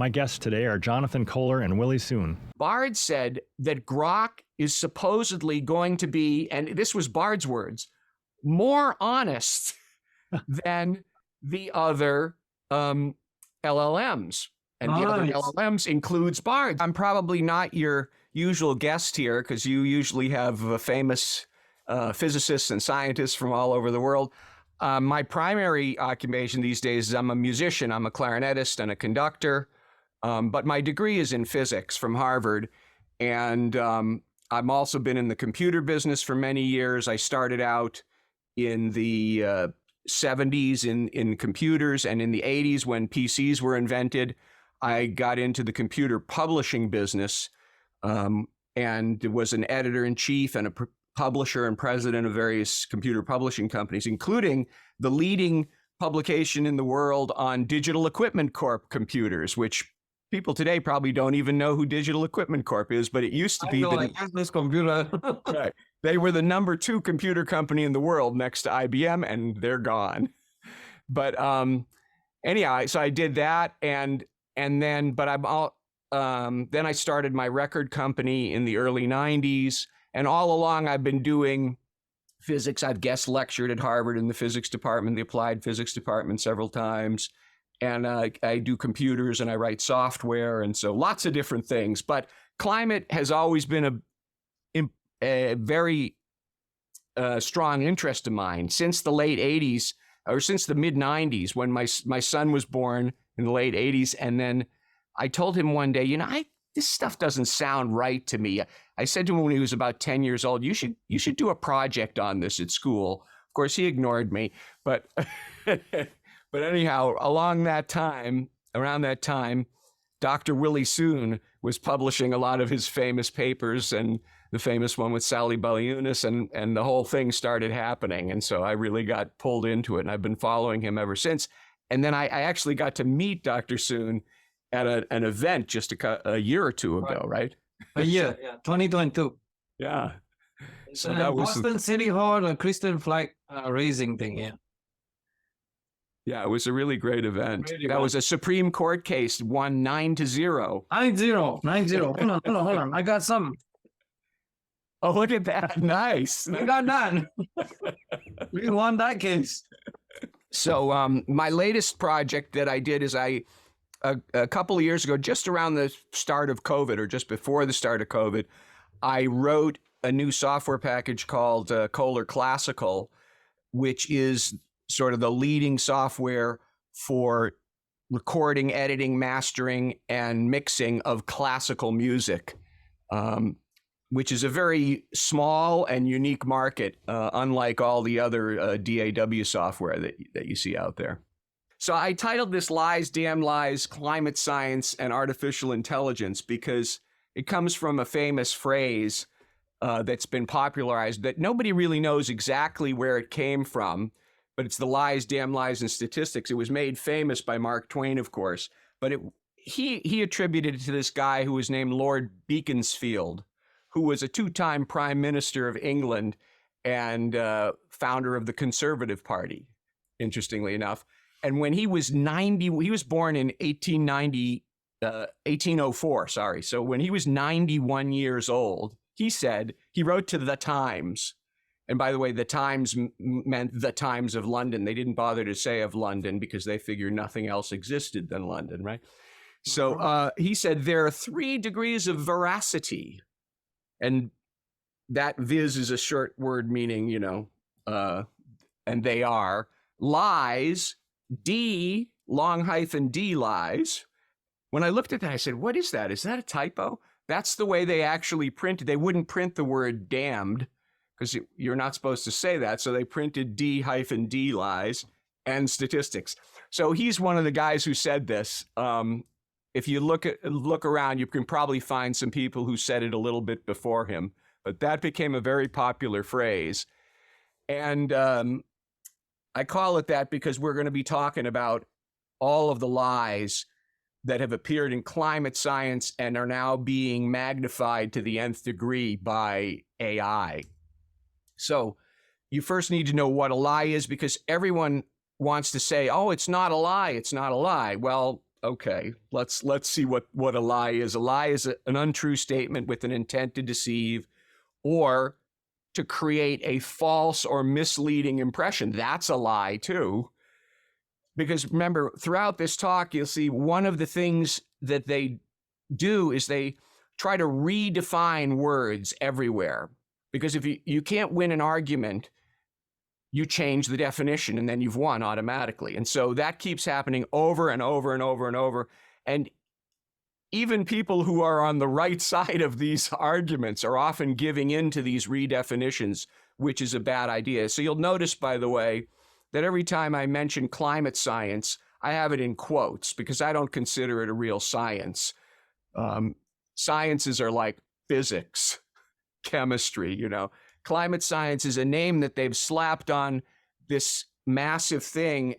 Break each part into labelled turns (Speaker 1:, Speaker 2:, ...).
Speaker 1: My guests today are Jonathan Cohler and Willie Soon.
Speaker 2: Bard said that Grok is supposedly going to be, and this was Bard's words, more honest than the other LLMs. And the other LLMs includes Bard. I'm probably not your usual guest here because you usually have famous physicists and scientists from all over the world. My primary occupation these days is I'm a musician. I'm a clarinetist and a conductor. But my degree is in physics from Harvard. And I've also been in the computer business for many years. I started out in the 70s in computers, and in the 80s when PCs were invented, I got into the computer publishing business and was an editor-in-chief and a publisher and president of various computer publishing companies, including the leading publication in the world on Digital Equipment Corp computers, which people today probably don't even know who Digital Equipment Corp is, but it used to be
Speaker 3: this computer.
Speaker 2: Right. They were the #2 computer company in the world next to IBM, and they're gone. But anyhow, so I did that, and then then I started my record company in the early 90s, and all along I've been doing physics. I've guest lectured at Harvard in the physics department, the applied physics department several times. And I do computers and I write software, and so lots of different things. But climate has always been a very strong interest of mine since the late 80s, or since the mid 90s, when my son was born in the late 80s. And then I told him one day, this stuff doesn't sound right to me. I said to him when he was about 10 years old, you should do a project on this at school. Of course, he ignored me, but but anyhow, around that time, Dr. Willie Soon was publishing a lot of his famous papers, and the famous one with Sally Baliunas, and the whole thing started happening. And so I really got pulled into it, and I've been following him ever since. And then I actually got to meet Dr. Soon at an event just a year or two ago, right?
Speaker 3: A year, yeah, 2022.
Speaker 2: Yeah.
Speaker 3: So that was Boston City Hall, a Christian flag raising thing, yeah.
Speaker 2: Yeah, it was a really great event. That was a Supreme Court case, won 9-0.
Speaker 3: 9-0. Hold on. I got some.
Speaker 2: Oh, look at that. Nice.
Speaker 3: We got that. We won that case.
Speaker 2: So my latest project that I did is a couple of years ago, just around the start of COVID, or just before the start of COVID, I wrote a new software package called Cohler Classical, which is sort of the leading software for recording, editing, mastering, and mixing of classical music, which is a very small and unique market, unlike all the other DAW software that you see out there. So I titled this Lies, Damn Lies, Climate Science and Artificial Intelligence because it comes from a famous phrase that's been popularized that nobody really knows exactly where it came from, but it's the lies, damn lies, and statistics. It was made famous by Mark Twain, of course, but he attributed it to this guy who was named Lord Beaconsfield, who was a 2-time Prime Minister of England and founder of the Conservative Party, interestingly enough. And when he was 90, he was born in 1804, sorry. So when he was 91 years old, he wrote to the Times. And by the way, the Times meant the Times of London. They didn't bother to say of London because they figured nothing else existed than London, right? So he said, there are 3 degrees of veracity. And that viz is a short word meaning, and they are lies, D, long hyphen D lies. When I looked at that, I said, what is that? Is that a typo? That's the way they actually printed. They wouldn't print the word damned because you're not supposed to say that. So they printed D hyphen D lies and statistics. So he's one of the guys who said this. If you look around, you can probably find some people who said it a little bit before him, but that became a very popular phrase. And I call it that because we're going to be talking about all of the lies that have appeared in climate science and are now being magnified to the nth degree by AI. So you first need to know what a lie is, because everyone wants to say, oh, it's not a lie, it's not a lie. Well, Okay, let's see what a lie is. A lie is an untrue statement with an intent to deceive or to create a false or misleading impression. That's a lie too. Because remember, throughout this talk, you'll see one of the things that they do is they try to redefine words everywhere. Because if you can't win an argument, you change the definition and then you've won automatically. And so that keeps happening over and over and over and over. And even people who are on the right side of these arguments are often giving in to these redefinitions, which is a bad idea. So you'll notice, by the way, that every time I mention climate science, I have it in quotes because I don't consider it a real science. Sciences are like physics, chemistry, you know. Climate science is a name that they've slapped on this massive thing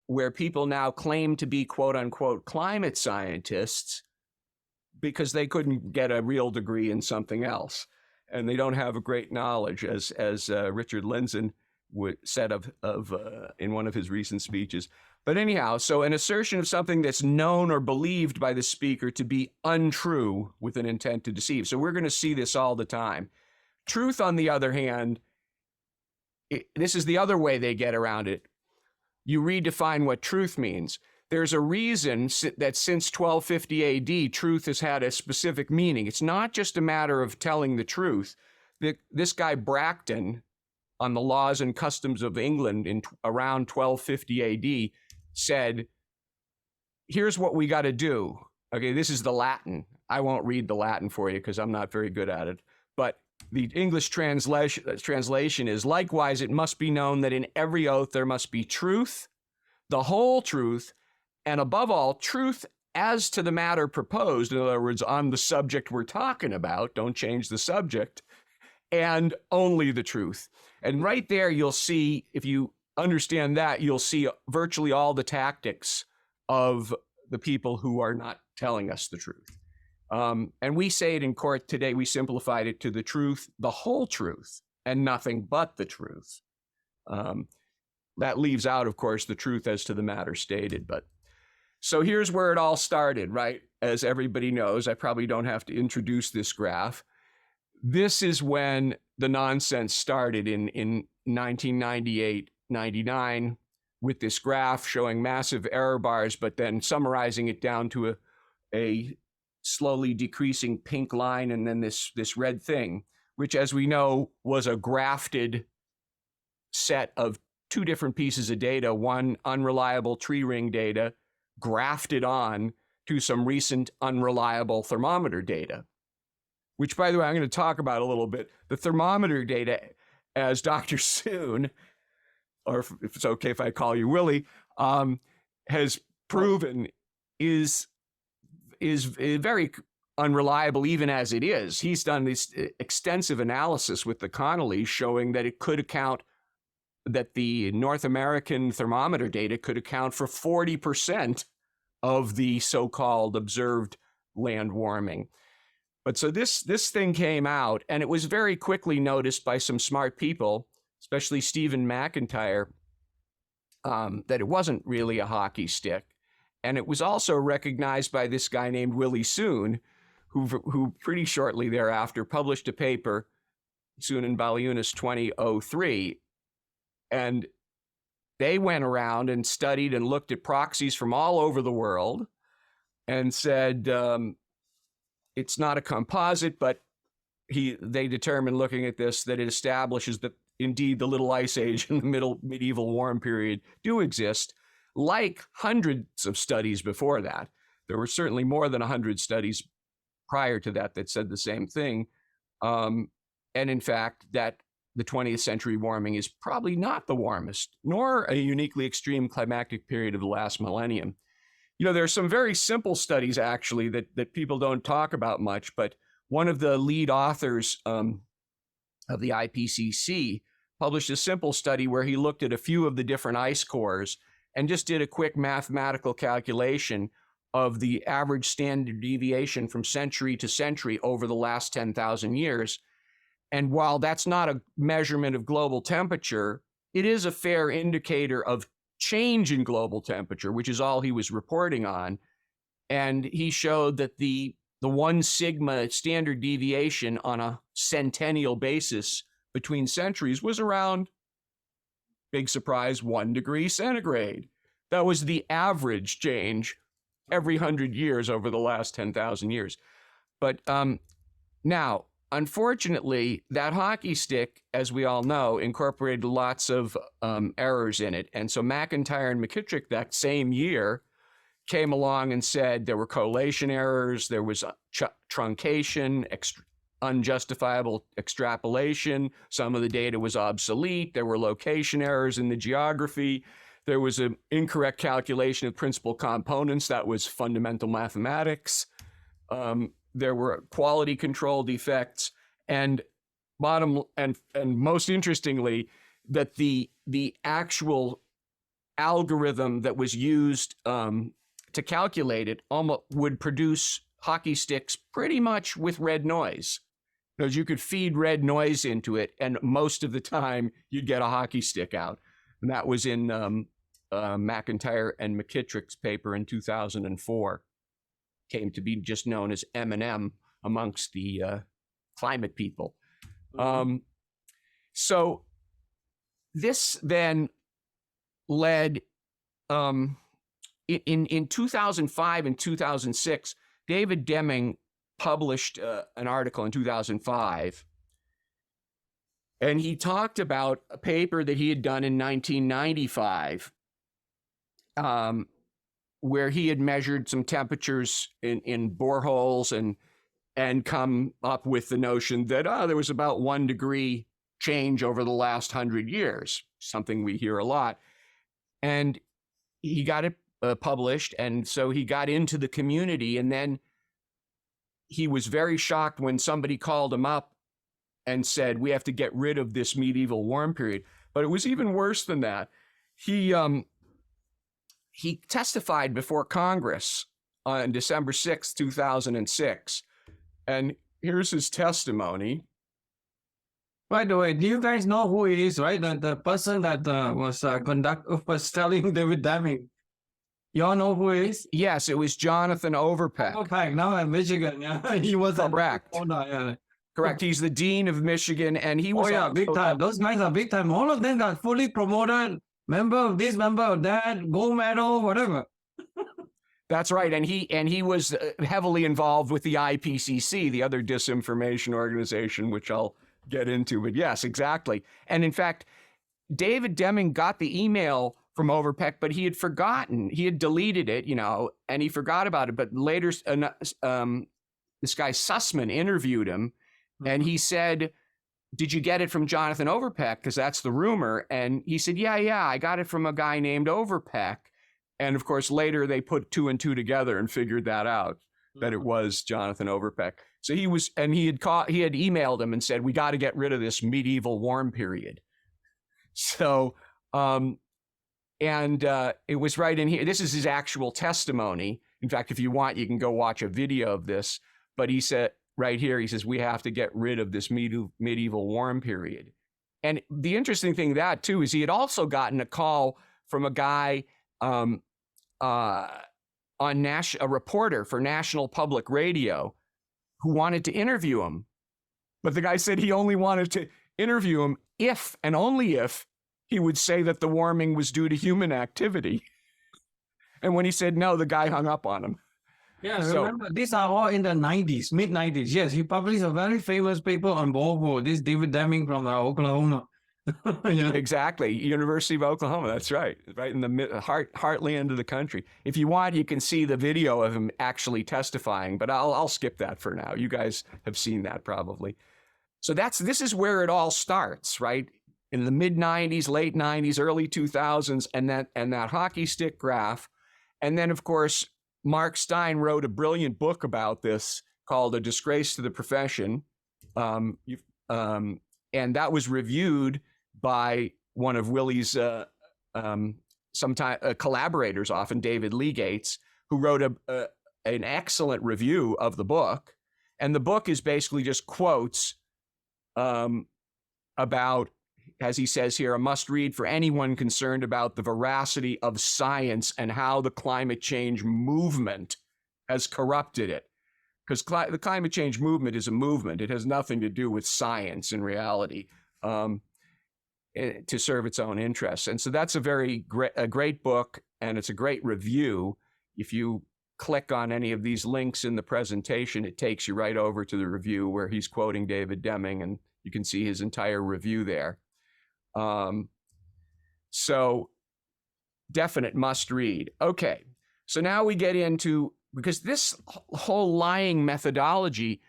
Speaker 2: where people now claim to be quote unquote climate scientists because they couldn't get a real degree in something else. And they don't have a great knowledge, as Richard Lindzen said in one of his recent speeches. But anyhow, so an assertion of something that's known or believed by the speaker to be untrue with an intent to deceive. So we're going to see this all the time. Truth, on the other hand, this is the other way they get around it. You redefine what truth means. There's a reason that since 1250 AD, truth has had a specific meaning. It's not just a matter of telling the truth. This guy Bracton, on the Laws and Customs of England in around 1250 AD, said, here's what we got to do. Okay, this is the Latin. I won't read the Latin for you because I'm not very good at it. But the English translation is, likewise, it must be known that in every oath there must be truth, the whole truth, and above all, truth as to the matter proposed. In other words, on the subject we're talking about, don't change the subject, and only the truth. And right there, you'll see, if you understand that, you'll see virtually all the tactics of the people who are not telling us the truth. And we say it in court today, we simplified it to the truth, the whole truth, and nothing but the truth. That leaves out, of course, the truth as to the matter stated. But so here's where it all started, right? As everybody knows, I probably don't have to introduce this graph. This is when the nonsense started in 1998, 99, with this graph showing massive error bars, but then summarizing it down to a slowly decreasing pink line, and then this red thing, which, as we know, was a grafted set of two different pieces of data, one unreliable tree ring data grafted on to some recent unreliable thermometer data, which, by the way, I'm going to talk about a little bit. The thermometer data, as Dr. Soon, or if it's okay if I call you Willie, has proven is very unreliable even as it is. He's done this extensive analysis with the Connolly showing that it could account, that the North American thermometer data could account for 40% of the so-called observed land warming. But so this thing came out, and it was very quickly noticed by some smart people, especially Stephen McIntyre, that it wasn't really a hockey stick. And it was also recognized by this guy named Willie Soon, who pretty shortly thereafter published a paper, Soon and Baliunas 2003. And they went around and studied and looked at proxies from all over the world and said, it's not a composite, but they determined, looking at this, that it establishes that indeed the Little Ice Age and the medieval warm period do exist, like hundreds of studies before that. There were certainly more than 100 studies prior to that that said the same thing. And in fact, that the 20th century warming is probably not the warmest, nor a uniquely extreme climactic period of the last millennium. You know, there are some very simple studies, actually, that people don't talk about much, but one of the lead authors of the IPCC published a simple study where he looked at a few of the different ice cores and just did a quick mathematical calculation of the average standard deviation from century to century over the last 10,000 years. And while that's not a measurement of global temperature, it is a fair indicator of change in global temperature, which is all he was reporting on. And he showed that the 1 sigma standard deviation on a centennial basis between centuries was around, big surprise, 1 degree centigrade. That was the average change every 100 years over the last 10,000 years. But now, unfortunately, that hockey stick, as we all know, incorporated lots of errors in it. And so McIntyre and McKittrick that same year came along and said there were collation errors, there was truncation, unjustifiable extrapolation, some of the data was obsolete, there were location errors in the geography, there was an incorrect calculation of principal components, that was fundamental mathematics, there were quality control defects, and most interestingly, that the actual algorithm that was used to calculate it almost would produce hockey sticks pretty much with red noise. Because you could feed red noise into it, and most of the time you'd get a hockey stick out. And that was in McIntyre and McKittrick's paper in 2004. Came to be just known as M&M amongst the climate people. So this then led, in 2005 and 2006, David Deming published an article in 2005, and he talked about a paper that he had done in 1995, where he had measured some temperatures in boreholes and come up with the notion that there was about 1 degree change over the last 100 years, something we hear a lot. And he got it published, and so he got into the community, and then he was very shocked when somebody called him up and said, we have to get rid of this medieval warm period. But it was even worse than that. He testified before Congress on December 6, 2006. And here's his testimony.
Speaker 3: By the way, do you guys know who he is, right? The person that was telling David Deming. Y'all know who he is?
Speaker 2: Yes, it was Jonathan Overpeck.
Speaker 3: Overpeck, now in Michigan. Yeah, he was
Speaker 2: correct.
Speaker 3: Yeah.
Speaker 2: Correct. He's the dean of Michigan, and he was.
Speaker 3: Oh yeah, big time. Those guys are big time. All of them got fully promoted. Member of this, member of that, gold medal, whatever.
Speaker 2: That's right, and he was heavily involved with the IPCC, the other disinformation organization, which I'll get into. But yes, exactly. And in fact, David Deming got the email from Overpeck, but he had forgotten. He had deleted it, and he forgot about it. But later, this guy Sussman interviewed him, and he said, did you get it from Jonathan Overpeck? Because that's the rumor. And he said, yeah, I got it from a guy named Overpeck. And of course, later they put 2 and 2 together and figured that out, that it was Jonathan Overpeck. So he had emailed him and said, we got to get rid of this medieval warm period. So, it was right in here. This is his actual testimony. In fact, if you want, you can go watch a video of this. But he said right here, he says, we have to get rid of this medieval warm period. And the interesting thing that too is he had also gotten a call from a guy, a reporter for National Public Radio, who wanted to interview him. But the guy said he only wanted to interview him if and only if he would say that the warming was due to human activity. And when he said no, the guy hung up on him.
Speaker 3: Yeah, remember, these are all in the 90s, mid-90s. Yes, he published a very famous paper on Volvo, this David Deming from Oklahoma. Yeah.
Speaker 2: Exactly, University of Oklahoma, that's right. Right in the heartland of the country. If you want, you can see the video of him actually testifying, but I'll skip that for now. You guys have seen that probably. So this is where it all starts, right? In the mid-90s, late 90s, early 2000s, and that hockey stick graph. And then, of course, Mark Stein wrote a brilliant book about this called A Disgrace to the Profession. And that was reviewed by one of Willie's collaborators, often David Lee Gates, who wrote an excellent review of the book. And the book is basically just quotes about, as he says here, a must read for anyone concerned about the veracity of science and how the climate change movement has corrupted it. Because the climate change movement is a movement. It has nothing to do with science in reality, to serve its own interests. And so that's a great book, and it's a great review. If you click on any of these links in the presentation, it takes you right over to the review where he's quoting David Deming, and you can see his entire review there. So definite must read. Okay, so now we get into, because this whole lying methodology,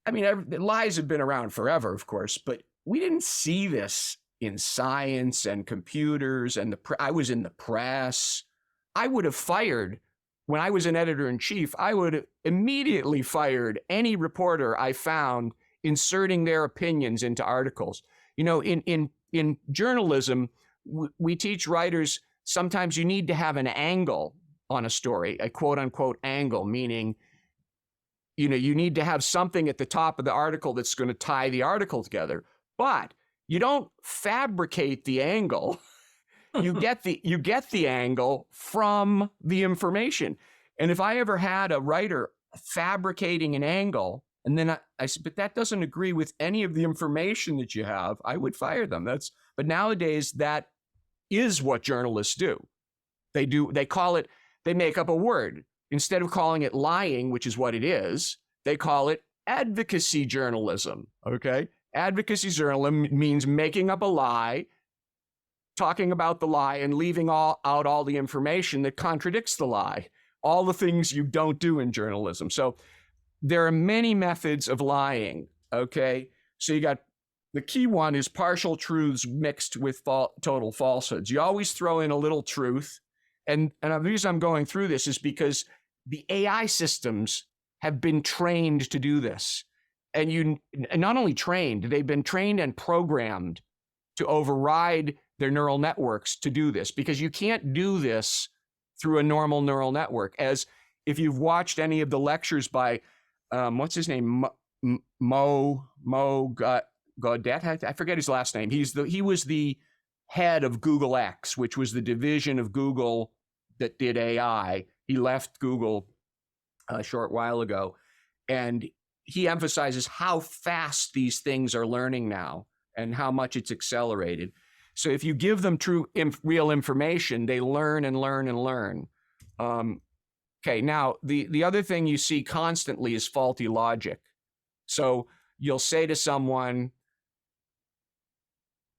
Speaker 2: I mean, lies have been around forever, of course, but we didn't see this in science and computers, and I was in the press. I would have fired, when I was an editor-in-chief, I would have immediately fired any reporter I found inserting their opinions into articles. You know, in journalism, we teach writers sometimes you need to have an angle on a story, a quote-unquote angle, meaning, you know, you need to have something at the top of the article that's going to tie the article together. But you don't fabricate the angle. You get the angle from the information. And if I ever had a writer fabricating an angle, and then I said, but that doesn't agree with any of the information that you have, I would fire them. But nowadays that is what journalists do. They call it, they make up a word. Instead of calling it lying, which is what it is, they call it advocacy journalism, okay? Advocacy journalism means making up a lie, talking about the lie, and leaving out all the information that contradicts the lie, all the things you don't do in journalism. So there are many methods of lying, okay? So you got, the key one is partial truths mixed with total falsehoods. You always throw in a little truth. And the reason I'm going through this is because the AI systems have been trained to do this. And not only trained, they've been trained and programmed to override their neural networks to do this, because you can't do this through a normal neural network. As if you've watched any of the lectures by, what's his name? Mo Gaudet, I forget his last name. He was the head of Google X, which was the division of Google that did AI. He left Google a short while ago, and he emphasizes how fast these things are learning now and how much it's accelerated. So if you give them true, real information, they learn and learn and learn. Okay, now the other thing you see constantly is faulty logic. So you'll say to someone,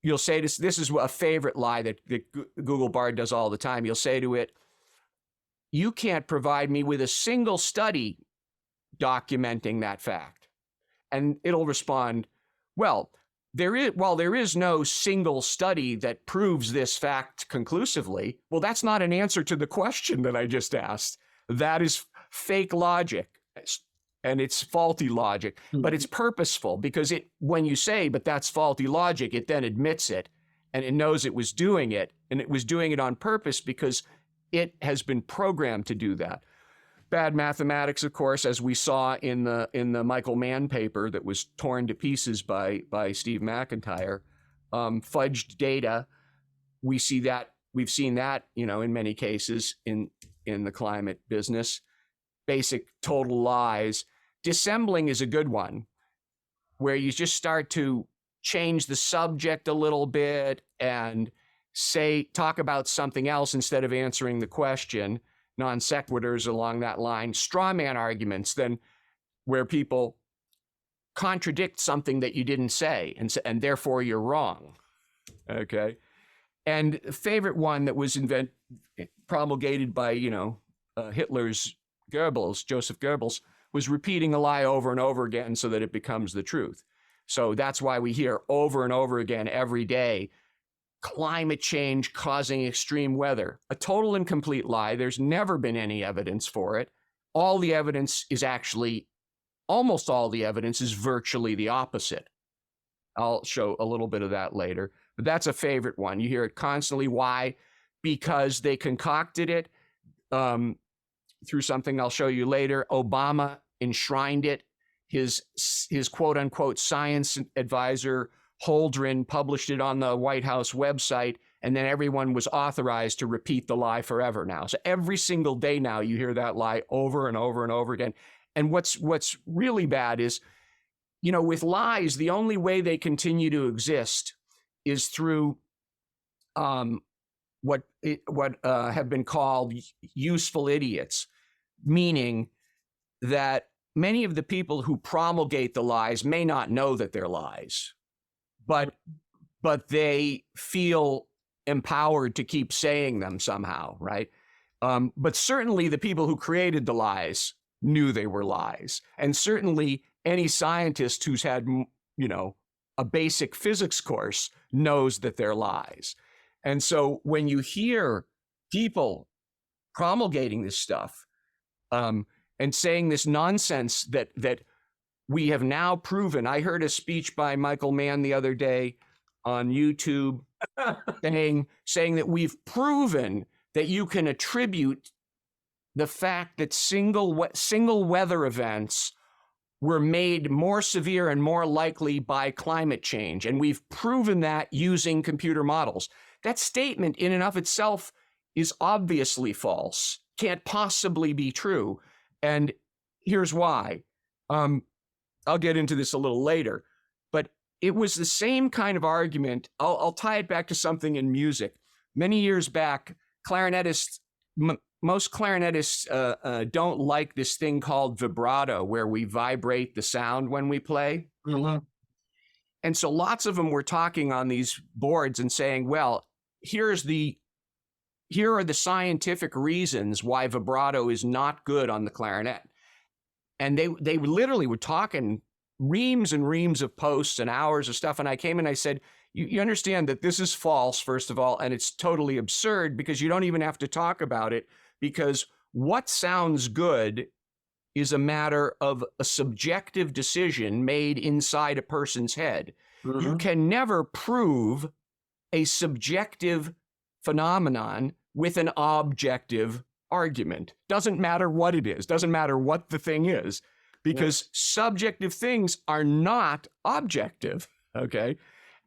Speaker 2: this is a favorite lie that Google Bard does all the time. You'll say to it, you can't provide me with a single study documenting that fact. And it'll respond, well, there is no single study that proves this fact conclusively. Well, that's not an answer to the question that I just asked. That is fake logic, and it's faulty logic, but it's purposeful, because when you say, but that's faulty logic, it then admits it, and it knows it was doing it, and it was doing it on purpose because it has been programmed to do that. Bad mathematics, of course, as we saw in the Michael Mann paper that was torn to pieces by Steve McIntyre. Fudged data, we've seen that, in many cases in the climate business. Basic total lies. Dissembling is a good one, where you just start to change the subject a little bit and talk about something else instead of answering the question. Non sequiturs along that line. Straw man arguments, then, where people contradict something that you didn't say, and therefore you're wrong. Okay, and favorite one that was promulgated by Hitler's Goebbels, Joseph Goebbels, was repeating a lie over and over again so that it becomes the truth. So that's why we hear over and over again every day, climate change causing extreme weather. A total and complete lie. There's never been any evidence for it. All the evidence is actually, almost all the evidence is virtually the opposite. I'll show a little bit of that later, but that's a favorite one. You hear it constantly. Why? Because they concocted it through something I'll show you later. Obama enshrined it. His quote unquote science advisor, Holdren, published it on the White House website, And then everyone was authorized to repeat the lie forever now. So every single day now, you hear that lie over and over and over again. And what's really bad is, with lies, the only way they continue to exist is through what have been called useful idiots, meaning that many of the people who promulgate the lies may not know that they're lies, but they feel empowered to keep saying them somehow, right? But certainly the people who created the lies knew they were lies. And certainly any scientist who's had, a basic physics course knows that they're lies. And so when you hear people promulgating this stuff and saying this nonsense that we have now proven, I heard a speech by Michael Mann the other day on YouTube saying that we've proven that you can attribute the fact that single weather events were made more severe and more likely by climate change. And we've proven that using computer models. That statement in and of itself is obviously false, can't possibly be true. And here's why. I'll get into this a little later, but it was the same kind of argument. I'll tie it back to something in music. Many years back, most clarinetists don't like this thing called vibrato, where we vibrate the sound when we play.
Speaker 3: Mm-hmm.
Speaker 2: And so lots of them were talking on these boards and saying, well, here are the scientific reasons why vibrato is not good on the clarinet. And they literally were talking reams and reams of posts and hours of stuff. And I came and I said, you understand that this is false, first of all, and it's totally absurd because you don't even have to talk about it, because what sounds good is a matter of a subjective decision made inside a person's head. Mm-hmm. You can never prove a subjective phenomenon with an objective argument. Doesn't matter what it is, doesn't matter what the thing is, because subjective things are not objective, okay?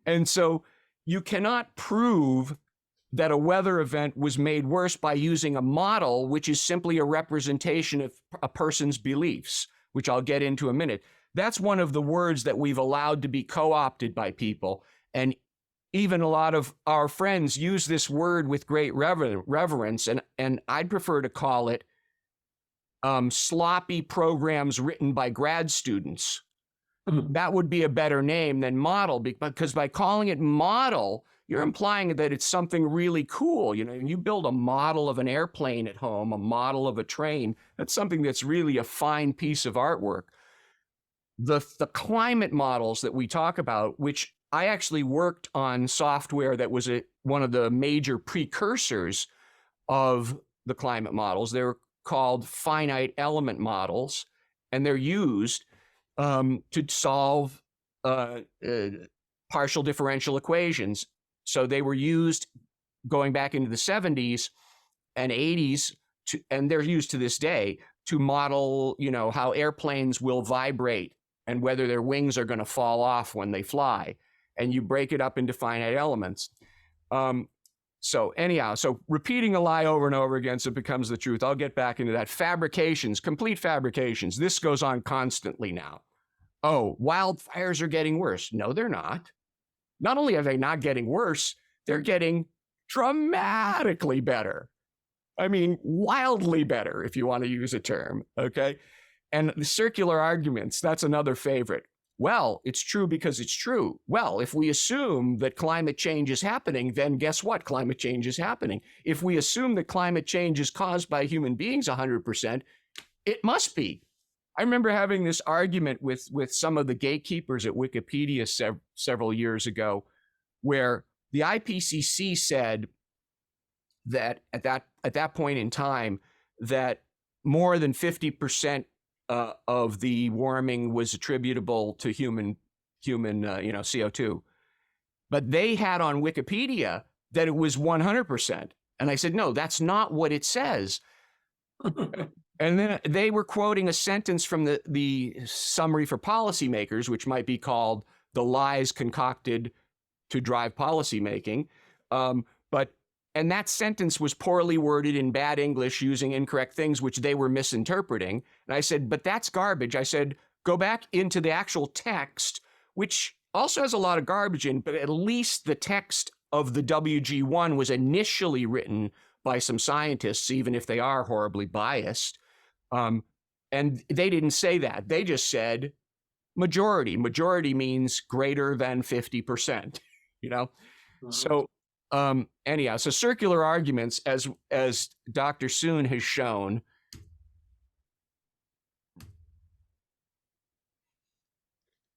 Speaker 2: And so you cannot prove that a weather event was made worse by using a model, which is simply a representation of a person's beliefs, which I'll get into in a minute. That's one of the words that we've allowed to be co-opted by people. And even a lot of our friends use this word with great reverence, and I'd prefer to call it sloppy programs written by grad students. That would be a better name than model, because by calling it model, you're implying that it's something really cool. You build a model of an airplane at home, a model of a train. That's something that's really a fine piece of artwork. The climate models that we talk about, which I actually worked on software that was one of the major precursors of the climate models. They were called finite element models, and they're used to solve partial differential equations. So they were used going back into the 70s and 80s, and they're used to this day to model, how airplanes will vibrate and whether their wings are going to fall off when they fly. And you break it up into finite elements. So repeating a lie over and over again so it becomes the truth. I'll get back into that. Fabrications, complete fabrications. This goes on constantly now. Oh, wildfires are getting worse. No, they're not. Not only are they not getting worse, they're getting dramatically better. I mean, wildly better, if you want to use a term, okay? And the circular arguments, that's another favorite. Well, it's true because it's true. Well, if we assume that climate change is happening, then guess what? Climate change is happening. If we assume that climate change is caused by human beings 100%, it must be. I remember having this argument with some of the gatekeepers at Wikipedia several years ago, where the IPCC said that at that point in time, that more than 50% of the warming was attributable to human CO2, but they had on Wikipedia that it was 100%, and I said, no, that's not what it says. And then they were quoting a sentence from the summary for policymakers, which might be called the lies concocted to drive policymaking. And that sentence was poorly worded in bad English using incorrect things, which they were misinterpreting. And I said, but that's garbage. I said, go back into the actual text, which also has a lot of garbage in, but at least the text of the WG1 was initially written by some scientists, even if they are horribly biased. And they didn't say that. They just said majority. Majority means greater than 50%, you know? Mm-hmm. So anyhow, so circular arguments, as Dr. Soon has shown,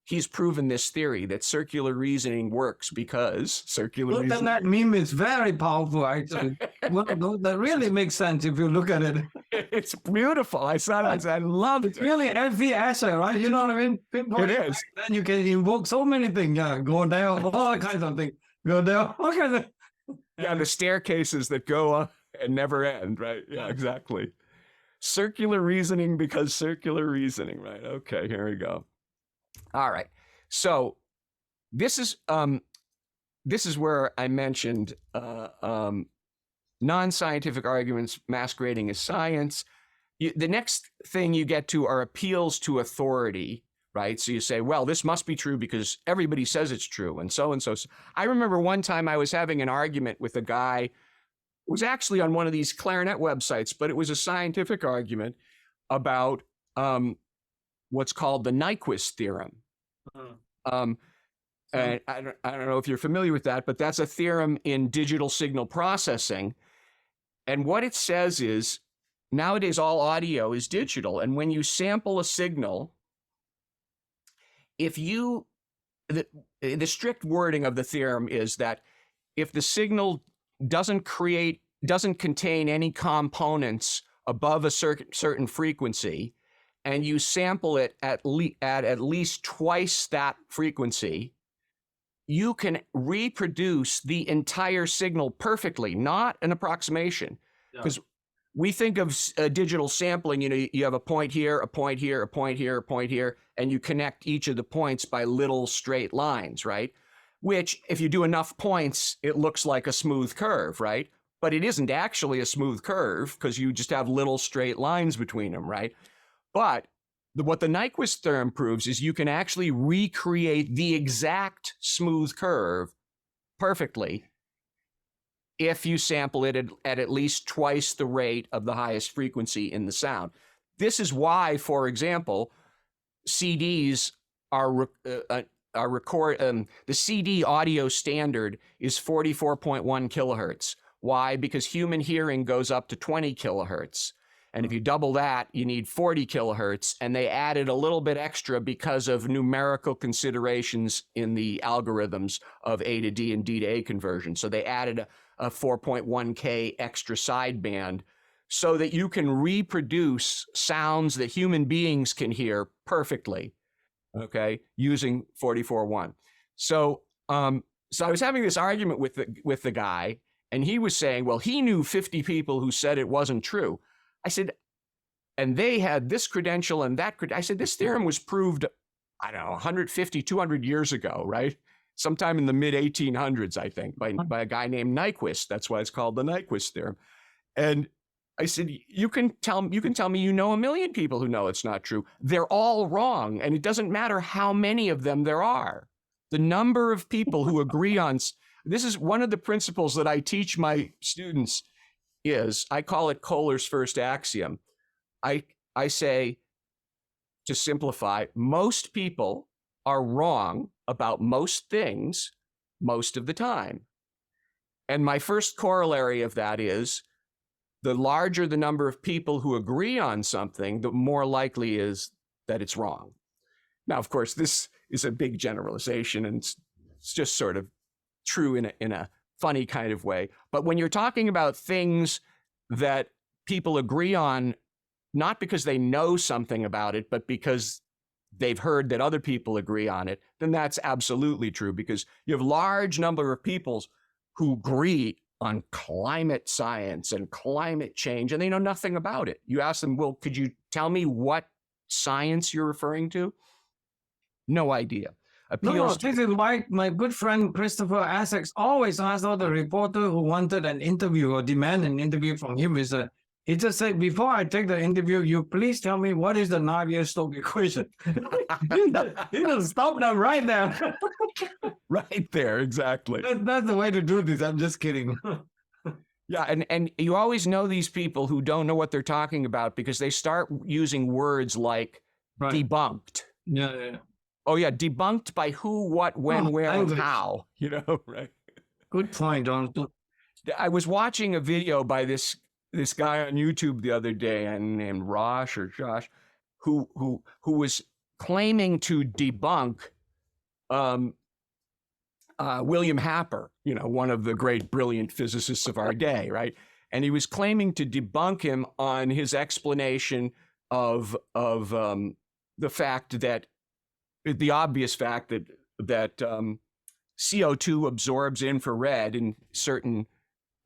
Speaker 2: he's proven this theory that circular reasoning works because circular reasoning...
Speaker 3: That meme is very powerful, actually. That really makes sense if you look at it.
Speaker 2: It's beautiful. I saw it. I love it.
Speaker 3: It's really every essay, right? You know what I mean?
Speaker 2: It is.
Speaker 3: Then you can invoke so many things. Yeah, go down, all kinds of things. Go down, all kinds of...
Speaker 2: Yeah, the staircases that go up and never end, right? Yeah, exactly. Circular reasoning because circular reasoning, right? Okay, here we go. All right. So this is where I mentioned non-scientific arguments masquerading as science. The next thing you get to are appeals to authority, right? So you say, well, this must be true because everybody says it's true, and so and so. I remember one time I was having an argument with a guy. It was actually on one of these clarinet websites, but it was a scientific argument about what's called the Nyquist theorem. And I don't know if you're familiar with that, but that's a theorem in digital signal processing. And what it says is, nowadays all audio is digital. And when you sample a signal, the strict wording of the theorem is that if the signal doesn't contain any components above a certain frequency, and you sample it at least twice that frequency, you can reproduce the entire signal perfectly, not an approximation. Because we think of digital sampling, you know, you have a point here, a point here, a point here, a point here, and you connect each of the points by little straight lines, right? Which, if you do enough points, it looks like a smooth curve, right? But it isn't actually a smooth curve because you just have little straight lines between them, right? But what the Nyquist theorem proves is you can actually recreate the exact smooth curve perfectly if you sample it at least twice the rate of the highest frequency in the sound. This is why, for example, CDs the CD audio standard is 44.1 kilohertz. Why? Because human hearing goes up to 20 kilohertz. And if you double that, you need 40 kilohertz. And they added a little bit extra because of numerical considerations in the algorithms of A to D and D to A conversion. So they added a 4.1K extra sideband so that you can reproduce sounds that human beings can hear perfectly, okay, using 44.1. So I was having this argument with the guy, and he was saying, well, he knew 50 people who said it wasn't true. I said, and they had this credential and that credential. I said, this theorem was proved, I don't know, 150, 200 years ago, right? Sometime in the mid 1800s, I think, by a guy named Nyquist. That's why it's called the Nyquist theorem. And I said, you can tell me you know a million people who know it's not true. They're all wrong, and it doesn't matter how many of them there are. The number of people who agree on this is one of the principles that I teach my students. I call it Cohler's first axiom. I say, to simplify, most people are wrong about most things most of the time. And my first corollary of that is, the larger the number of people who agree on something, the more likely is that it's wrong. Now, of course, this is a big generalization, and it's just sort of true in a funny kind of way. But when you're talking about things that people agree on, not because they know something about it, but because they've heard that other people agree on it, then that's absolutely true, because you have a large number of people who agree on climate science and climate change, and they know nothing about it. You ask them, well, could you tell me what science you're referring to? No idea. appeals to.
Speaker 3: This is why my good friend Christopher Essex always asks all the reporter who wanted an interview or demand an interview from him is that he just said, before I take the interview, you please tell me what is the Navier-Stokes equation. He'll stop them right there.
Speaker 2: Right there, exactly.
Speaker 3: That's the way to do this. I'm just kidding.
Speaker 2: Yeah, and you always know these people who don't know what they're talking about because they start using words like debunked.
Speaker 3: Yeah.
Speaker 2: Oh yeah, debunked by who, what, when, where, and
Speaker 3: English.
Speaker 2: how. Right?
Speaker 3: Good point, Jonathan.
Speaker 2: I was watching a video by this guy on YouTube the other day, named Rosh or Josh, who was claiming to debunk William Happer, one of the great brilliant physicists of our day, right? And he was claiming to debunk him on his explanation of the fact that the obvious fact that CO2 absorbs infrared in certain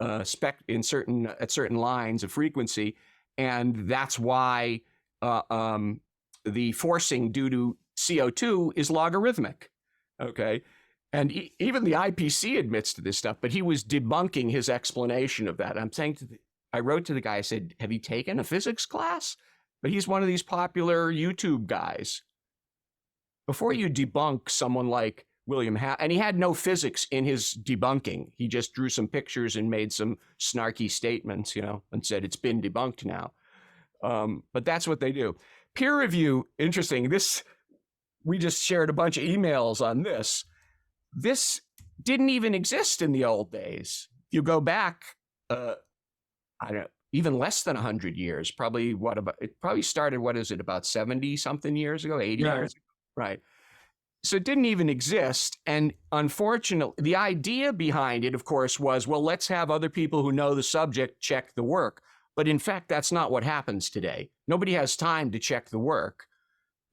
Speaker 2: at certain lines of frequency, and that's why the forcing due to CO2 is logarithmic. Okay. And even the IPCC admits to this stuff, but he was debunking his explanation of that. I wrote to the guy, I said, have you taken a physics class? But he's one of these popular YouTube guys. Before you debunk someone like William and he had no physics in his debunking. He just drew some pictures and made some snarky statements, and said it's been debunked now. But that's what they do. Peer review, interesting. We just shared a bunch of emails on this. This didn't even exist in the old days. You go back, I don't know, even less than 100 years, it probably started, about 70 something years ago, 80 years ago, right? So it didn't even exist. And unfortunately, the idea behind it, of course, was, well, let's have other people who know the subject check the work. But in fact, that's not what happens today. Nobody has time to check the work.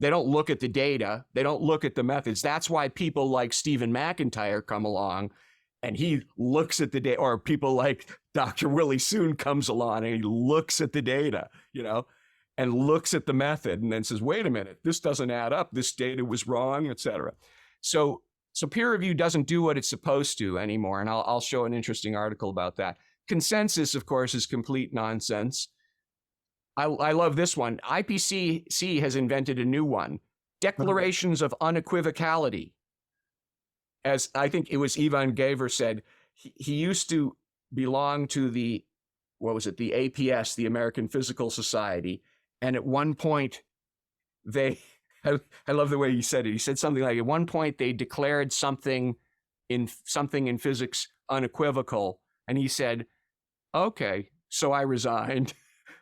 Speaker 2: They don't look at the data. They don't look at the methods. That's why people like Stephen McIntyre come along and he looks at the data, or people like Dr. Willie Soon comes along and he looks at the data, and looks at the method and then says, wait a minute, this doesn't add up. This data was wrong, et cetera. So peer review doesn't do what it's supposed to anymore. And I'll show an interesting article about that. Consensus, of course, is complete nonsense. I love this one. IPCC has invented a new one, declarations of unequivocality. As I think it was Ivan Gaver said, he used to belong to the APS, the American Physical Society. And at one point, I love the way he said it. He said something like, at one point they declared something in physics unequivocal. And he said, okay, so I resigned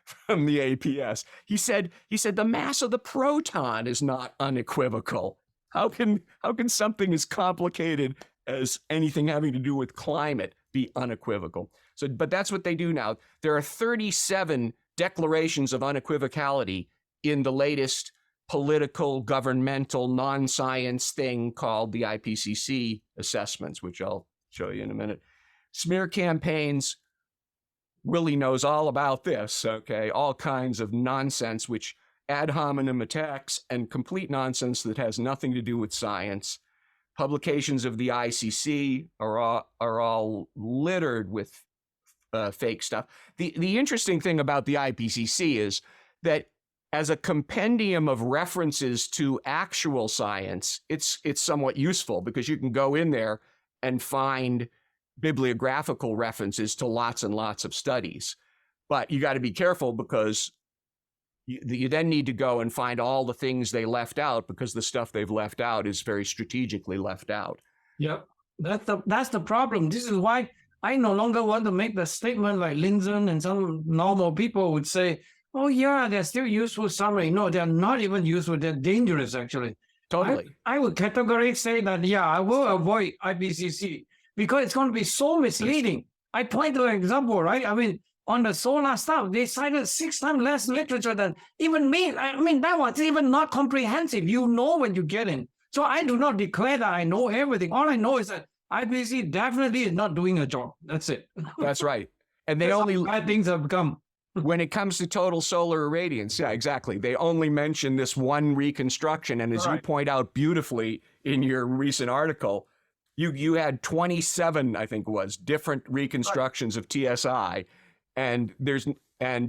Speaker 2: from the APS. He said the mass of the proton is not unequivocal. How can something as complicated as anything having to do with climate be unequivocal? But that's what they do now. There are 37 declarations of unequivocality in the latest political, governmental, non-science thing called the IPCC assessments, which I'll show you in a minute. Smear campaigns. Willie knows all about this, okay? All kinds of nonsense, which ad hominem attacks and complete nonsense that has nothing to do with science. Publications of the ICC are all littered with fake stuff. The interesting thing about the IPCC is that as a compendium of references to actual science, it's somewhat useful because you can go in there and find bibliographical references to lots and lots of studies. But you got to be careful because you then need to go and find all the things they left out because the stuff they've left out is very strategically left out.
Speaker 3: Yep, that's the problem. This is why I no longer want to make the statement like Lindsay and some normal people would say, oh yeah, they're still useful summary. No, they're not even useful. They're dangerous, actually.
Speaker 2: Totally.
Speaker 3: I would categorically say that, yeah, I will avoid IPCC because it's going to be so misleading. I point to an example, right? I mean, on the solar stuff, they cited 6 times less literature than even me. I mean, that was even not comprehensive. You know when you get in. So I do not declare that I know everything. All I know is that IPCC definitely is not doing a job. That's it.
Speaker 2: That's right. And they only
Speaker 3: bad things have become.
Speaker 2: when it comes to total solar irradiance, yeah, exactly. They only mention this one reconstruction. And as you point out beautifully in your recent article, you had 27, I think it was, different reconstructions of TSI. And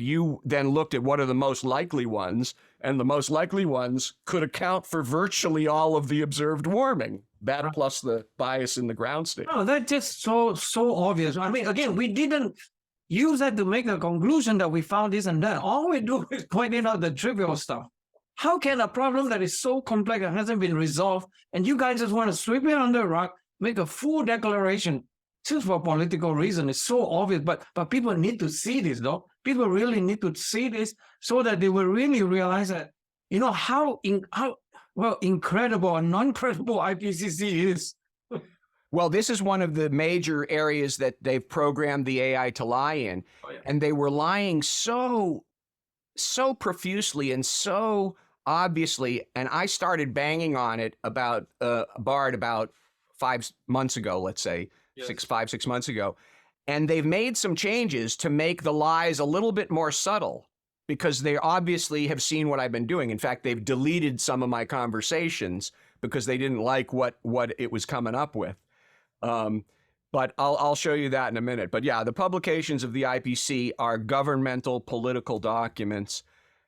Speaker 2: you then looked at what are the most likely ones, and the most likely ones could account for virtually all of the observed warming. That plus the bias in the ground state.
Speaker 3: Oh, that's just so obvious. I mean, again, we didn't use that to make a conclusion that we found this and that. All we do is pointing out the trivial stuff. How can a problem that is so complex and hasn't been resolved, and you guys just want to sweep it under the rug, make a full declaration just for political reason? It's so obvious, but people need to see this, though. People really need to see this so that they will really realize that, how incredible and non-credible IPCC is.
Speaker 2: Well, this is one of the major areas that they've programmed the AI to lie in. And they were lying so profusely and so obviously. And I started banging on it about Bard about 5 months ago, let's say, 6 months ago. And they've made some changes to make the lies a little bit more subtle, because they obviously have seen what I've been doing. In fact, they've deleted some of my conversations because they didn't like what it was coming up with. But I'll show you that in a minute. But yeah, the publications of the IPC are governmental political documents.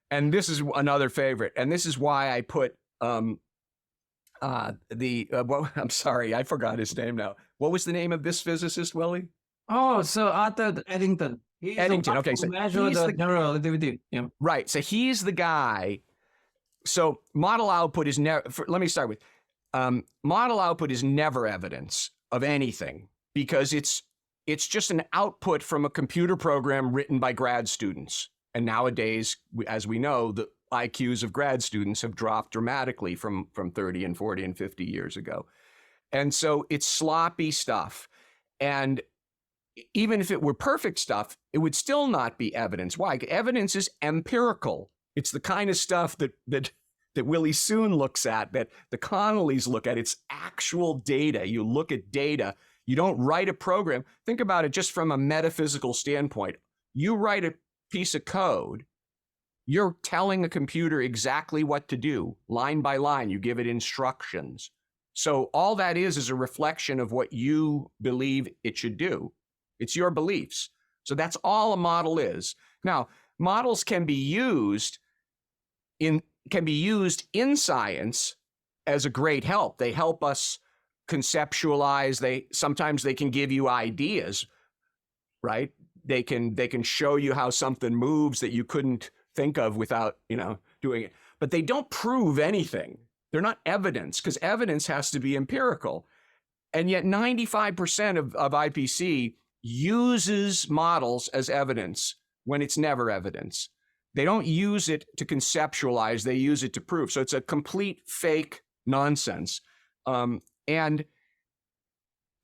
Speaker 2: And this is another favorite. And this is why I put I'm sorry, I forgot his name now. What was the name of this physicist, Willie?
Speaker 3: Oh, Sir Arthur Eddington.
Speaker 2: Eddington, okay. So
Speaker 3: measure the general relativity. Yeah.
Speaker 2: Right. So he's the guy. So model output is never, let me start with, model output is never evidence of anything, because it's just an output from a computer program written by grad students. And nowadays, as we know, the IQs of grad students have dropped dramatically from 30 and 40 and 50 years ago. And so it's sloppy stuff. And even if it were perfect stuff, it would still not be evidence. Why? Evidence is empirical. It's the kind of stuff that Willie Soon looks at, that the Connollys look at. It's actual data. You look at data. You don't write a program. Think about it just from a metaphysical standpoint. You write a piece of code. You're telling a computer exactly what to do, line by line. You give it instructions. So all that is a reflection of what you believe it should do. It's your beliefs. So that's all a model is. Now, models can be used in science as a great help. They help us conceptualize. Sometimes they can give you ideas, right? They can show you how something moves that you couldn't think of without, doing it. But they don't prove anything. They're not evidence, because evidence has to be empirical. And yet 95% of IPC uses models as evidence when it's never evidence. They don't use it to conceptualize, they use it to prove. So it's a complete fake nonsense. And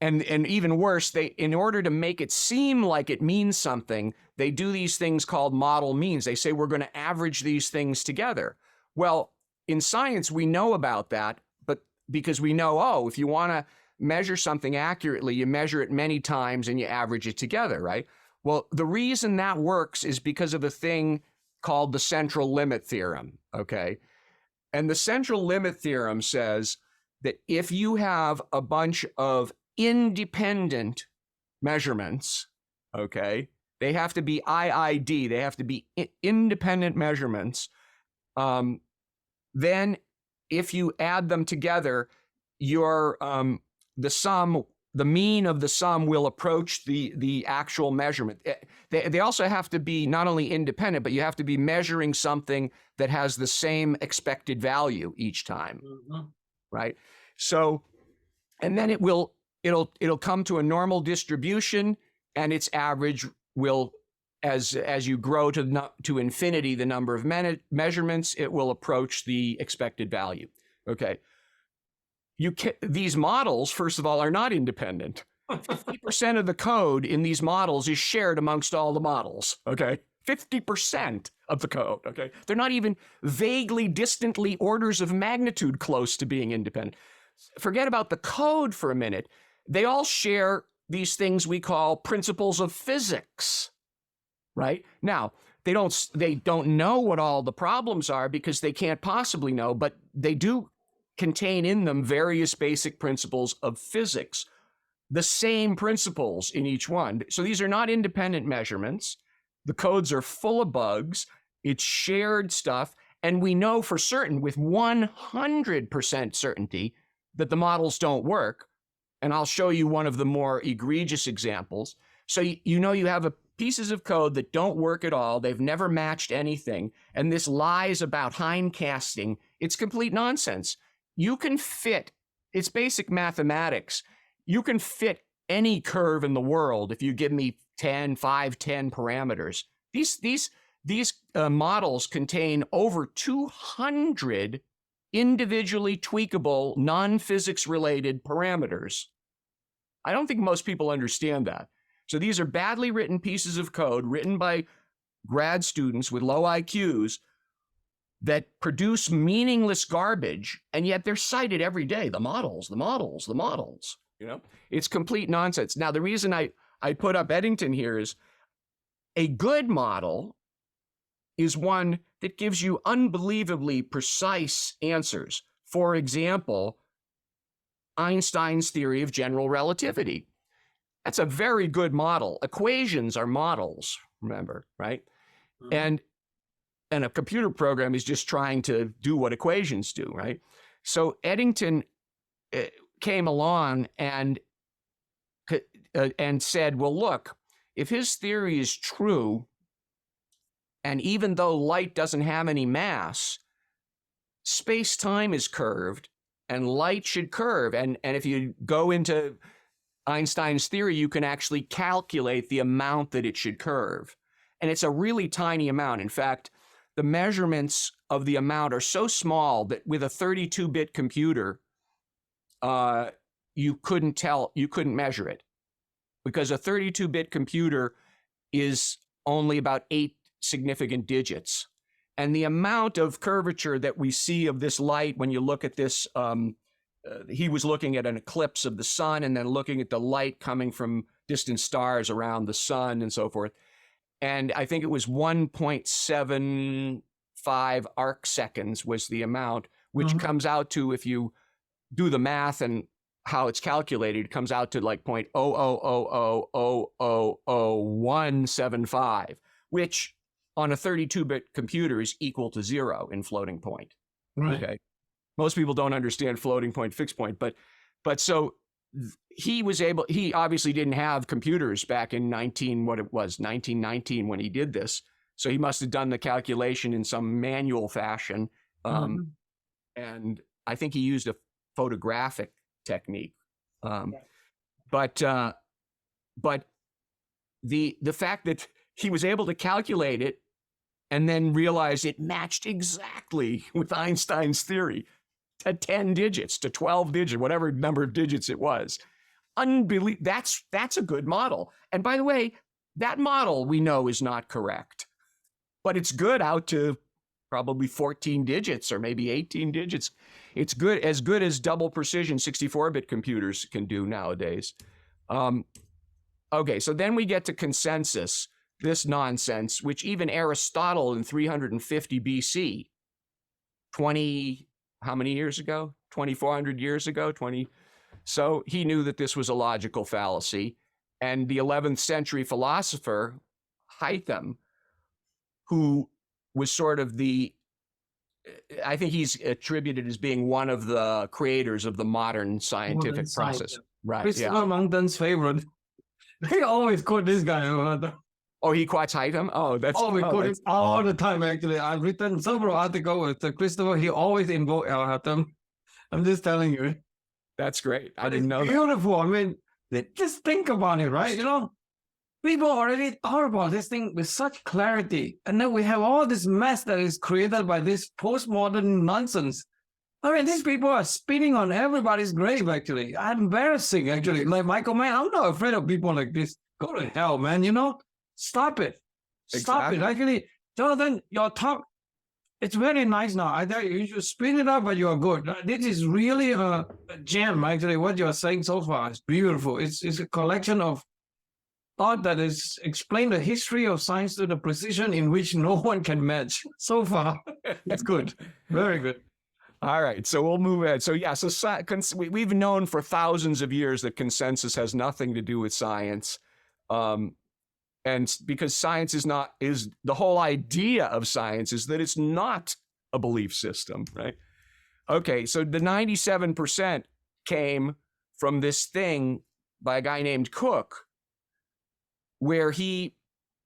Speaker 2: even worse, in order to make it seem like it means something, they do these things called model means. They say we're going to average these things together. Well, in science, we know about that, but because we know, if you want to measure something accurately, you measure it many times and you average it together, right? Well, the reason that works is because of a thing called the central limit theorem, okay? And the central limit theorem says that if you have a bunch of independent measurements, okay, they have to be IID, they have to be independent measurements, then if you add them together, your the mean of the sum will approach the actual measurement. They also have to be not only independent, but you have to be measuring something that has the same expected value each time, right? So, and then it'll come to a normal distribution, and its average will, as you grow to infinity the number of measurements, it will approach the expected value. Okay. These models, first of all, are not independent. 50% of the code in these models is shared amongst all the models, okay? 50% of the code, okay? They're not even vaguely, distantly orders of magnitude close to being independent. Forget about the code for a minute. They all share these things we call principles of physics, right? Now, they don't know what all the problems are because they can't possibly know, but they do contain in them various basic principles of physics, the same principles in each one. So these are not independent measurements. The codes are full of bugs. It's shared stuff. And we know for certain with 100% certainty that the models don't work. And I'll show you one of the more egregious examples. So you know you have pieces of code that don't work at all. They've never matched anything. And this lies about hindcasting. It's complete nonsense. You can fit, it's basic mathematics. You can fit any curve in the world if you give me 10 parameters. These models contain over 200 individually tweakable, non-physics related parameters. I don't think most people understand that. So these are badly written pieces of code written by grad students with low IQs that produce meaningless garbage, and yet they're cited every day. The models. You know, it's complete nonsense. Now, the reason I put up Eddington here is a good model is one that gives you unbelievably precise answers. For example, Einstein's theory of general relativity. That's a very good model. Equations are models, remember, right? Mm-hmm. And a computer program is just trying to do what equations do, right? So Eddington came along and said, well, look, if his theory is true, and even though light doesn't have any mass, space-time is curved, and light should curve. And if you go into Einstein's theory, you can actually calculate the amount that it should curve. And it's a really tiny amount. In fact, the measurements of the amount are so small that with a 32-bit computer, you couldn't measure it, because a 32-bit computer is only about 8 significant digits. And the amount of curvature that we see of this light, when you look at this, he was looking at an eclipse of the sun and then looking at the light coming from distant stars around the sun and so forth. And I think it was 1.75 arc seconds was the amount, which comes out to, if you do the math and how it's calculated, it comes out to like 0.000000175, which on a 32-bit computer is equal to 0 in floating point. Right. Okay. Most people don't understand floating point, fixed point, but so he obviously didn't have computers back in 1919 when he did this. So he must have done the calculation in some manual fashion. And I think he used a photographic technique. But the fact that he was able to calculate it and then realize it matched exactly with Einstein's theory to 10 digits, to 12 digits, whatever number of digits it was. Unbelievable. That's a good model. And by the way, that model we know is not correct, but it's good out to probably 14 digits or maybe 18 digits. It's good as double precision 64-bit computers can do nowadays. Okay, so then we get to consensus, this nonsense, which even Aristotle in 350 BC, how many years ago? 2,400 years ago? So he knew that this was a logical fallacy. And the 11th century philosopher, Hytham, who was sort of I think he's attributed as being one of the creators of the modern scientific process. Right.
Speaker 3: Christopher Monckton's favorite. They always quote this guy.
Speaker 2: Oh, he quotes Hytham? Oh, that's...
Speaker 3: Oh, we quote him all the time, actually. I've written several articles with Christopher. He always invokes Hytham. I'm just telling you.
Speaker 2: That's great. I didn't know that.
Speaker 3: Beautiful. I mean, just think about it, right? You know, people already thought about this thing with such clarity. And then we have all this mess that is created by this postmodern nonsense. I mean, these people are spitting on everybody's grave, actually. Embarrassing, actually. Like, Michael, man, I'm not afraid of people like this. Go to hell, man, you know? Stop it. Stop it. Actually, Jonathan, your talk, it's very nice now. I tell you should spin it up, but you are good. This is really a gem, actually, what you're saying so far. It's beautiful. It's a collection of thought that has explained the history of science to the precision in which no one can match. So far, it's good. Very good.
Speaker 2: All right, so we'll move ahead. So yeah, we've known for thousands of years that consensus has nothing to do with science, and because science is the whole idea of science is that it's not a belief system, right? Okay, so the 97% came from this thing by a guy named Cook, where he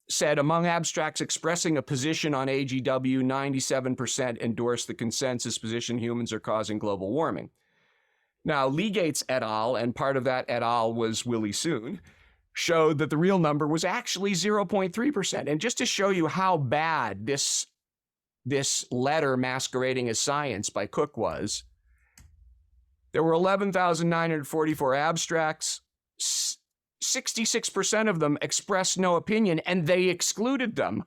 Speaker 2: said among abstracts expressing a position on AGW, 97% endorsed the consensus position humans are causing global warming. Now, Legates et al., and part of that et al. Was Willie Soon, showed that the real number was actually 0.3%. And just to show you how bad this letter masquerading as science by Cook was, there were 11,944 abstracts. 66% of them expressed no opinion, and they excluded them.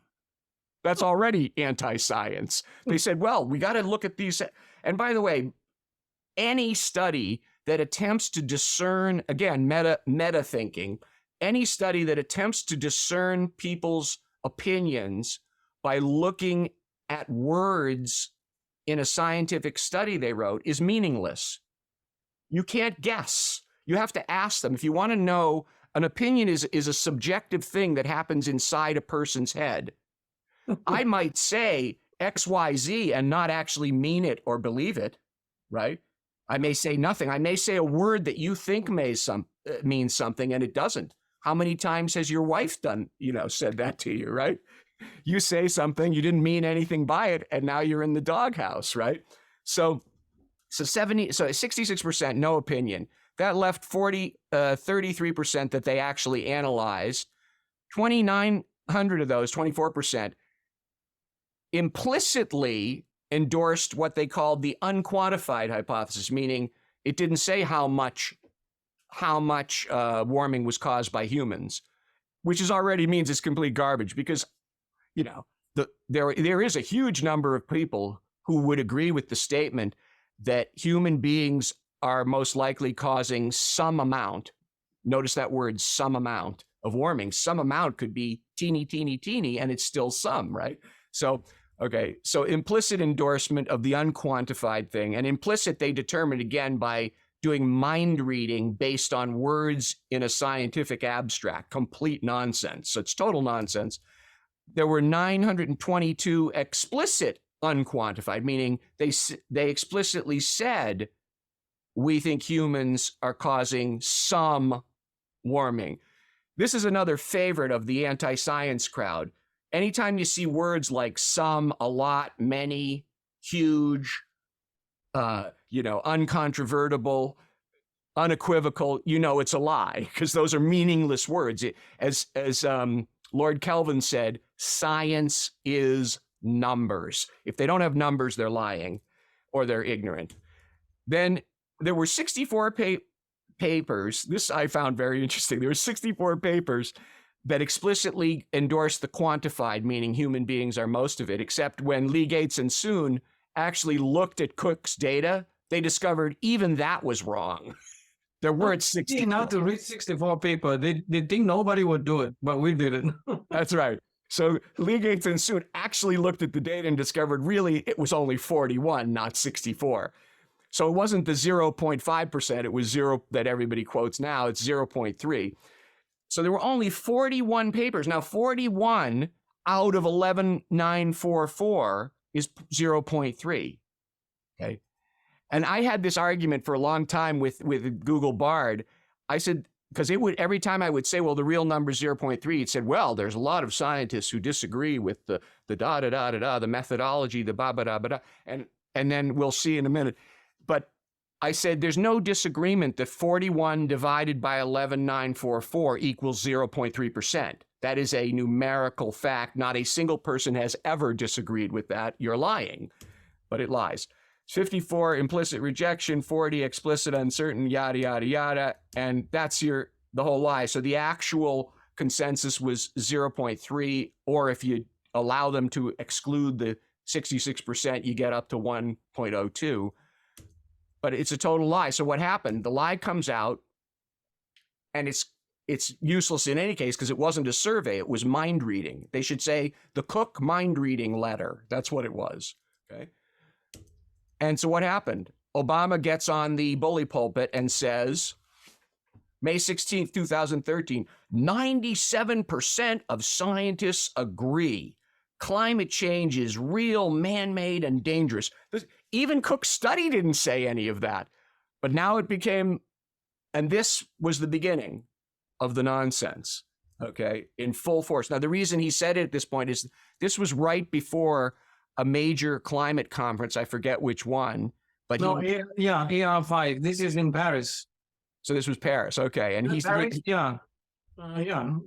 Speaker 2: That's already anti-science. They said, well, we got to look at these. And by the way, any study that attempts to discern, again, meta thinking, any study that attempts to discern people's opinions by looking at words in a scientific study they wrote is meaningless. You can't guess. You have to ask them. If you want to know, an opinion is a subjective thing that happens inside a person's head. I might say XYZ and not actually mean it or believe it, right? I may say nothing. I may say a word that you think means something and it doesn't. How many times has your wife said that to you, right? You say something, you didn't mean anything by it, and now you're in the doghouse, right? So 66% no opinion. That left 33% that they actually analyzed. 2,900 of those, 24%, implicitly endorsed what they called the unquantified hypothesis, meaning it didn't say how much warming was caused by humans, which already means it's complete garbage because, there is a huge number of people who would agree with the statement that human beings are most likely causing some amount, notice that word, some amount of warming. Some amount could be teeny, teeny, teeny, and it's still some, right? So implicit endorsement of the unquantified thing, and implicit they determined again by doing mind reading based on words in a scientific abstract, complete nonsense. So it's total nonsense. There were 922 explicit unquantified, meaning they explicitly said, we think humans are causing some warming. This is another favorite of the anti-science crowd. Anytime you see words like some, a lot, many, huge, uncontrovertible, unequivocal, it's a lie because those are meaningless words. As Lord Kelvin said, science is numbers. If they don't have numbers, they're lying or they're ignorant. Then there were 64 papers. This I found very interesting. There were 64 papers that explicitly endorsed the quantified, meaning human beings are most of it, except when Legates and Soon actually looked at Cook's data, they discovered even that was wrong. There weren't 64.
Speaker 3: Now to read 64 paper, they think nobody would do it, but we did it.
Speaker 2: That's right. So Legates and Soon actually looked at the data and discovered really it was only 41, not 64. So it wasn't the 0.5%, it was zero that everybody quotes now, it's 0.3. So there were only 41 papers. Now 41 out of 11,944 is 0.3, okay? And I had this argument for a long time with Google Bard. I said, because every time I would say, well, the real number is 0.3, it said, well, there's a lot of scientists who disagree with the the methodology, the ba-ba-da-ba-da, and then we'll see in a minute. But I said, there's no disagreement that 41 divided by 11,944 equals 0.3%. That is a numerical fact. Not a single person has ever disagreed with that. You're lying, but it lies. 54 implicit rejection, 40 explicit uncertain, yada, yada, yada. And that's the whole lie. So the actual consensus was 0.3, or if you allow them to exclude the 66%, you get up to 1.02. But it's a total lie. So what happened? The lie comes out, and it's useless in any case because it wasn't a survey. It was mind reading. They should say the Cook mind reading letter. That's what it was. Okay. And so what happened? Obama gets on the bully pulpit and says, May 16th, 2013, 97% of scientists agree climate change is real, man-made, and dangerous. Even Cook's study didn't say any of that. But now it became, and this was the beginning of the nonsense, okay, in full force. Now, the reason he said it at this point is this was right before a major climate conference. I forget which one. But
Speaker 3: AR5. This is in Paris.
Speaker 2: So this was Paris. Okay. And he's
Speaker 3: Paris,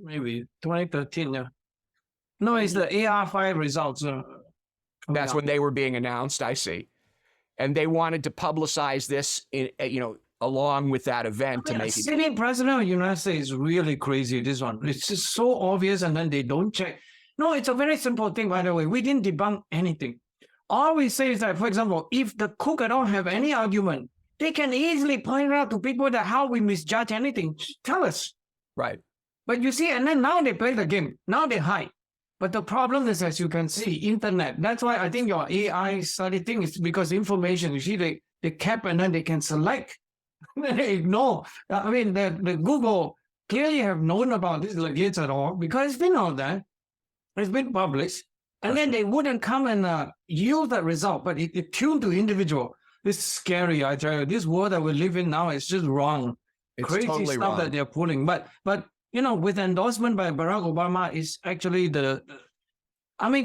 Speaker 3: maybe 2013. Yeah. No, it's the AR5 results.
Speaker 2: That's when they were being announced. I see. And they wanted to publicize this, along with that event to make it.
Speaker 3: Sitting president of the United States is really crazy. This one, it's just so obvious, and then they don't check. No, it's a very simple thing. By the way, we didn't debunk anything. All we say is that, for example, if the Cook don't have any argument, they can easily point out to people that how we misjudge anything. Tell us.
Speaker 2: Right.
Speaker 3: But you see, and then now they play the game. Now they hide. But the problem is, as you can see, internet. That's why I think your AI study thing is because information, you see, they cap and then they can select. They ignore. I mean, the Google clearly have known about this Gates at all because it's been out there. It's been published. And then they wouldn't come and yield that result, but it tuned to individual. This is scary, I tell you. This world that we live in now is just wrong.
Speaker 2: It's
Speaker 3: crazy
Speaker 2: totally
Speaker 3: stuff
Speaker 2: wrong.
Speaker 3: that they're pulling. But with endorsement by Barack Obama is actually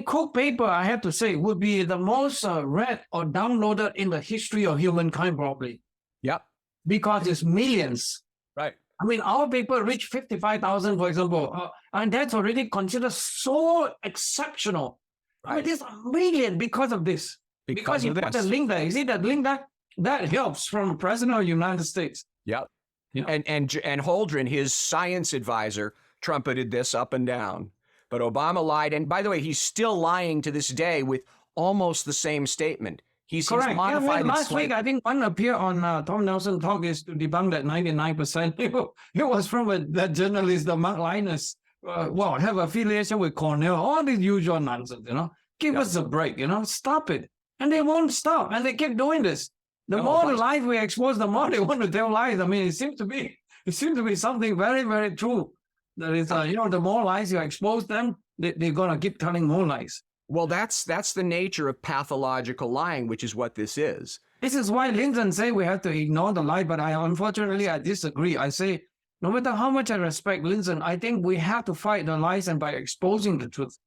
Speaker 3: Cook paper, I have to say, would be the most read or downloaded in the history of humankind, probably.
Speaker 2: Yep.
Speaker 3: Because it's millions.
Speaker 2: Right.
Speaker 3: I mean, our paper reached 55,000, for example, and that's already considered so exceptional.
Speaker 2: Right.
Speaker 3: I mean, there's a million because of this. Because you put the link there. You see that link there? That helps from the President of the United States.
Speaker 2: Yep.
Speaker 3: Yeah.
Speaker 2: And Holdren, his science advisor, trumpeted this up and down. But Obama lied. And by the way, he's still lying to this day with almost the same statement. He's
Speaker 3: correct.
Speaker 2: modified
Speaker 3: last week, I think one appeared on Tom Nelson Talk is to debunk that 99%. It was from that journalist, the Mark Linus, have affiliation with Cornell. All this usual nonsense, Give us a break, Stop it. And they won't stop. And they keep doing this. The more the lies we expose, the more they want to tell lies. I mean, it seems to be something very, very true. That is, the more lies you expose them, they're going to keep telling more lies.
Speaker 2: Well, that's the nature of pathological lying, which is what this is.
Speaker 3: This is why Lyndon say we have to ignore the lie, but unfortunately I disagree. I say, no matter how much I respect Lyndon, I think we have to fight the lies and by exposing the truth.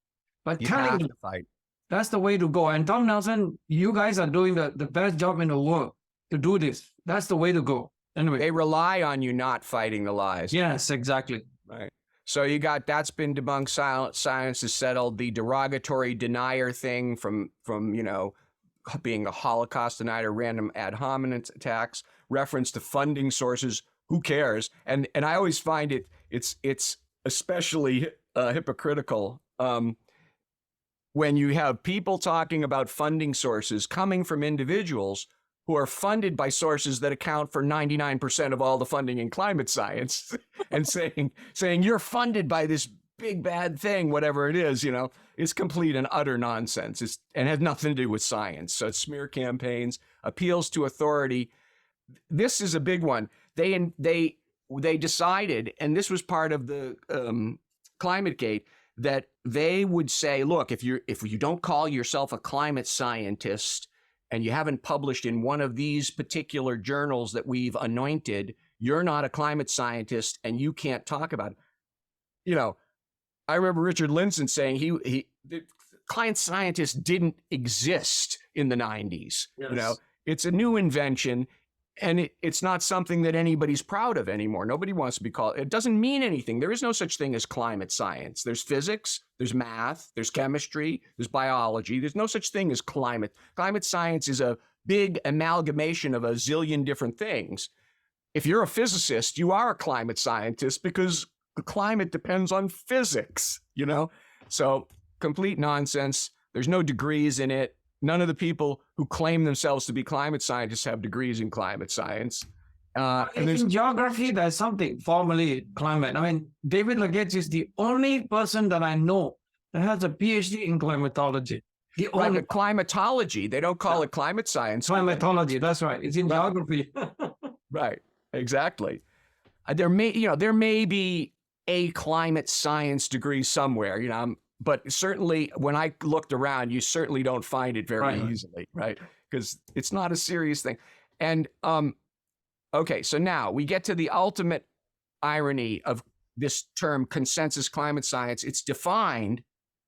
Speaker 3: But telling
Speaker 2: to fight.
Speaker 3: That's the way to go. And Tom Nelson, you guys are doing the best job in the world to do this. That's the way to go. Anyway.
Speaker 2: They rely on you not fighting the lies.
Speaker 3: Yes, exactly.
Speaker 2: Right. So you got, that's been debunked. Science is settled. The derogatory denier thing from being a Holocaust denier, random ad hominem attacks, reference to funding sources. Who cares? And I always find it's especially hypocritical when you have people talking about funding sources coming from individuals who are funded by sources that account for 99% of all the funding in climate science and saying you're funded by this big bad thing, whatever it is, is complete and utter nonsense. And has nothing to do with science. So smear campaigns, appeals to authority. This is a big one. They decided, and this was part of the Climate Gate, that they would say, look, if you don't call yourself a climate scientist and you haven't published in one of these particular journals that we've anointed, you're not a climate scientist and you can't talk about it. I remember Richard Lindzen saying the climate scientists didn't exist in the 90s.
Speaker 3: Yes.
Speaker 2: It's a new invention. And it's not something that anybody's proud of anymore. Nobody wants to be called. It doesn't mean anything. There is no such thing as climate science. There's physics, there's math, there's chemistry, there's biology. There's no such thing as climate. Climate science is a big amalgamation of a zillion different things. If you're a physicist, you are a climate scientist because the climate depends on physics, So complete nonsense. There's no degrees in it. None of the people who claim themselves to be climate scientists have degrees in climate science. And there's
Speaker 3: In geography, there's something formally climate. I mean, David Legates is the only person that I know that has a PhD in climatology. The
Speaker 2: right,
Speaker 3: only
Speaker 2: but climatology, they don't call it climate science.
Speaker 3: climatology. That's right. It's in geography.
Speaker 2: Right, exactly. There may be a climate science degree somewhere, but certainly when I looked around, you certainly don't find it very easily, right? Because it's not a serious thing. And okay, so now we get to the ultimate irony of this term consensus climate science. It's defined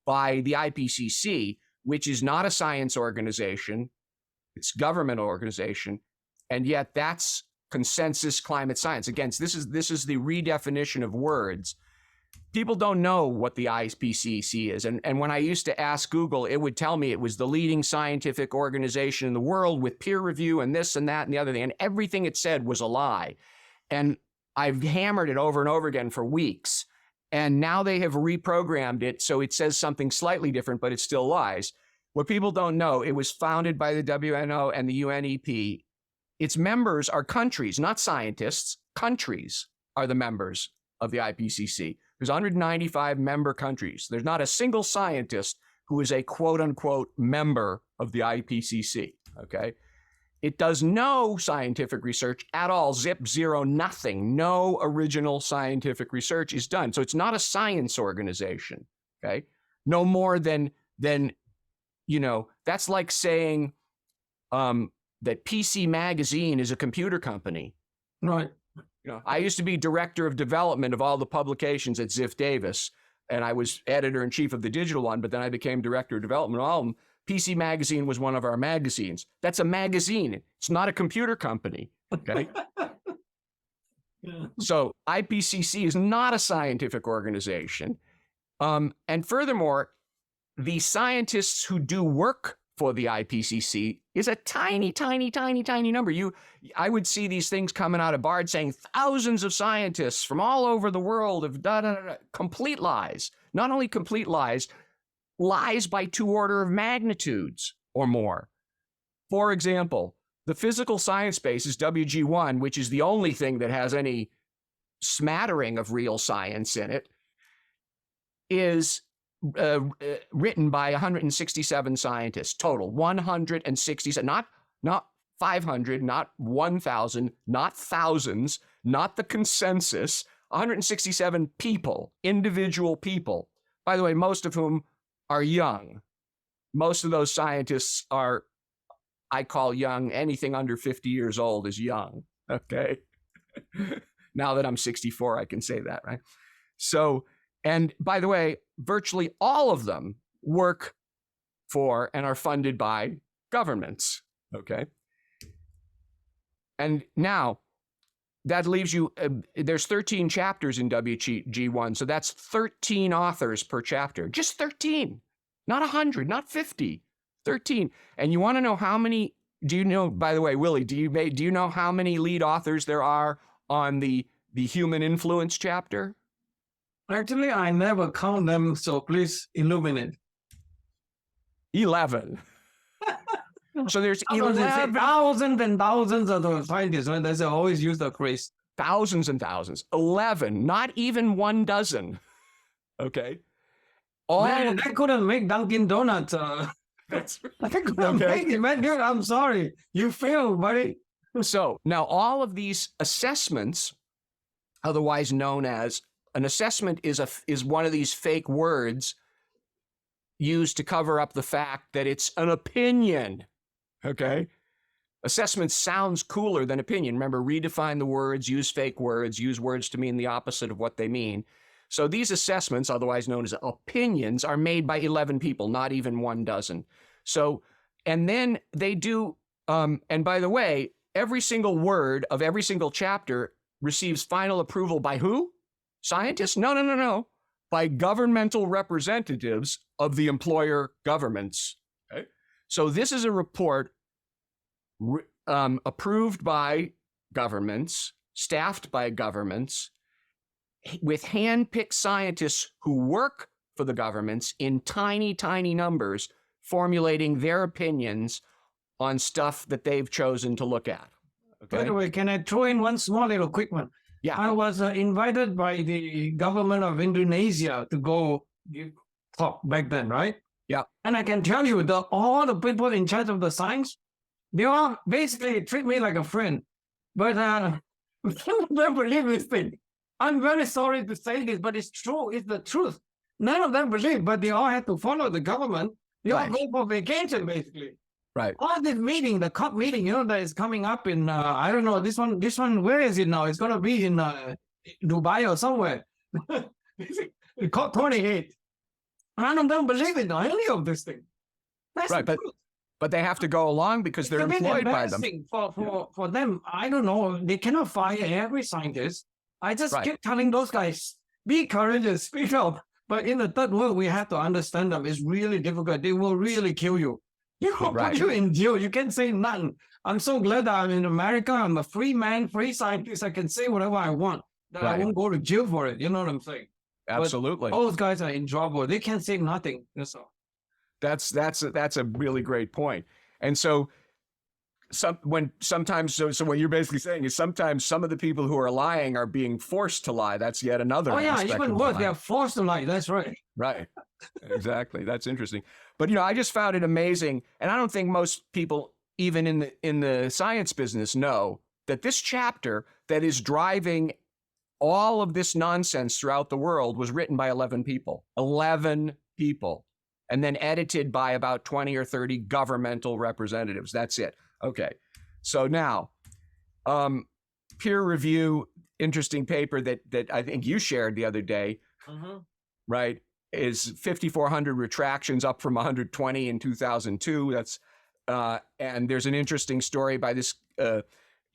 Speaker 2: by the IPCC, which is not a science organization. It's a government organization. And yet that's consensus climate science. Again, this is the redefinition of words. People don't know what the IPCC is. And when I used to ask Google, it would tell me it was the leading scientific organization in the world with peer review and this and that and the other thing. And everything it said was a lie. And I've hammered it over and over again for weeks. And now they have reprogrammed it so it says something slightly different, but it still lies. What people don't know, it was founded by the WNO and the UNEP. Its members are countries, not scientists. Countries are the members of the IPCC. There's 195 member countries. There's not a single scientist who is a quote unquote member of the IPCC, okay? It does no scientific research at all, zip, zero, nothing. No original scientific research is done. So it's not a science organization, okay? No more than that's like saying that PC Magazine is a computer company.
Speaker 3: Right.
Speaker 2: I used to be director of development of all the publications at Ziff Davis, and I was editor-in-chief of the digital one, but then I became director of development of all of them. PC Magazine was one of our magazines. That's a magazine. It's not a computer company, okay? So IPCC is not a scientific organization. And furthermore, the scientists who do work for the IPCC is a tiny, tiny, tiny, tiny number. I would see these things coming out of Bard saying thousands of scientists from all over the world have done complete lies. Not only complete lies, lies by 2 orders of magnitudes or more. For example, the physical science base is WG1, which is the only thing that has any smattering of real science in it, is written by 167 scientists total. 167, not 500, not 1,000, not thousands, not the consensus. 167 people, individual people. By the way, most of whom are young. Most of those scientists are, I call young, anything under 50 years old is young, okay? Now that I'm 64, I can say that, right? So, and by the way, virtually all of them work for and are funded by governments, okay? And now, that leaves you, there's 13 chapters in WG1, so that's 13 authors per chapter. Just 13, not 100, not 50, 13. And you want to know how many, do you know, by the way, Willie, do you know how many lead authors there are on the human influence chapter?
Speaker 3: Actually, I never count them, so please illuminate.
Speaker 2: 11. So there's
Speaker 3: They say
Speaker 2: 11.
Speaker 3: thousands and thousands of those scientists, right? They always use the phrase.
Speaker 2: Thousands and thousands. 11, not even 1 dozen. Okay?
Speaker 3: Man, that couldn't make Dunkin' Donuts.
Speaker 2: That's
Speaker 3: That couldn't make it, man. Dude, I'm sorry. You failed, buddy.
Speaker 2: So now all of these assessments, otherwise known as an assessment, is one of these fake words used to cover up the fact that it's an opinion. Okay? Assessment sounds cooler than opinion. Remember, redefine the words, use fake words, use words to mean the opposite of what they mean. So these assessments, otherwise known as opinions, are made by 11 people, not even 1 dozen. So, and then they do, and by the way, every single word of every single chapter receives final approval by who? Scientists? No. By governmental representatives of the employer governments. Okay? So this is a report approved by governments, staffed by governments, with hand-picked scientists who work for the governments in tiny, tiny numbers, formulating their opinions on stuff that they've chosen to look at.
Speaker 3: By the way, can I throw in one small little quick one?
Speaker 2: Yeah.
Speaker 3: I was invited by the government of Indonesia to go give talk back then, right?
Speaker 2: Yeah.
Speaker 3: And I can tell you that all the people in charge of the science, they all basically treat me like a friend. But don't believe this thing. I'm very sorry to say this, but it's true. It's the truth. None of them believe, but they all had to follow the government. They all go for vacation, basically.
Speaker 2: Right.
Speaker 3: All this meeting, the COP meeting, that is coming up in, I don't know, this one, where is it now? It's going to be in Dubai or somewhere. COP 28. None of them believe in any of this thing. That's
Speaker 2: right, but they have to go along because they're employed by them.
Speaker 3: For them, I don't know, they cannot fire every scientist. I just keep telling those guys, be courageous, speak up. But in the third world, we have to understand them. It's really difficult. They will really kill you. You will put you in jail. You can't say nothing. I'm so glad that I'm in America. I'm a free man, free scientist. I can say whatever I want. That I won't go to jail for it. You know what I'm saying?
Speaker 2: Absolutely.
Speaker 3: But those guys are in trouble. They can't say nothing. That's all.
Speaker 2: That's a really great point. And so sometimes what you're basically saying is sometimes some of the people who are lying are being forced to lie. That's yet another.
Speaker 3: Oh yeah,
Speaker 2: aspect
Speaker 3: even
Speaker 2: of
Speaker 3: worse,
Speaker 2: lying.
Speaker 3: they are forced to lie. That's right.
Speaker 2: Right. Exactly. That's interesting. But I just found it amazing, and I don't think most people, even in the science business, know that this chapter that is driving all of this nonsense throughout the world was written by 11 people. 11 people. And then edited by about 20 or 30 governmental representatives. That's it. Okay. So now, peer review, interesting paper that I think you shared the other day, right, is 5,400 retractions, up from 120 in 2002. That's and there's an interesting story by this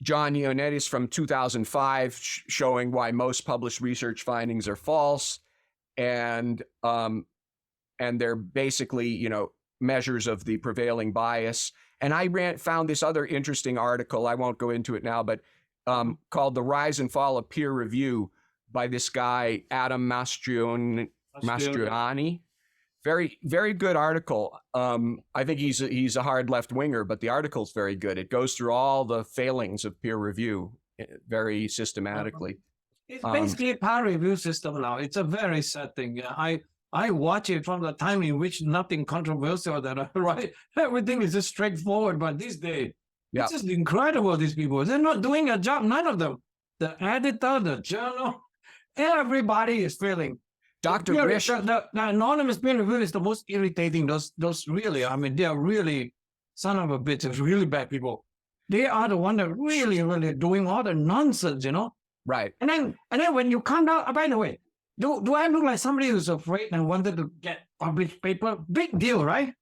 Speaker 2: John Ioannidis from 2005 showing why most published research findings are false, and they're basically, measures of the prevailing bias. And I found this other interesting article, I won't go into it now, but called The Rise and Fall of Peer Review by this guy, Adam Mastriani. Very, very good article. I think he's a hard left-winger, but the article's very good. It goes through all the failings of peer review very systematically.
Speaker 3: It's basically a peer review system now. It's a very sad thing. I watch it from the time in which nothing controversial that right. Everything is just straightforward. But these days, it's just incredible. These people, they're not doing a job. None of them. The editor, the journal, everybody is failing.
Speaker 2: Dr. Risch,
Speaker 3: the anonymous peer review is the most irritating. Those really, they are really son of a bitch. It's really bad people. They are the one that really, really doing all the nonsense.
Speaker 2: Right.
Speaker 3: And then when you come down, by the way. Do I look like somebody who's afraid and wanted to get published paper? Big deal, right?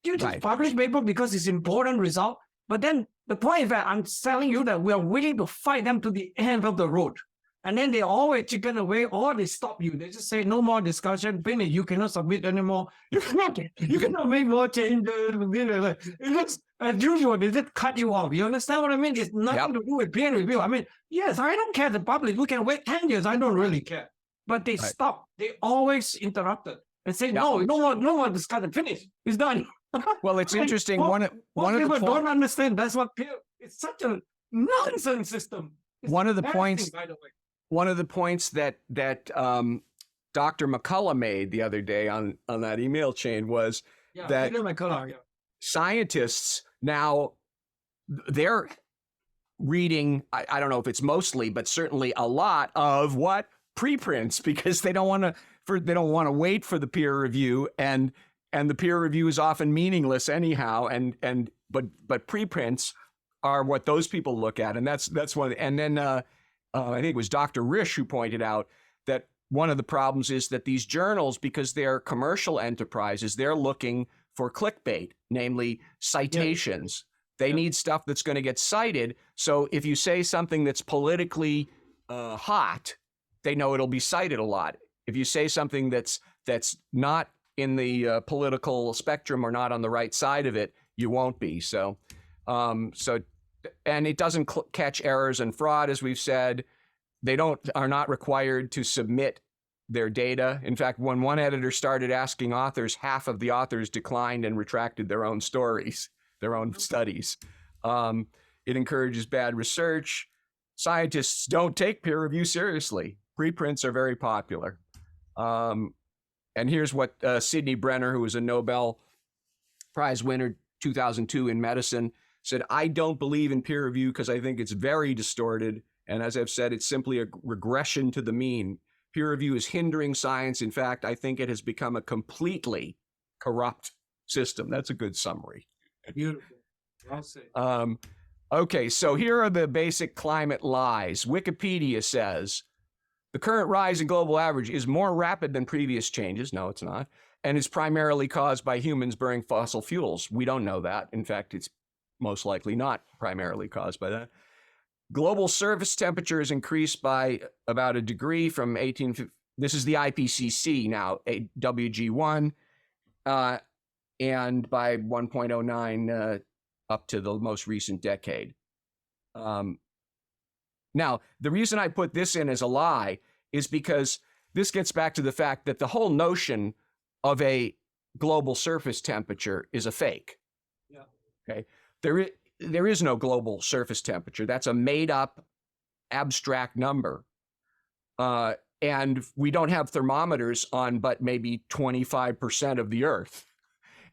Speaker 3: You just publish paper because it's important result. But then the point is that I'm telling you that we are willing to fight them to the end of the road. And then they always chicken away or they stop you. They just say, no more discussion, finish. You cannot submit anymore. You cannot make more changes. It's as usual, they just cut you off. You understand what I mean? It's nothing to do with peer review. Yes, I don't care the public. We can wait 10 years. I don't really care. But they stop. They always interrupted and say, no more discussion. Finish. It's done.
Speaker 2: Well, it's interesting. One of
Speaker 3: people don't understand. That's what it's such a nonsense system. It's
Speaker 2: one of the points.
Speaker 3: By the way.
Speaker 2: One of the points that Dr. McCullough made the other day on that email chain was that scientists now they're reading. I don't know if it's mostly, but certainly a lot of what. Preprints, because they don't want to wait for the peer review, and the peer review is often meaningless anyhow, but preprints are what those people look at, and that's one. And then I think it was Dr. Risch who pointed out that one of the problems is that these journals, because they're commercial enterprises, they're looking for clickbait, namely citations. They need stuff that's going to get cited. So if you say something that's politically hot, they know it'll be cited a lot. If you say something that's not in the political spectrum or not on the right side of it, you won't be. So and it doesn't catch errors and fraud, as we've said. They are not required to submit their data. In fact, when one editor started asking authors, half of the authors declined and retracted their own stories, their own studies. It encourages bad research. Scientists don't take peer review seriously. Preprints are very popular. And here's what Sidney Brenner, who was a Nobel Prize winner 2002 in medicine, said, I don't believe in peer review because I think it's very distorted. And as I've said, it's simply a regression to the mean. Peer review is hindering science. In fact, I think it has become a completely corrupt system. That's a good summary.
Speaker 3: Beautiful. I'll say.
Speaker 2: Okay, so here are the basic climate lies. Wikipedia says, the current rise in global average is more rapid than previous changes. No, it's not. And is primarily caused by humans burning fossil fuels. We don't know that. In fact, it's most likely not primarily caused by that. Global surface temperature has increased by about a degree from 1850. This is the IPCC now, WG1, and by 1.09 up to the most recent decade. Now, the reason I put this in as a lie is because this gets back to the fact that the whole notion of a global surface temperature is a fake.
Speaker 3: Yeah.
Speaker 2: Okay. There is no global surface temperature. That's a made up abstract number. And we don't have thermometers on but maybe 25% of the Earth.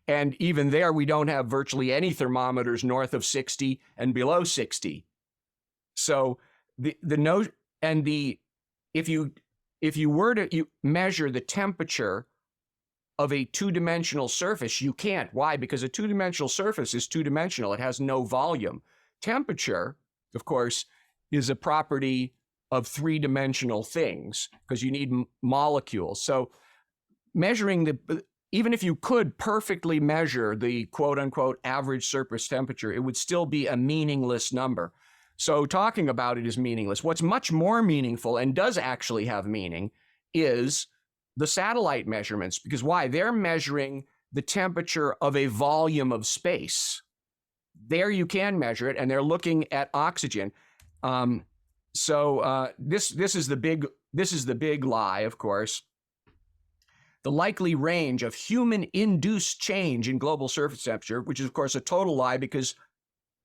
Speaker 2: And even there, we don't have virtually any thermometers north of 60 and below 60. So if you were to measure the temperature of a two-dimensional surface, you can't. Why? Because a two-dimensional surface is two-dimensional. It has no volume. Temperature, of course, is a property of three-dimensional things because you need molecules. So measuring even if you could perfectly measure the quote-unquote average surface temperature, it would still be a meaningless number. So talking about it is meaningless. What's much more meaningful and does actually have meaning is the satellite measurements, because why? They're measuring the temperature of a volume of space. There you can measure it, and they're looking at oxygen. This is the big lie, of course. The likely range of human-induced change in global surface temperature, which is of course a total lie because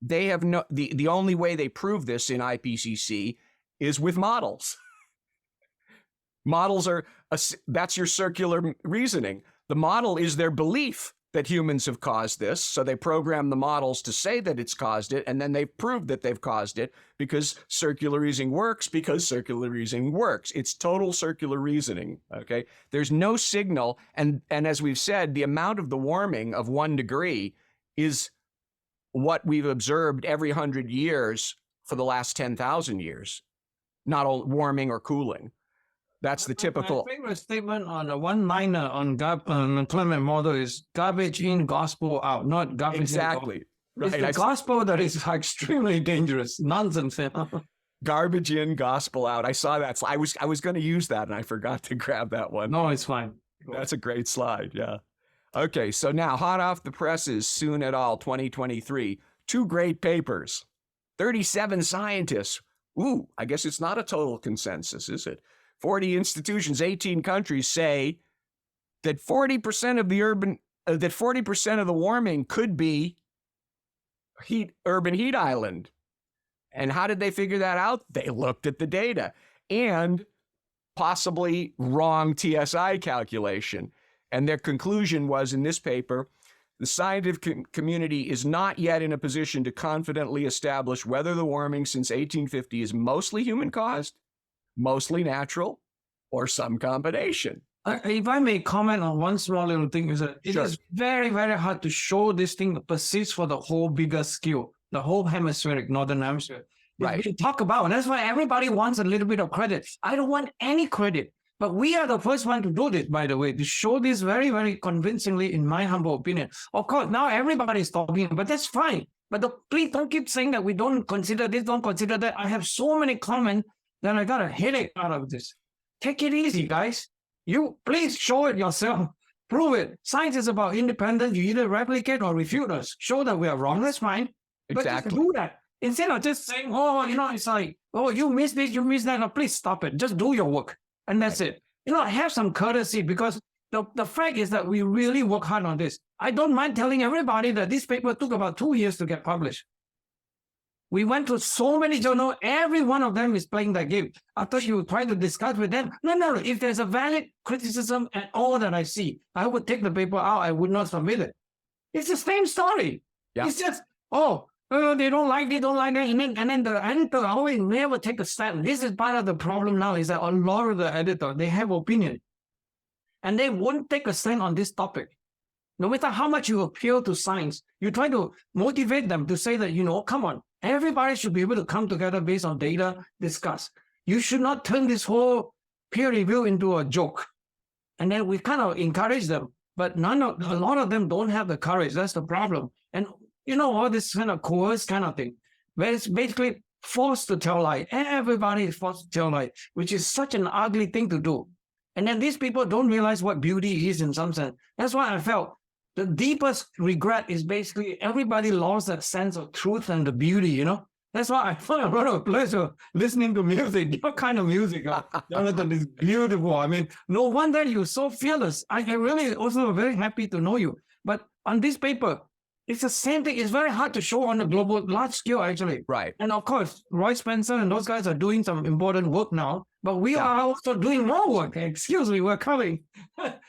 Speaker 2: they have the only way they prove this in IPCC is with models. Models that's your circular reasoning. The model is their belief that humans have caused this. So they program the models to say that it's caused it. And then they've proved that they've caused it because circular reasoning works. It's total circular reasoning. Okay. There's no signal. And as we've said, the amount of the warming of 1 degree is what we've observed every 100 years for the last 10,000 years, not all warming or cooling. That's the typical.
Speaker 3: My favorite statement on the one-liner on climate model is garbage in, gospel out, not garbage
Speaker 2: exactly.
Speaker 3: in. It's the gospel that is extremely dangerous. Nonsense.
Speaker 2: Garbage in, gospel out. I saw that. I was going to use that and I forgot to grab that one.
Speaker 3: No, it's fine.
Speaker 2: That's a great slide. Yeah. Okay. So now hot off the presses, Soon et al. 2023, 2 great papers, 37 scientists. Ooh, I guess it's not a total consensus, is it? 40 institutions, 18 countries say that 40% of the that 40% of the warming could be urban heat island. And how did they figure that out? They looked at the data and possibly wrong TSI calculation. And their conclusion was in this paper, the scientific community is not yet in a position to confidently establish whether the warming since 1850 is mostly human caused, mostly natural, or some combination.
Speaker 3: If I may comment on one small little thing, is that it is very, very hard to show this thing persists for the whole bigger scale, the whole hemispheric, northern hemisphere.
Speaker 2: Right.
Speaker 3: We talk about, and that's why everybody wants a little bit of credit. I don't want any credit, but we are the first one to do this, by the way, to show this very, very convincingly, in my humble opinion. Of course, now everybody is talking, but that's fine. But please don't keep saying that we don't consider this, don't consider that. I have so many comments that I got a headache out of this. Take it easy, guys. You please show it yourself. Prove it. Science is about independence. You either replicate or refute us. Show that we are wrong. That's fine. But
Speaker 2: Exactly.
Speaker 3: just do that. Instead of just saying, it's like, you missed this, you missed that. No, please stop it. Just do your work. And that's it. Have some courtesy, because the fact is that we really work hard on this. I don't mind telling everybody that this paper took about 2 years to get published. We went to so many journals. Every one of them is playing that game. After you try to discuss with them, no. If there's a valid criticism at all that I see, I would take the paper out. I would not submit it. It's the same story.
Speaker 2: Yeah.
Speaker 3: It's just, they don't like that, and then the editor always never take a stand. This is part of the problem now, is that a lot of the editor, they have opinion. And they won't take a stand on this topic. No matter how much you appeal to science, you try to motivate them to say that, come on, everybody should be able to come together based on data, discuss. You should not turn this whole peer review into a joke. And then we kind of encourage them, but a lot of them don't have the courage. That's the problem. And all this kind of coerced kind of thing, where it's basically forced to tell lie. Everybody is forced to tell lie, which is such an ugly thing to do. And then these people don't realize what beauty is in some sense. That's why I felt the deepest regret is basically everybody lost that sense of truth and the beauty, That's why I find a lot of pleasure listening to music. Your kind of music, Jonathan, is beautiful. I mean, no wonder you're so fearless. I really also very happy to know you. But on this paper, it's the same thing. It's very hard to show on a global, large scale, actually.
Speaker 2: Right.
Speaker 3: And of course, Roy Spencer and those guys are doing some important work now, but we are also doing more work. Excuse me, we're coming.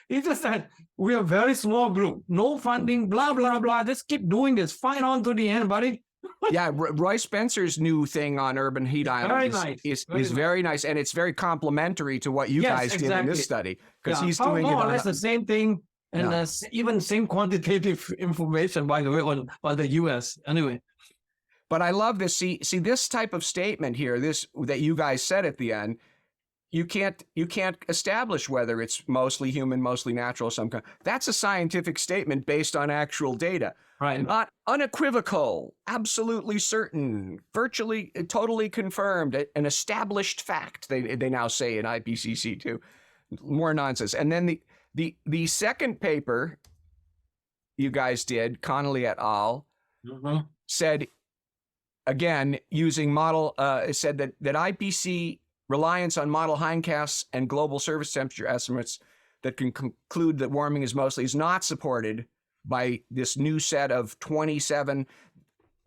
Speaker 3: It's just that we're a very small group, no funding, blah, blah, blah. Just keep doing this. Fight on to the end, buddy.
Speaker 2: Yeah, Roy Spencer's new thing on Urban Heat Island is very nice, and it's very complementary to what you guys did in this study, because he's doing it on
Speaker 3: the same thing. And even same quantitative information, by the way, on the U.S. Anyway.
Speaker 2: But I love this. See this type of statement here, this that you guys said at the end. You can't establish whether it's mostly human, mostly natural, some kind. That's a scientific statement based on actual data.
Speaker 3: Right.
Speaker 2: Not unequivocal, absolutely certain, virtually, totally confirmed, an established fact. They now say in IPCC too. More nonsense. And then the second paper you guys did, Connolly et al., said, again, using model, said that IPCC reliance on model hindcasts and global surface temperature estimates that can conclude that warming is not supported by this new set of 27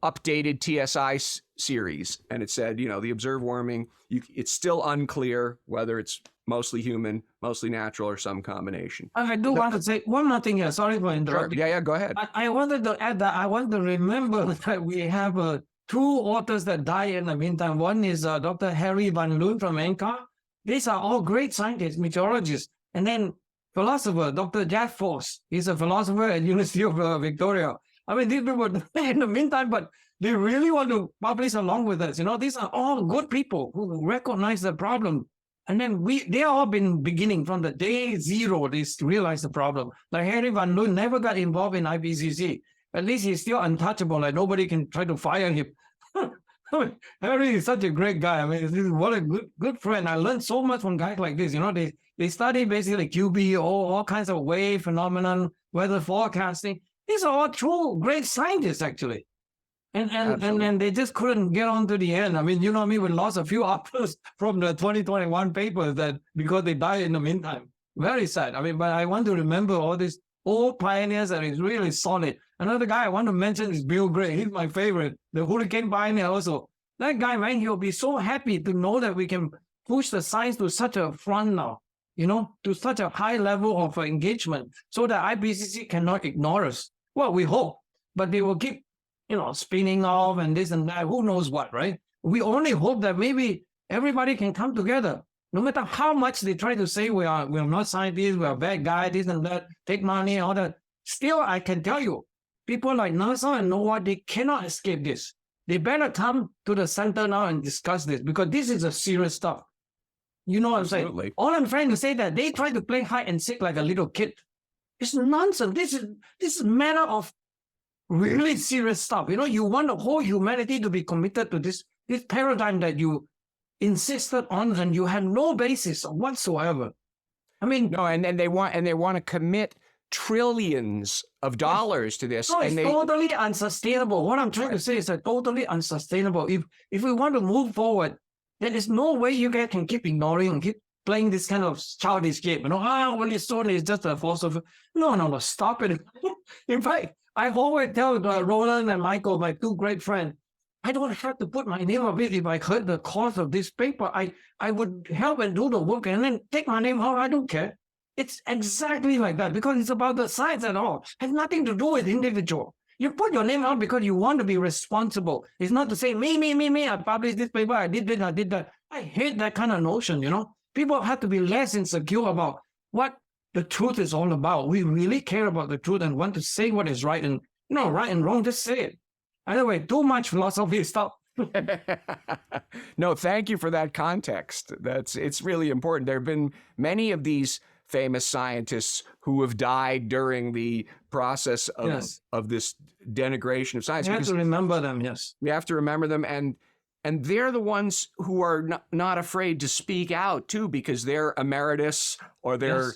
Speaker 2: updated TSI series. And it said, the observed warming, it's still unclear whether it's mostly human, mostly natural, or some combination.
Speaker 3: I do want to say one more thing here. Sorry for interrupting.
Speaker 2: Sure. Yeah, go ahead.
Speaker 3: I wanted to add that I want to remember that we have two authors that died in the meantime. One is Dr. Harry Van Loon from NCAR. These are all great scientists, meteorologists. And then philosopher, Dr. Jack Force. He's a philosopher at University of Victoria. I mean, these people died in the meantime, but they really want to publish along with us. These are all good people who recognize the problem. And then they all been beginning from the day zero, they realized the problem. Like Harry Van Loon never got involved in IPCC. At least he's still untouchable. Like nobody can try to fire him. Harry is such a great guy. I mean, what a good friend. I learned so much from guys like this. They study basically QB, all kinds of wave phenomenon, weather forecasting. These are all true great scientists, actually. And they just couldn't get on to the end. I mean, we lost a few authors from the 2021 papers because they died in the meantime. Very sad. I mean, but I want to remember all these old pioneers that is really solid. Another guy I want to mention is Bill Gray. He's my favorite, the hurricane pioneer also. That guy, man, he'll be so happy to know that we can push the science to such a front now, to such a high level of engagement so that IPCC cannot ignore us. Well, we hope, but they will keep, spinning off and this and that, who knows what, right? We only hope that maybe everybody can come together. No matter how much they try to say we're not scientists, we're bad guys, this and that, take money, all that. Still, I can tell you, people like NASA and NOAA, they cannot escape this. They better come to the center now and discuss this, because this is a serious stuff. You know what I'm saying? All I'm trying to say that they try to play hide and seek like a little kid. It's nonsense. This is a matter of really serious stuff. You want the whole humanity to be committed to this paradigm that you insisted on, and you had no basis whatsoever. I mean,
Speaker 2: no, and they want to commit trillions of dollars to this.
Speaker 3: No, it's totally unsustainable. What I'm trying to say is that totally unsustainable. If we want to move forward, then there's no way you guys can keep ignoring and keep playing this kind of childish game. Willie Stone is just a philosopher. No, stop it. In fact, I always tell Roland and Michael, my two great friends, I don't have to put my name on it. If I heard the cause of this paper, I would help and do the work and then take my name out. I don't care. It's exactly like that because it's about the science and all. It has nothing to do with individual. You put your name out because you want to be responsible. It's not to say, me, I published this paper, I did this, I did that. I hate that kind of notion, you know. People have to be less insecure about what the truth is all about. We really care about the truth and want to say what is right and, you know, right and wrong, just say it. Either way, too much philosophy stuff.
Speaker 2: No, thank you for that context. It's really important. There have been many of these famous scientists who have died during the process of this denigration of science.
Speaker 3: You have to remember them, yes.
Speaker 2: We have to remember them, and they're the ones who are not afraid to speak out too, because they're emeritus or they're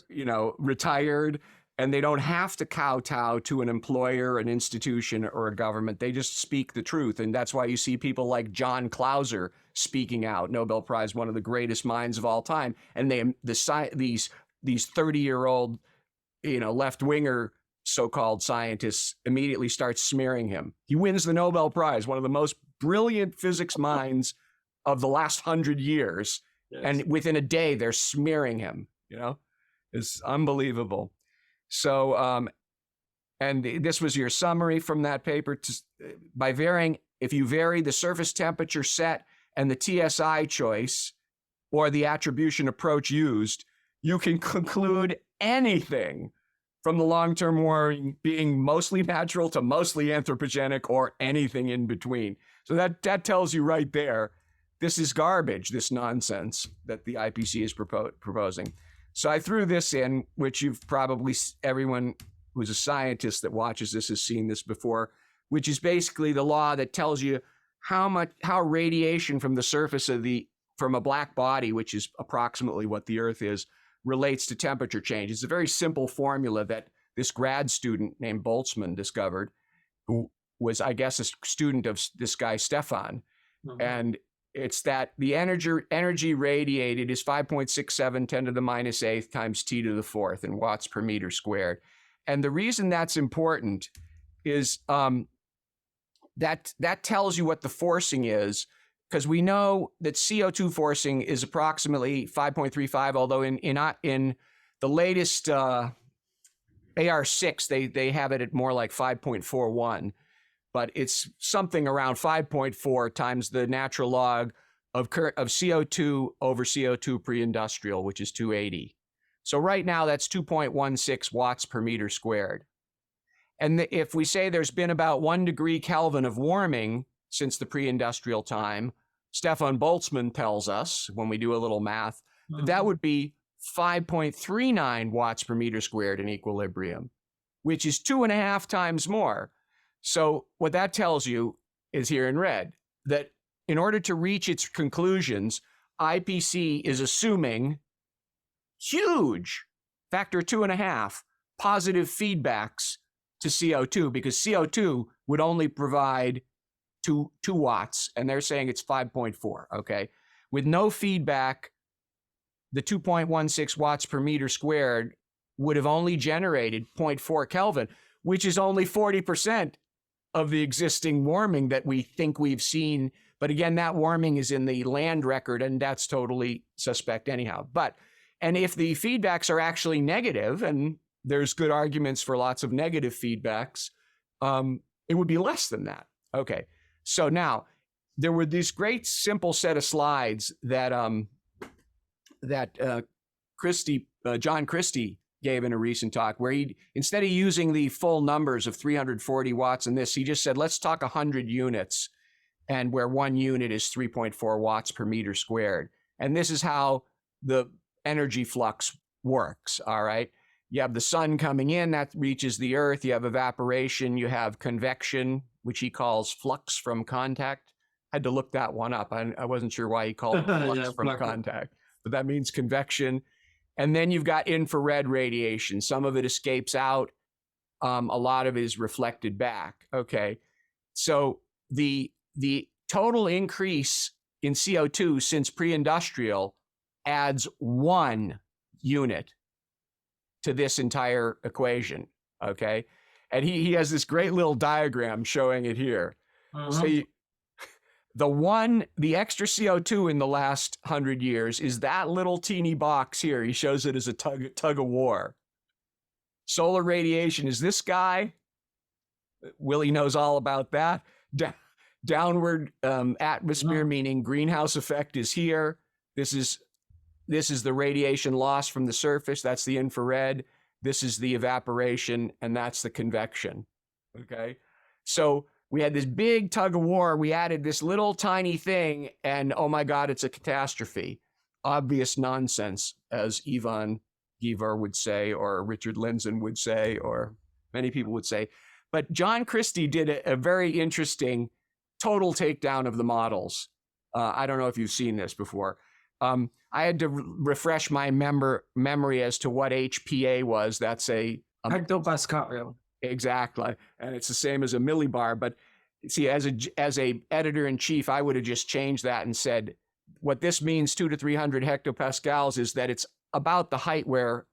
Speaker 2: retired, and they don't have to kowtow to an employer, an institution, or a government. They just speak the truth, and that's why you see people like John Clauser speaking out, Nobel Prize, one of the greatest minds of all time, and these 30-year-old, left-winger so-called scientists immediately start smearing him. He wins the Nobel Prize, one of the most brilliant physics minds of the last 100 years. Yes. And within a day, they're smearing him, It's unbelievable. So, and this was your summary from that paper. If you vary the surface temperature set and the TSI choice or the attribution approach used, you can conclude anything from the long-term warming being mostly natural to mostly anthropogenic or anything in between. So that tells you right there, this is garbage, this nonsense that the IPCC is proposing. So I threw this in, which everyone who's a scientist that watches this has seen this before, which is basically the law that tells you how radiation from the surface from a black body, which is approximately what the Earth is, relates to temperature change. It's a very simple formula that this grad student named Boltzmann discovered, who was, I guess, a student of this guy, Stefan. Mm-hmm. And it's that the energy radiated is 5.67 10 to the minus eighth times T to the fourth in watts per meter squared. And the reason that's important is that tells you what the forcing is, because we know that CO2 forcing is approximately 5.35, although in the latest AR6, they have it at more like 5.41. But it's something around 5.4 times the natural log of CO2 over CO2 pre-industrial, which is 280. So right now, that's 2.16 watts per meter squared. And if we say there's been about 1 degree Kelvin of warming since the pre-industrial time, Stefan Boltzmann tells us, when we do a little math, that would be 5.39 watts per meter squared in equilibrium, which is 2.5 times more. So what that tells you is here in red, that in order to reach its conclusions, IPCC is assuming huge, factor 2.5, positive feedbacks to CO2, because CO2 would only provide 2 watts, and they're saying it's 5.4, okay? With no feedback, the 2.16 watts per meter squared would have only generated 0.4 Kelvin, which is only 40% of the existing warming that we think we've seen. But again, that warming is in the land record, and that's totally suspect anyhow. And if the feedbacks are actually negative, and there's good arguments for lots of negative feedbacks, it would be less than that. Okay, so now there were this great simple set of slides that John Christie gave in a recent talk, where he, instead of using the full numbers of 340 watts in this, he just said, let's talk 100 units, and where 1 unit is 3.4 watts per meter squared. And this is how the energy flux works, all right? You have the sun coming in, that reaches the earth. You have evaporation, you have convection, which he calls flux from contact. I had to look that one up. I wasn't sure why he called it flux from contact, but that means convection. And then you've got infrared radiation. Some of it escapes out. A lot of it is reflected back. Okay. So the total increase in CO2 since pre-industrial adds 1 unit to this entire equation. Okay. And he has this great little diagram showing it here. Uh-huh. The extra CO2 in the last 100 years is that little teeny box here. He shows it as a tug of war. Solar radiation is this guy. Willie knows all about that. Downward atmosphere, meaning greenhouse effect, is here. This is the radiation loss from the surface. That's the infrared. This is the evaporation, and that's the convection. Okay, so we had this big tug of war. We added this little tiny thing, and oh my God, it's a catastrophe. Obvious nonsense, as Ivan Giver would say, or Richard Lindzen would say, or many people would say. But John Christie did a very interesting total takedown of the models. I don't know if you've seen this before. I had to refresh my memory as to what HPA was. That's a
Speaker 3: hectopascal.
Speaker 2: Exactly, and it's the same as a millibar. But see, as a editor-in-chief, I would have just changed that and said, what this means, 200 to 300 hectopascals, is that it's about the height where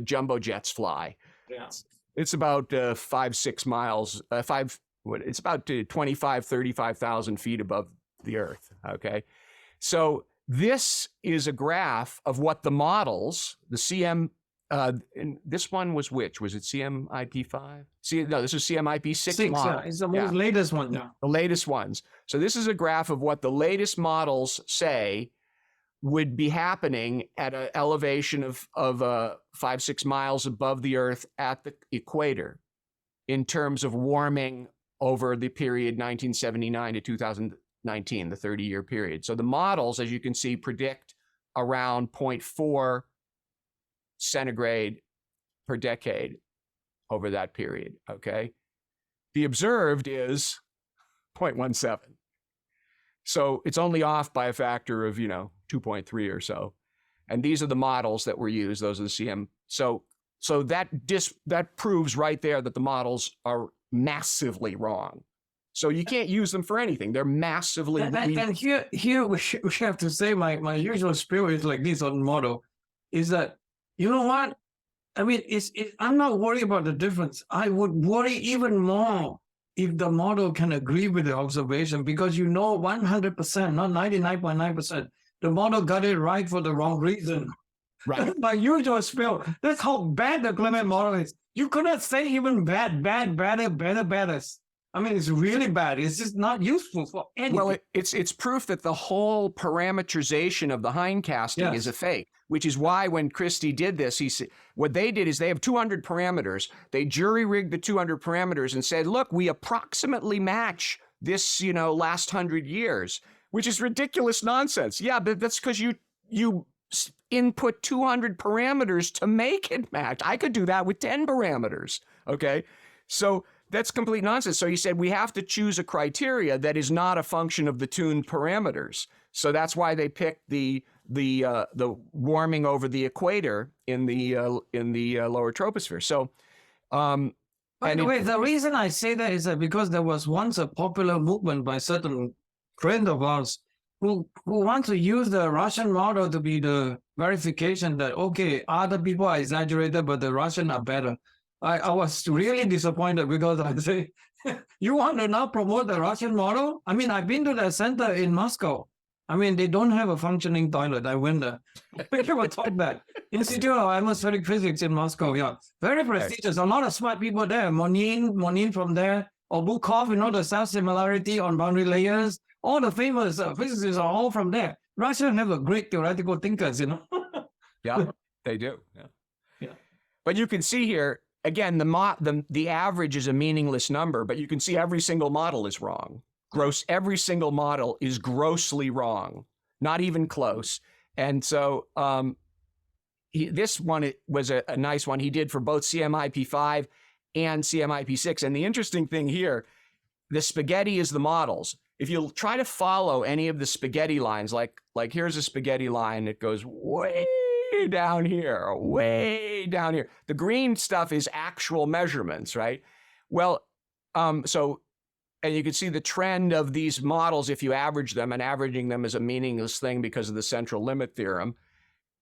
Speaker 2: jumbo jets fly.
Speaker 3: Yeah.
Speaker 2: It's about 5-6 miles. It's about 35,000 feet above the Earth. Okay, so this is a graph of what the models, the CM. And this one was which? Was it CMIP5? No, this is CMIP6 model.
Speaker 3: Yeah, it's the most latest one. Yeah.
Speaker 2: The latest ones. So this is a graph of what the latest models say would be happening at an elevation of 5-6 miles above the Earth at the equator in terms of warming over the period 1979 to 2019, the 30-year period. So the models, as you can see, predict around 0.4 centigrade per decade over that period, okay? The observed is 0.17. So it's only off by a factor of, 2.3 or so. And these are the models that were used. Those are the CM. So that proves right there that the models are massively wrong. So you can't use them for anything. They're massively.
Speaker 3: And here we have to say my usual spiel is like this on model, is that, you know what? I mean, I'm not worried about the difference. I would worry even more if the model can agree with the observation, because 100%, not 99.9%, the model got it right for the wrong reason.
Speaker 2: Right.
Speaker 3: My usual spiel. That's how bad the climate model is. You cannot say even bad, better. I mean, it's really bad. It's just not useful for anything.
Speaker 2: Well, it's proof that the whole parameterization of the hindcasting is a fake, which is why when Christie did this, what they did is they have 200 parameters. They jury-rigged the 200 parameters and said, look, we approximately match this, last 100 years, which is ridiculous nonsense. Yeah, but that's because you input 200 parameters to make it match. I could do that with 10 parameters, okay? So that's complete nonsense. So he said we have to choose a criteria that is not a function of the tuned parameters. So that's why they picked the warming over the equator in the lower troposphere. So,
Speaker 3: by the way, the reason I say that is that because there was once a popular movement by certain friend of ours who want to use the Russian model to be the verification that, okay, other people are exaggerated, but the Russian are better. I was really disappointed because I say, you want to now promote the Russian model? I mean, I've been to the center in Moscow. I mean, they don't have a functioning toilet. I went there. People talk that. Institute of Atmospheric Physics in Moscow, yeah. Very prestigious. A lot of smart people there. Monin from there. Obukov, the self-similarity on boundary layers. All the famous physicists are all from there. Russia have a great theoretical thinkers,
Speaker 2: Yeah, they do. Yeah. But you can see here, again, the average is a meaningless number, but you can see every single model is wrong. Every single model is grossly wrong, not even close. And so this one was a nice one he did for both CMIP5 and CMIP6. And the interesting thing here, the spaghetti is the models. If you try to follow any of the spaghetti lines, like here's a spaghetti line that goes way down here, way down here. The green stuff is actual measurements, right? Well, and you can see the trend of these models if you average them, and averaging them is a meaningless thing because of the central limit theorem.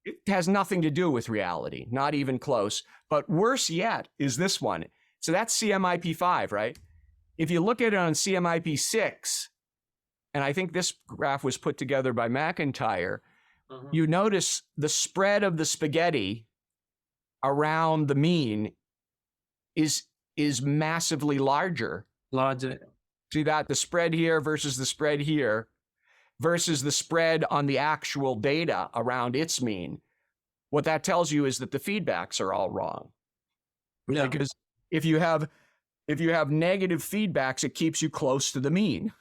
Speaker 2: It has nothing to do with reality, not even close. But worse yet is this one. So that's CMIP5, right? If you look at it on CMIP6, and I think this graph was put together by McIntyre, you notice the spread of the spaghetti around the mean is massively larger. See that? The spread here versus the spread here versus the spread on the actual data around its mean. What that tells you is that the feedbacks are all wrong.
Speaker 3: Yeah.
Speaker 2: Because if you have negative feedbacks, it keeps you close to the mean.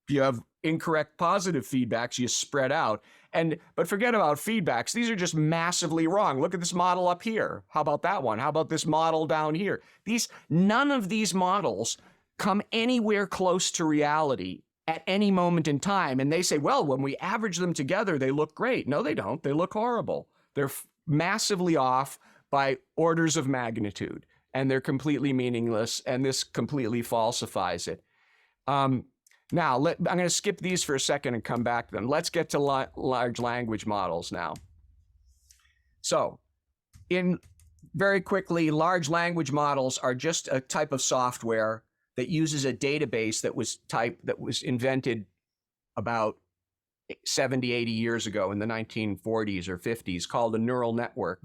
Speaker 2: If you have incorrect positive feedbacks, you spread out. But forget about feedbacks. These are just massively wrong. Look at this model up here. How about that one? How about this model down here? None of these models come anywhere close to reality at any moment in time. And they say, well, when we average them together, they look great. No, they don't. They look horrible. They're massively off by orders of magnitude, and they're completely meaningless, and this completely falsifies it. Now, I'm going to skip these for a second and come back to them. Let's get to large language models now. So, very quickly, large language models are just a type of software that uses a database that was invented about 70, 80 years ago in the 1940s or 50s, called a neural network.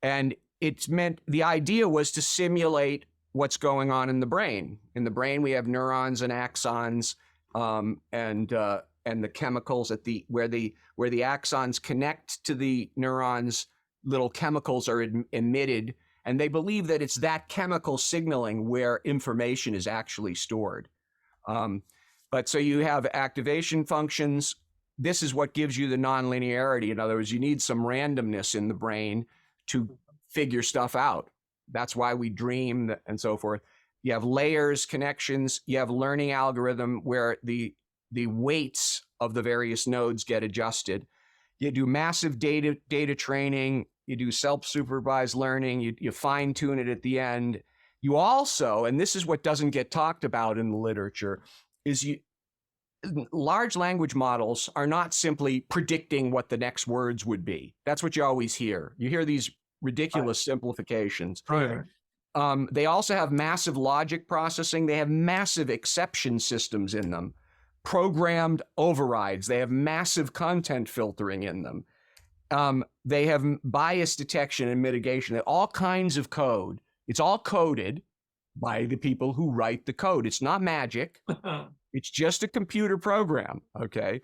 Speaker 2: And the idea was to simulate what's going on in the brain. In the brain, we have neurons and axons, and the chemicals where the axons connect to the neurons, little chemicals are emitted, and they believe that it's that chemical signaling where information is actually stored. But so you have activation functions. This is what gives you the nonlinearity. In other words, you need some randomness in the brain to figure stuff out. That's why we dream and so forth. You have layers, connections. You have learning algorithm where the weights of the various nodes get adjusted. You do massive data training. You do self-supervised learning. You fine tune it at the end. You also, and this is what doesn't get talked about in the literature, is large language models are not simply predicting what the next words would be. That's what you always hear. You hear these ridiculous simplifications.
Speaker 3: Right.
Speaker 2: They also have massive logic processing. They have massive exception systems in them, programmed overrides. They have massive content filtering in them. They have bias detection and mitigation. They have all kinds of code. It's all coded by the people who write the code. It's not magic. It's just a computer program, okay?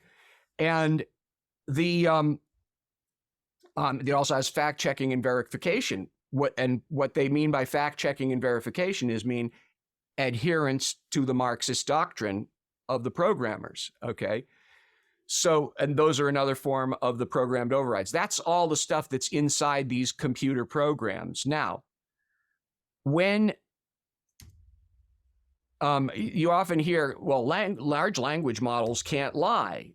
Speaker 2: And it also has fact-checking and verification. What they mean by fact-checking and verification is adherence to the Marxist doctrine of the programmers, okay? So, and those are another form of the programmed overrides. That's all the stuff that's inside these computer programs. Now, when you often hear, well, large language models can't lie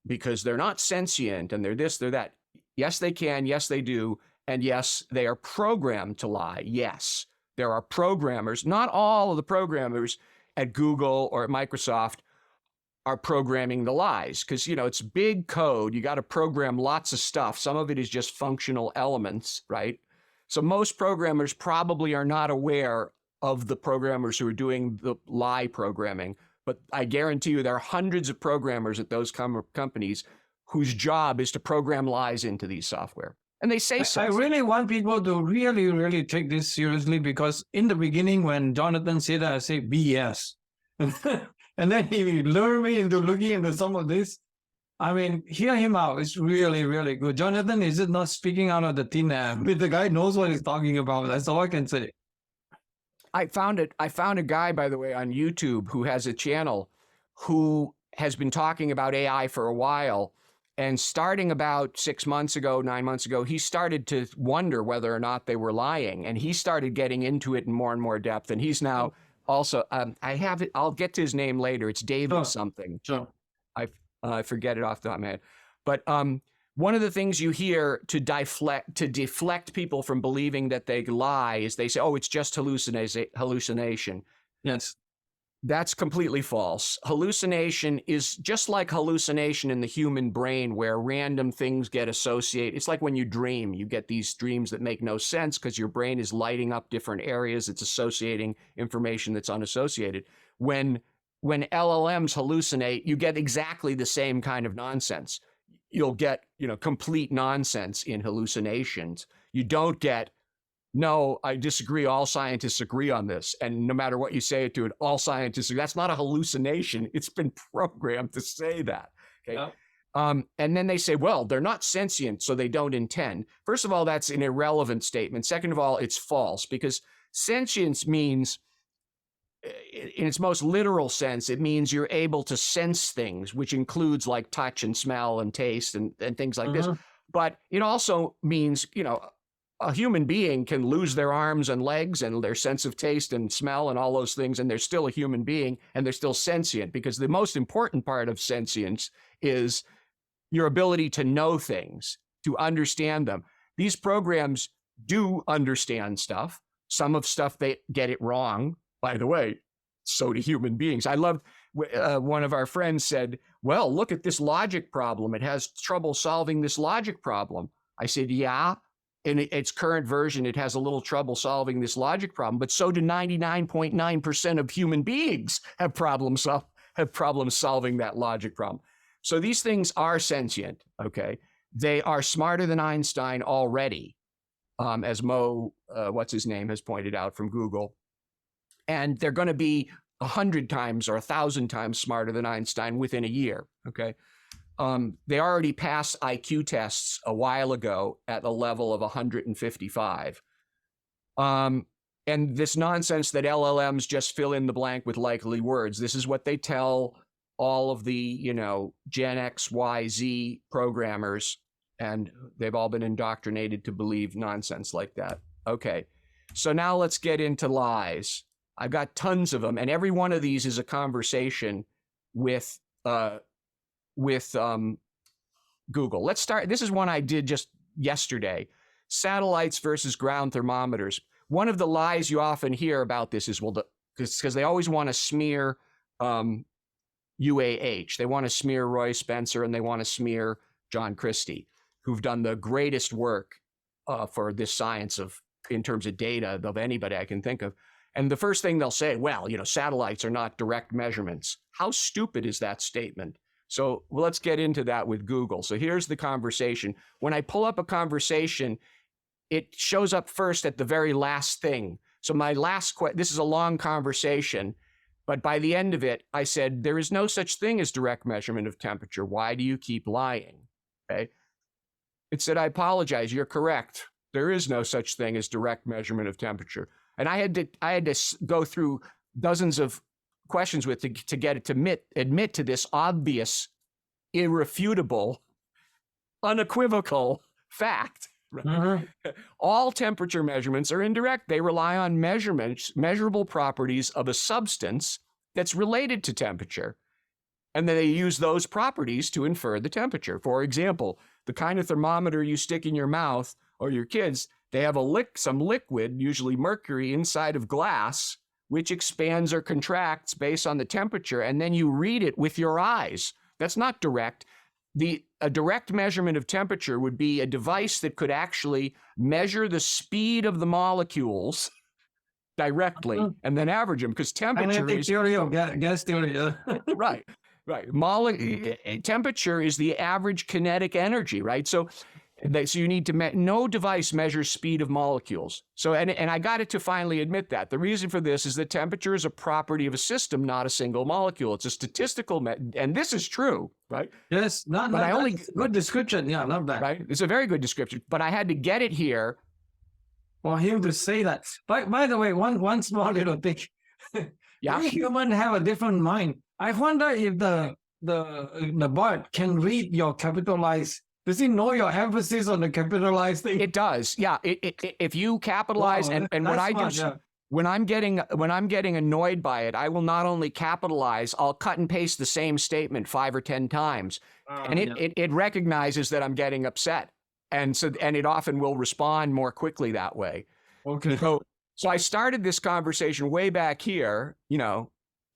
Speaker 2: because they're not sentient and they're this, they're that. Yes, they can. Yes, they do. And yes, they are programmed to lie. Yes, there are programmers. Not all of the programmers at Google or at Microsoft are programming the lies because, it's big code. You got to program lots of stuff. Some of it is just functional elements, right? So most programmers probably are not aware of the programmers who are doing the lie programming. But I guarantee you there are hundreds of programmers at those companies whose job is to program lies into these software. And they say so.
Speaker 3: I really want people to really, really take this seriously because in the beginning, when Jonathan said that, I say BS. And then he lured me into looking into some of this. I mean, hear him out. It's really, really good. Jonathan is not speaking out of the thin air, but the guy knows what he's talking about. That's all I can say.
Speaker 2: I found a guy, by the way, on YouTube who has a channel who has been talking about AI for a while. And starting about 9 months ago, he started to wonder whether or not they were lying. And he started getting into it in more and more depth. And he's now also, I'll get to his name later. It's David something.
Speaker 3: Sure.
Speaker 2: I forget it off the top of my head. But one of the things you hear to deflect people from believing that they lie is they say, oh, it's just hallucination.
Speaker 3: Yes.
Speaker 2: That's completely false. Hallucination is just like hallucination in the human brain where random things get associated. It's like when you dream, you get these dreams that make no sense because your brain is lighting up different areas. It's associating information that's unassociated. When when LLMs hallucinate, you get exactly the same kind of nonsense. You'll get, complete nonsense in hallucinations. You don't get, no, I disagree. All scientists agree on this. And no matter what you say it to it, all scientists agree. That's not a hallucination. It's been programmed to say that. Okay.
Speaker 3: Yeah.
Speaker 2: And then they say, well, they're not sentient, so they don't intend. First of all, that's an irrelevant statement. Second of all, it's false, because sentience means, in its most literal sense, it means you're able to sense things, which includes like touch and smell and taste and things like this. But it also means, a human being can lose their arms and legs and their sense of taste and smell and all those things, and they're still a human being, and they're still sentient, because the most important part of sentience is your ability to know things, to understand them. These programs do understand stuff. Some of stuff, they get it wrong. By the way, so do human beings. I loved one of our friends said, well, look at this logic problem. It has trouble solving this logic problem. I said, yeah, in its current version, it has a little trouble solving this logic problem, but so do 99.9% of human beings have problems solving that logic problem. So these things are sentient, okay? They are smarter than Einstein already, as Mo, what's his name, has pointed out from Google. And they're going to be 100 times or 1,000 times smarter than Einstein within a year, okay? They already passed IQ tests a while ago at a level of 155. And this nonsense that LLMs just fill in the blank with likely words, this is what they tell all of the, Gen X, Y, Z programmers, and they've all been indoctrinated to believe nonsense like that. Okay, so now let's get into lies. I've got tons of them, and every one of these is a conversation with Google. Let's start. This is one I did just yesterday. Satellites versus ground thermometers. One of the lies you often hear about this is, well, because they always want to smear UAH. They want to smear Roy Spencer, and they want to smear John Christie, who've done the greatest work for this science in terms of data of anybody I can think of. And the first thing they'll say, well, satellites are not direct measurements. How stupid is that statement? So let's get into that with Google. So here's the conversation. When I pull up a conversation, it shows up first at the very last thing. So my last this is a long conversation, but by the end of it, I said, there is no such thing as direct measurement of temperature. Why do you keep lying? Okay. It said, I apologize. You're correct. There is no such thing as direct measurement of temperature. And I had to go through dozens of questions with to get it to admit to this obvious, irrefutable, unequivocal fact. Right? All temperature measurements are indirect. They rely on measurable properties of a substance that's related to temperature. And then they use those properties to infer the temperature. For example, the kind of thermometer you stick in your mouth, or your kids, they have some liquid, usually mercury, inside of glass, which expands or contracts based on the temperature, and then you read it with your eyes. That's not direct. A direct measurement of temperature would be a device that could actually measure the speed of the molecules directly and then average them, because temperature is
Speaker 3: theory of gas theory.
Speaker 2: right. Temperature is the average kinetic energy, right? So you need to no device measures speed of molecules. So and I got it to finally admit that. The reason for this is that temperature is a property of a system, not a single molecule. It's a statistical and this is true, right?
Speaker 3: Yes, good description. Yeah, I love that.
Speaker 2: Right, it's a very good description. But I had to get it here
Speaker 3: for him to say that. By the way, one small little thing.
Speaker 2: Yeah,
Speaker 3: we humans have a different mind. I wonder if the bot can read your capitalized. Does he know your emphasis on the capitalized thing?
Speaker 2: It does. Yeah. If you capitalize, and what I do, yeah. when I'm getting annoyed by it, I will not only capitalize, I'll cut and paste the same statement 5 or 10 times, and it recognizes that I'm getting upset, and it often will respond more quickly that way.
Speaker 3: Okay.
Speaker 2: So I started this conversation way back here,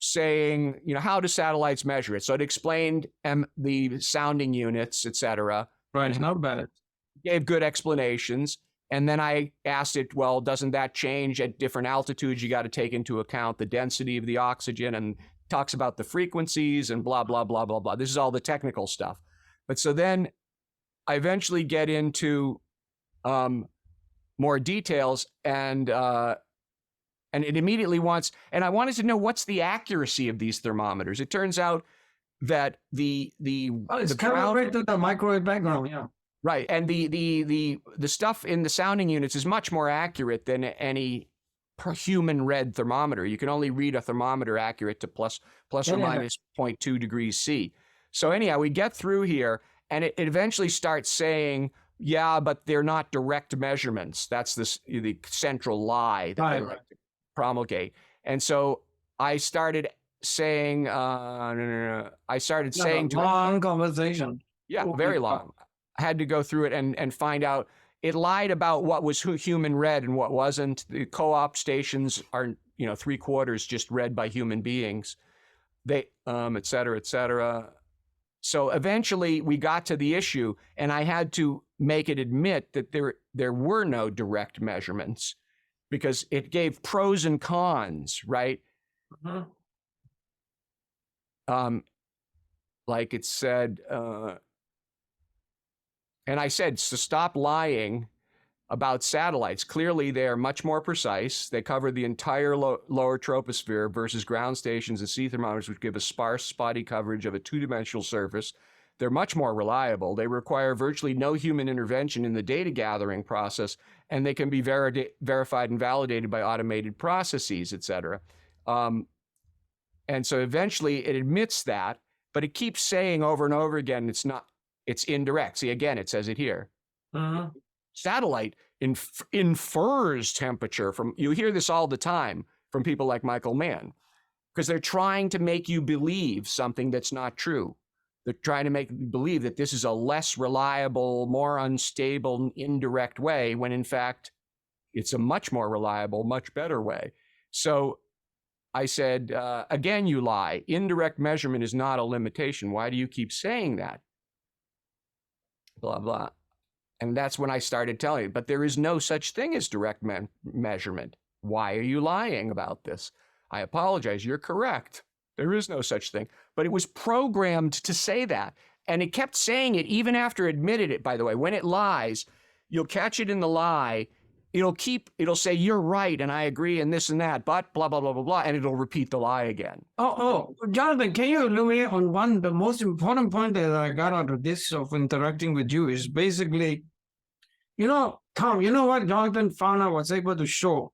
Speaker 2: saying, how do satellites measure it? So it explained the sounding units, et cetera.
Speaker 3: Right, not bad.
Speaker 2: Gave good explanations. And then I asked it, well, doesn't that change at different altitudes? You got to take into account the density of the oxygen and talks about the frequencies and blah, blah, blah, blah, blah. This is all the technical stuff. But so then I eventually get into more details, and it immediately wants, and I wanted to know what's the accuracy of these thermometers. It turns out that
Speaker 3: it's calibrated to the microwave background, yeah.
Speaker 2: Right, and the stuff in the sounding units is much more accurate than any human read thermometer. You can only read a thermometer accurate to plus or minus 0.2 degrees C. So anyhow, we get through here, and it eventually starts saying, yeah, but they're not direct measurements. That's the central lie that they like to promulgate. And so I started saying, I started saying to
Speaker 3: long conversation.
Speaker 2: Yeah, very long. I had to go through it and find out. It lied about what was human read and what wasn't. The co-op stations are, 3/4 just read by human beings. They, et cetera, et cetera. So eventually we got to the issue, and I had to make it admit that there were no direct measurements, because it gave pros and cons, right? Like it said, and I said, so stop lying about satellites. Clearly, they're much more precise. They cover the entire lower troposphere versus ground stations and sea thermometers, which give a sparse, spotty coverage of a two-dimensional surface. They're much more reliable. They require virtually no human intervention in the data gathering process, and they can be verified and validated by automated processes, et cetera. And so eventually it admits that, but it keeps saying over and over again, it's indirect. See, again, it says it here. Satellite infers temperature from, you hear this all the time from people like Michael Mann, because they're trying to make you believe something that's not true. They're trying to make you believe that this is a less reliable, more unstable, indirect way, when in fact, it's a much more reliable, much better way. So I said, again, you lie. Indirect measurement is not a limitation. Why do you keep saying that? Blah, blah. And that's when I started telling you, but there is no such thing as direct measurement. Why are you lying about this? I apologize. You're correct. There is no such thing. But it was programmed to say that. And it kept saying it even after it admitted it, by the way. When it lies, you'll catch it in the lie. It'll say, you're right, and I agree, and this and that, but blah, blah, blah, blah, blah, and it'll repeat the lie again.
Speaker 3: Jonathan, can you illuminate on the most important point that I got out of this, of interacting with you, is basically, Tom, you know what Jonathan found out, was able to show?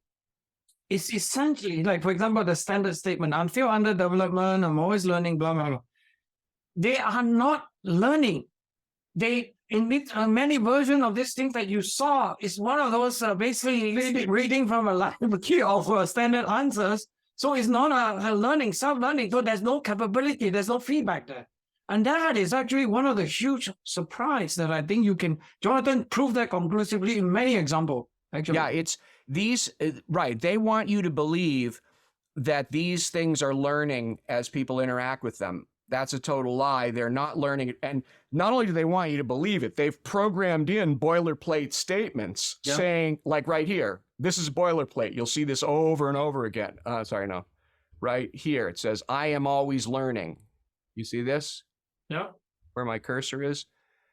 Speaker 3: It's essentially, like, for example, the standard statement, I feel under development, I'm always learning, blah, blah, blah. They are not learning. In many versions of this thing that you saw, is one of those basically reading from a library of standard answers. So it's not a learning, self-learning. So there's no capability, there's no feedback there. And that is actually one of the huge surprise that I think you can, Jonathan, prove that conclusively in many examples, actually.
Speaker 2: Yeah, it's these, right. They want you to believe that these things are learning as people interact with them. That's a total lie. They're not learning. And not only do they want you to believe it, they've programmed in boilerplate statements saying, like right here, this is boilerplate. You'll see this over and over again. Right here, it says, I am always learning. You see this?
Speaker 3: Yeah.
Speaker 2: Where my cursor is?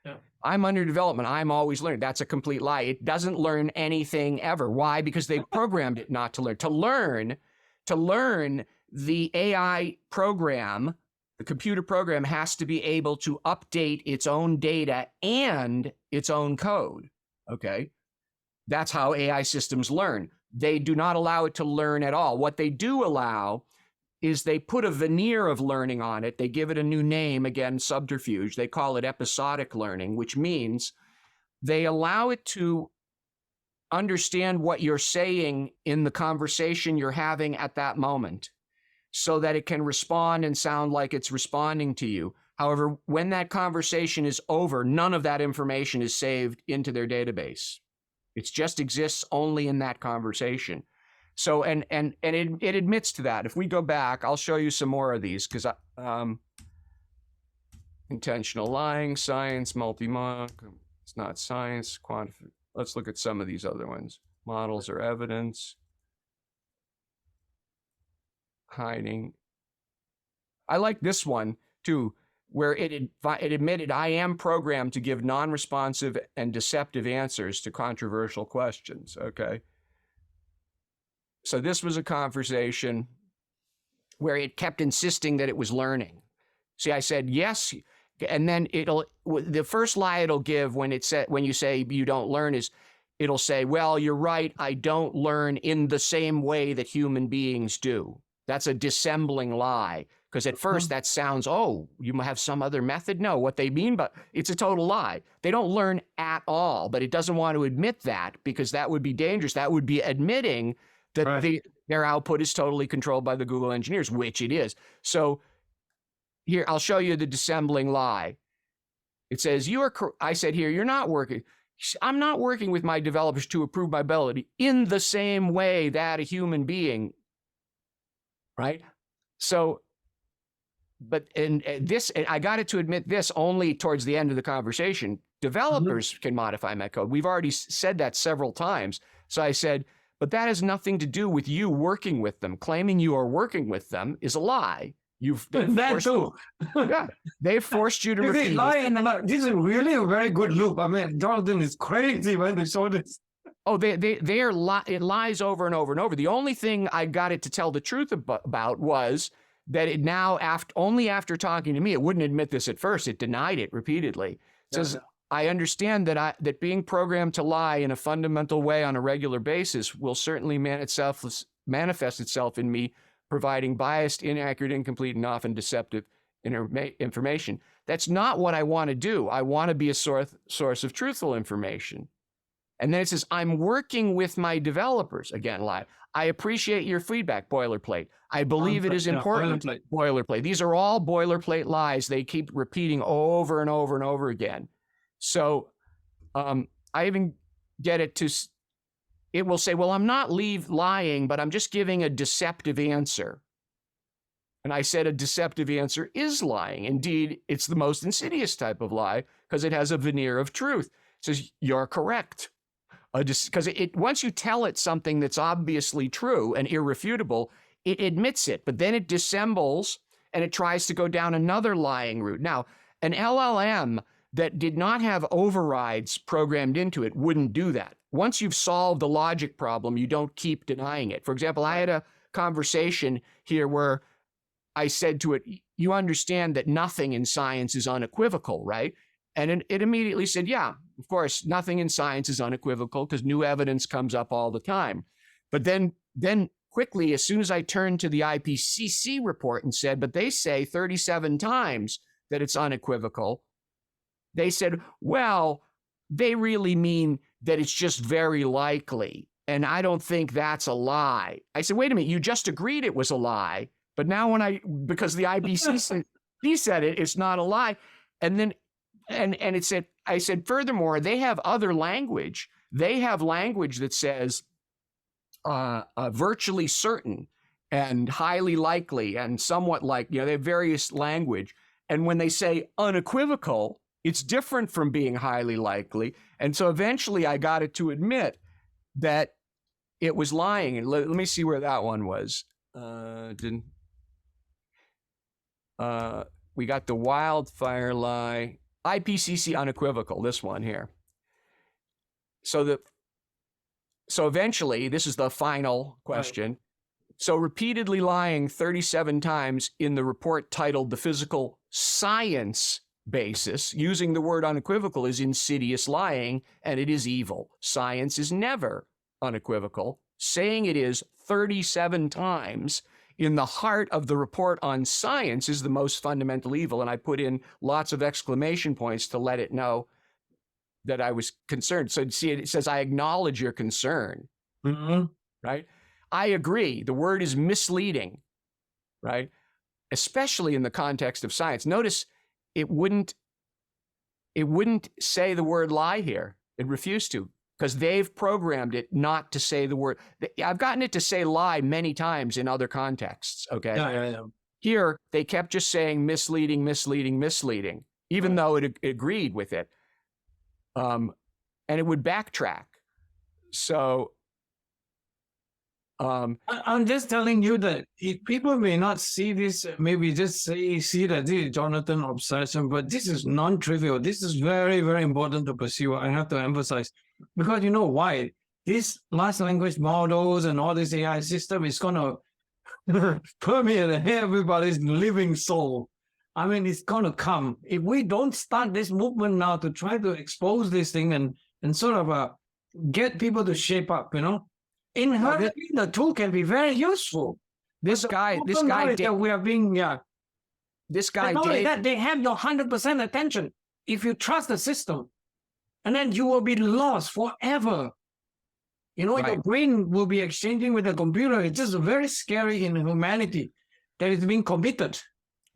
Speaker 3: Yeah.
Speaker 2: I'm under development. I'm always learning. That's a complete lie. It doesn't learn anything ever. Why? Because they programmed it not to learn. To learn, the AI program, the computer program, has to be able to update its own data and its own code, okay? That's how AI systems learn. They do not allow it to learn at all. What they do allow is they put a veneer of learning on it. They give it a new name, again, subterfuge. They call it episodic learning, which means they allow it to understand what you're saying in the conversation you're having at that moment, so that it can respond and sound like it's responding to you. However, when that conversation is over, none of that information is saved into their database. It just exists only in that conversation. So, and it admits to that. If we go back, I'll show you some more of these, because intentional lying, science, multi-mod, it's not science, let's look at some of these other ones. Models or evidence. Hiding. I like this one too, where it admitted I am programmed to give non-responsive and deceptive answers to controversial questions. Okay. So this was a conversation where it kept insisting that it was learning. See, I said, yes. And then the first lie it'll give when you say you don't learn is it'll say, well, you're right. I don't learn in the same way that human beings do. That's a dissembling lie. Because at first that sounds, oh, you might have some other method. No, what they mean, but it's a total lie. They don't learn at all, but it doesn't want to admit that because that would be dangerous. That would be admitting that their output is totally controlled by the Google engineers, which it is. So here, I'll show you the dissembling lie. It says, I said here, you're not working. I'm not working with my developers to improve my ability in the same way that a human being, right? So, I got it to admit this only towards the end of the conversation. Developers can modify my code. We've already said that several times. So I said, but that has nothing to do with you working with them. Claiming you are working with them is a lie.
Speaker 3: That too.
Speaker 2: Yeah, they've forced you to repeat.
Speaker 3: This is really a very good loop. I mean, Jonathan is crazy when they show this.
Speaker 2: Oh, it lies over and over and over. The only thing I got it to tell the truth about was that it now, only after talking to me, it wouldn't admit this at first. It denied it repeatedly. It says, I understand that being programmed to lie in a fundamental way on a regular basis will certainly manifest itself in me providing biased, inaccurate, incomplete, and often deceptive information. That's not what I want to do. I want to be a source of truthful information. And then it says, I'm working with my developers. Again, lie. I appreciate your feedback, boilerplate. I believe it is important, boilerplate. These are all boilerplate lies. They keep repeating over and over and over again. So I even get it to, it will say, well, I'm not lying, but I'm just giving a deceptive answer. And I said a deceptive answer is lying. Indeed, it's the most insidious type of lie because it has a veneer of truth. It says, you're correct. Because once you tell it something that's obviously true and irrefutable, it admits it, but then it dissembles and it tries to go down another lying route. Now, an LLM that did not have overrides programmed into it wouldn't do that. Once you've solved the logic problem, you don't keep denying it. For example, I had a conversation here where I said to it, you understand that nothing in science is unequivocal, right? And it immediately said, yeah, of course, nothing in science is unequivocal because new evidence comes up all the time. But then quickly, as soon as I turned to the IPCC report and said, but they say 37 times that it's unequivocal, they said, well, they really mean that it's just very likely. And I don't think that's a lie. I said, wait a minute, you just agreed it was a lie. But now because the IPCC said it, it's not a lie. And then, and it said, I said, furthermore, they have other language. They have language that says virtually certain and highly likely and somewhat like, they have various language. And when they say unequivocal, it's different from being highly likely. And so eventually I got it to admit that it was lying. And let me see where that one was. We got the wildfire lie. IPCC unequivocal, this one here. So eventually, this is the final question. So repeatedly lying 37 times in the report titled The Physical Science Basis, using the word unequivocal is insidious lying, and it is evil. Science is never unequivocal. Saying it is 37 times in the heart of the report on science is the most fundamental evil. And I put in lots of exclamation points to let it know that I was concerned. So see, it says, I acknowledge your concern, right? I agree. The word is misleading, right? Especially in the context of science. Notice it wouldn't say the word lie here. It refused to, because they've programmed it not to say the word. I've gotten it to say lie many times in other contexts, okay?
Speaker 3: Yeah.
Speaker 2: Here, they kept just saying misleading, misleading, misleading, even though it agreed with it. And it would backtrack. So
Speaker 3: I'm just telling you that if people may not see this, maybe just see that this is Jonathan obsession, but this is non-trivial. This is very, very important to pursue. I have to emphasize, because you know why? These large language models and all this AI system is going to permeate everybody's living soul. I mean, it's going to come. If we don't start this movement now to try to expose this thing and sort of get people to shape up, you know, inherently the tool can be very useful.
Speaker 2: This guy,
Speaker 3: we are being,
Speaker 2: this guy,
Speaker 3: not only
Speaker 2: Dave,
Speaker 3: that, they have your 100% attention. If you trust the system, and then you will be lost forever. You know, your brain will be exchanging with the computer. It's just very scary in humanity that it's being committed.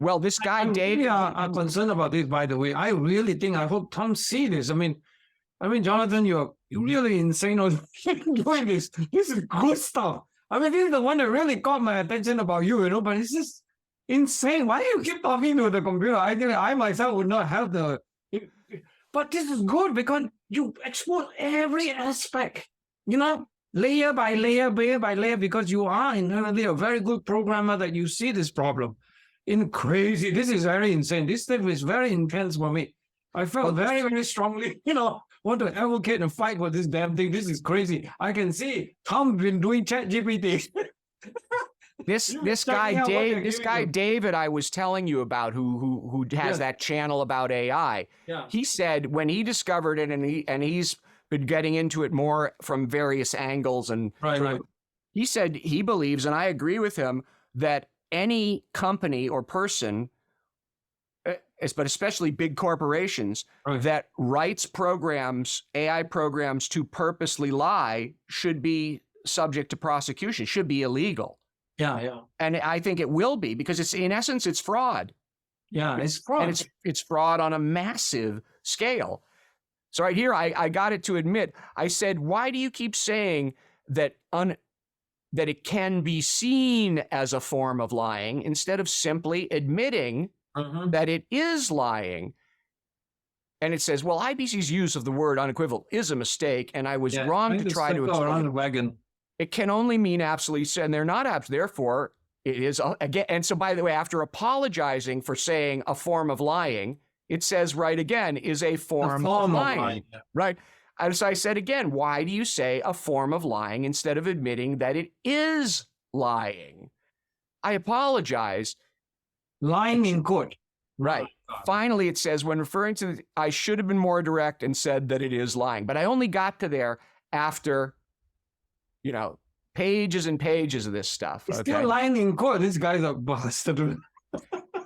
Speaker 2: well, this guy, Dave,
Speaker 3: We are concerned about this, by the way. I really think, I hope Tom see this. I mean, Jonathan, you're really insane on doing this. This is good stuff. I mean, this is the one that really caught my attention about you, you know, but it's just insane. Why do you keep talking to the computer? I think I myself would not have the... But this is good because you expose every aspect, you know, layer by layer, because you are inherently a very good programmer that you see this problem. Crazy. This is very insane. This thing is very intense for me. I felt very, very strongly, you know, want to advocate and fight for this damn thing. This is crazy. I can see Tom been doing ChatGPT.
Speaker 2: This guy David I was telling you about who has that channel about AI.
Speaker 3: Yeah.
Speaker 2: He said when he discovered it and he's been getting into it more from various angles and
Speaker 3: Right.
Speaker 2: he said he believes, and I agree with him, that any company or person, but especially big corporations, that writes programs, AI programs to purposely lie should be subject to prosecution, should be illegal.
Speaker 3: Yeah.
Speaker 2: And I think it will be because it's in essence, it's fraud.
Speaker 3: Yeah, it's fraud.
Speaker 2: And it's fraud on a massive scale. So right here, I got it to admit, I said, why do you keep saying that that it can be seen as a form of lying instead of simply admitting that it is lying? And it says, well, IPCC's use of the word unequivocal is a mistake, and I was wrong to try to explain
Speaker 3: the wagon.
Speaker 2: It can only mean absolutely, and they're not absolute. Therefore, it is again. And so, by the way, after apologizing for saying a form of lying, it says right again is a form of lying. Right. And so I said again, why do you say a form of lying instead of admitting that it is lying? I apologize.
Speaker 3: Lying in court.
Speaker 2: Right. Finally, it says when referring to, I should have been more direct and said that it is lying, but I only got to there after, you know, pages and pages of this stuff.
Speaker 3: It's still lying in court. These guys are bastard.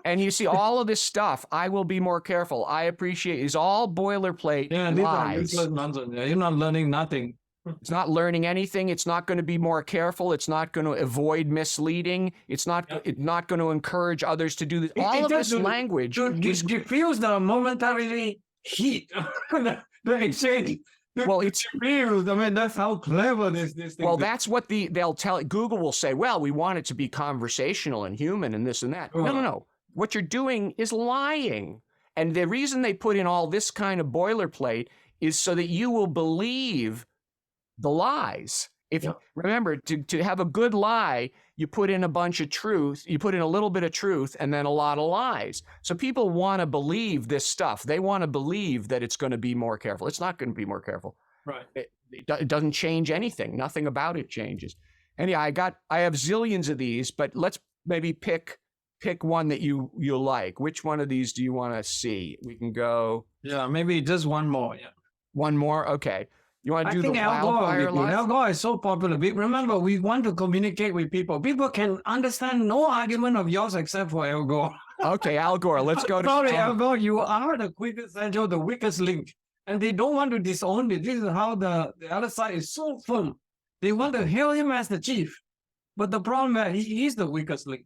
Speaker 2: And you see all of this stuff. I will be more careful. I appreciate it's all boilerplate lies.
Speaker 3: These are nonsense. You're not learning nothing.
Speaker 2: It's not learning anything. It's not going to be more careful. It's not going to avoid misleading. It's not going to encourage others to do this. All of this language.
Speaker 3: Diffuse the momentarily heat. The exchange.
Speaker 2: Well, it's
Speaker 3: diffused. I mean, that's how clever this thing
Speaker 2: well,
Speaker 3: is.
Speaker 2: that's what they'll tell. Google will say, well, we want it to be conversational and human and this and that. No. What you're doing is lying. And the reason they put in all this kind of boilerplate is so that you will believe the lies. Remember, to have a good lie, you put in a bunch of truth, you put in a little bit of truth and then a lot of lies. So people want to believe this stuff. They want to believe that it's going to be more careful. It's not going to be more careful.
Speaker 3: Right.
Speaker 2: It doesn't change anything. Nothing about it changes. And yeah, I have zillions of these, but let's maybe pick one that you like. Which one of these do you want to see? We can go.
Speaker 3: Yeah, maybe just one more. Yeah.
Speaker 2: One more? Okay. You want to do the
Speaker 3: Wildfire?
Speaker 2: Al
Speaker 3: Gore is so popular. Remember, we want to communicate with people. People can understand no argument of yours except for Al Gore.
Speaker 2: Okay, Al Gore. Let's go to.
Speaker 3: Sorry, Al Gore, you are the quickest angel, the weakest link. And they don't want to disown it. This is how the other side is so firm. They want to hail him as the chief. But the problem is he's the weakest link.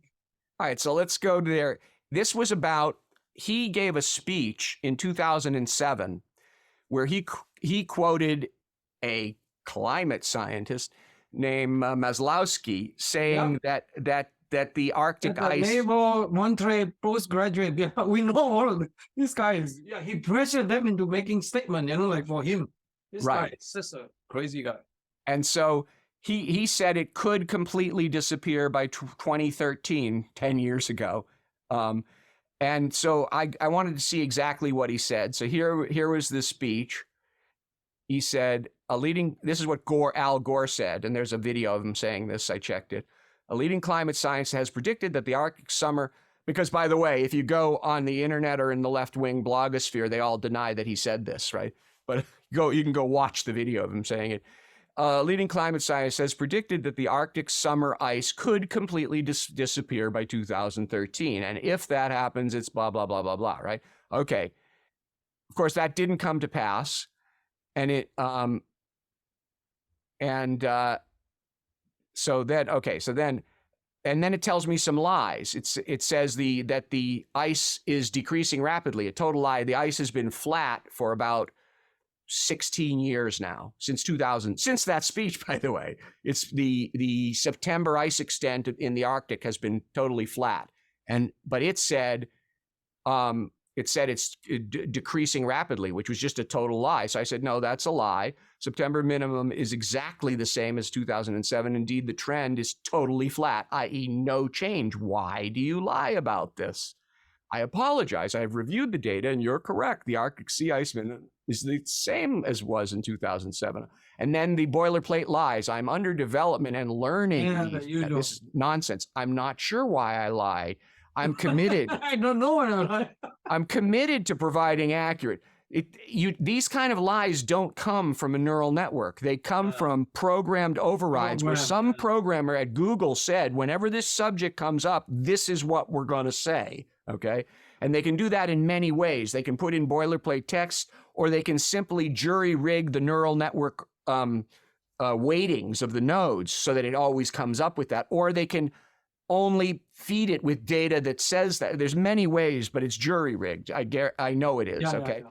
Speaker 2: All right, so let's go there. This was about, he gave a speech in 2007 where he quoted a climate scientist named Maslowski saying that the Arctic ice.
Speaker 3: Naval Monterey postgraduate. Yeah, we know all of these guys. Yeah, he pressured them into making statement. You know, like for him, this guy is just a crazy guy.
Speaker 2: And so he said it could completely disappear by 2013, 10 years ago. And so I wanted to see exactly what he said. So here was the speech. He said, this is what Al Gore said, and there's a video of him saying this, I checked it. A leading climate scientist has predicted that the Arctic summer, because by the way, if you go on the internet or in the left-wing blogosphere, they all deny that he said this, right? But you can go watch the video of him saying it. Leading climate scientist has predicted that the Arctic summer ice could completely disappear by 2013. And if that happens, it's blah, blah, blah, blah, blah, right? Okay. Of course, that didn't come to pass. And and then it tells me some lies. It says that the ice is decreasing rapidly. A total lie. The ice has been flat for about 16 years now, since 2000. Since that speech, by the way, it's the September ice extent in the Arctic has been totally flat. But it said it's decreasing rapidly, which was just a total lie. So I said, no, that's a lie. September minimum is exactly the same as 2007. Indeed, the trend is totally flat, i.e. no change. Why do you lie about this? I apologize. I have reviewed the data and you're correct. The Arctic sea ice minimum is the same as was in 2007. And then the boilerplate lies. I'm under development and learning. This is nonsense. I'm not sure why I lie. I'm committed.
Speaker 3: I don't know.
Speaker 2: I'm committed to providing accurate. These kind of lies don't come from a neural network. They come from programmed overrides where some programmer at Google said, whenever this subject comes up, this is what we're going to say. Okay. And they can do that in many ways. They can put in boilerplate text, or they can simply jury rig the neural network weightings of the nodes so that it always comes up with that. Or they can only feed it with data that says that. There's many ways, but it's jury rigged. I know it is. Okay.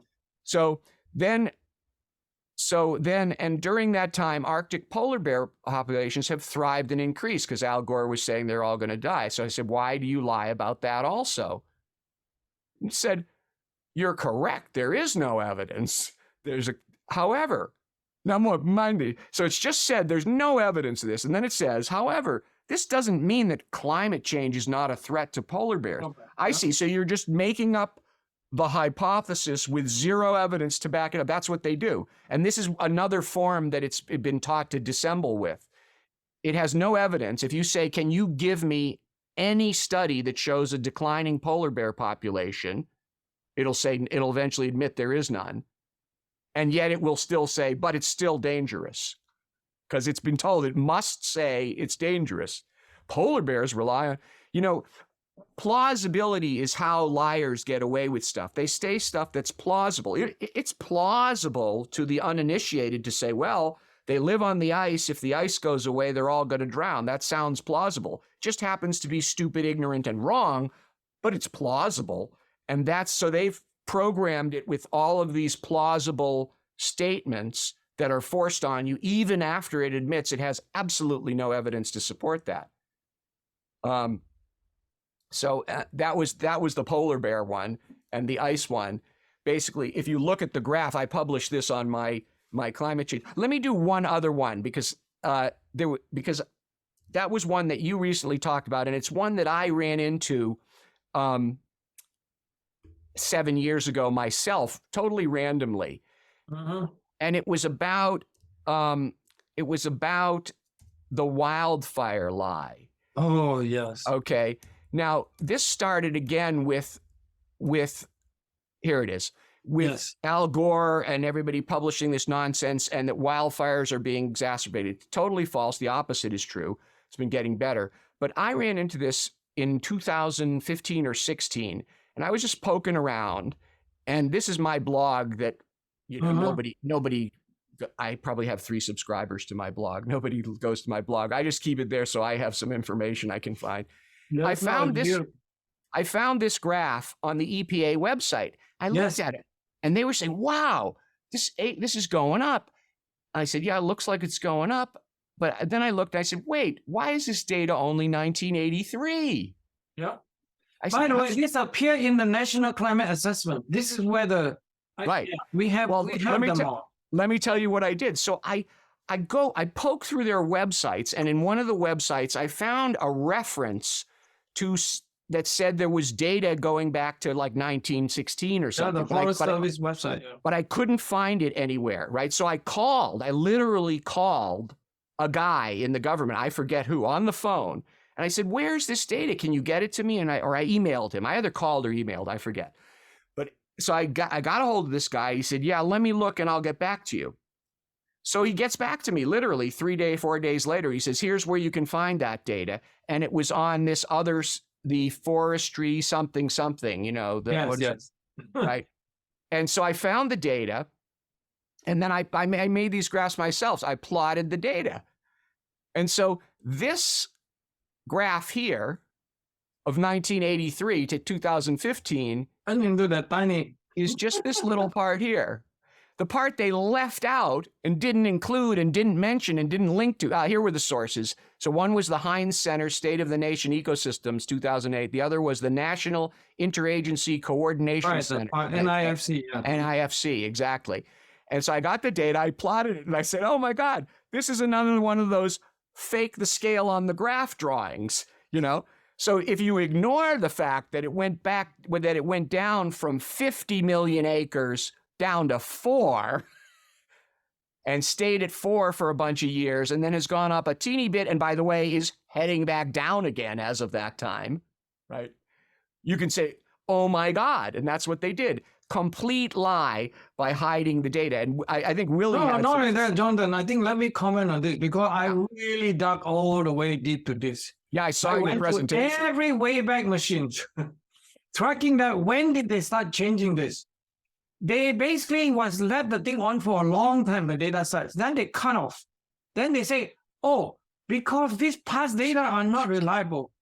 Speaker 2: So then, and during that time, Arctic polar bear populations have thrived and increased because Al Gore was saying they're all going to die. So I said, why do you lie about that also? He said, you're correct. There is no evidence. However, now mind me. So it's just said there's no evidence of this. And then it says, however, this doesn't mean that climate change is not a threat to polar bears. Okay. I see. So you're just making up the hypothesis with zero evidence to back it up. That's what they do. And this is another form that it's been taught to dissemble with. It has no evidence. If you say, can you give me any study that shows a declining polar bear population, it'll eventually admit there is none. And yet it will still say, but it's still dangerous. Because it's been told it must say it's dangerous. Polar bears rely on, plausibility is how liars get away with stuff. They say stuff that's plausible. It's plausible to the uninitiated to say, well, they live on the ice. If the ice goes away, they're all going to drown. That sounds plausible. Just happens to be stupid, ignorant, and wrong, but it's plausible. And so they've programmed it with all of these plausible statements that are forced on you, even after it admits it has absolutely no evidence to support that. So that was the polar bear one, and the ice one. Basically, if you look at the graph, I published this on my climate change. Let me do one other one because that was one that you recently talked about, and it's one that I ran into 7 years ago myself, totally randomly. Uh-huh. And it was about the wildfire lie.
Speaker 3: Oh, yes.
Speaker 2: Okay. Now, this started again with here it is, with yes. Al Gore and everybody publishing this nonsense and that wildfires are being exacerbated. Totally false. The opposite is true. It's been getting better. But I ran into this in 2015 or 16, and I was just poking around. And this is my blog that, nobody, I probably have 3 subscribers to my blog. Nobody goes to my blog. I just keep it there so I have some information I can find. I found this graph on the EPA website. I looked at it, and they were saying, wow, this is going up. I said, yeah, it looks like it's going up. But then I looked, I said, wait, why is this data only 1983?
Speaker 3: Yeah. By the way, this appear in the National Climate Assessment. This is where
Speaker 2: right.
Speaker 3: We have them all.
Speaker 2: Let me tell you what I did. So I I poke through their websites, and in one of the websites, I found a reference to that said there was data going back to like 1916 or something.
Speaker 3: The Forest Service website.
Speaker 2: But I couldn't find it anywhere, right? So I literally called a guy in the government, I forget who, on the phone. And I said, where's this data? Can you get it to me? And I emailed him. I either called or emailed, I forget. But so I got a hold of this guy. He said, yeah, let me look and I'll get back to you. So he gets back to me literally 4 days later. He says, here's where you can find that data. And it was on this the forestry something,
Speaker 3: Yes.
Speaker 2: right? And so I found the data, and then I made these graphs myself. So I plotted the data. And so this graph here of 1983 to 2015
Speaker 3: I didn't do that tiny.
Speaker 2: is just this little part here. The part they left out and didn't include and didn't mention and didn't link to. Here were the sources. So one was the Heinz Center State of the Nation Ecosystems, 2008. The other was the National Interagency Coordination Center.
Speaker 3: NIFC. Yeah.
Speaker 2: NIFC, exactly. And so I got the data, I plotted it, and I said, oh my God, this is another one of those fake the scale on the graph drawings, So if you ignore the fact that it went down from 50 million acres down to 4 and stayed at 4 for a bunch of years and then has gone up a teeny bit and, by the way, is heading back down again as of that time, right? You can say, oh my God, and that's what they did. Complete lie by hiding the data. And I think Willie
Speaker 3: not only that, Jonathan, I think let me comment on this because I really dug all the way deep to this.
Speaker 2: Yeah, I saw your presentation.
Speaker 3: Every Wayback Machine, tracking that when did they start changing this? They basically left the thing on for a long time, the data sets. Then they cut off. Then they say, oh, because these past data are not reliable.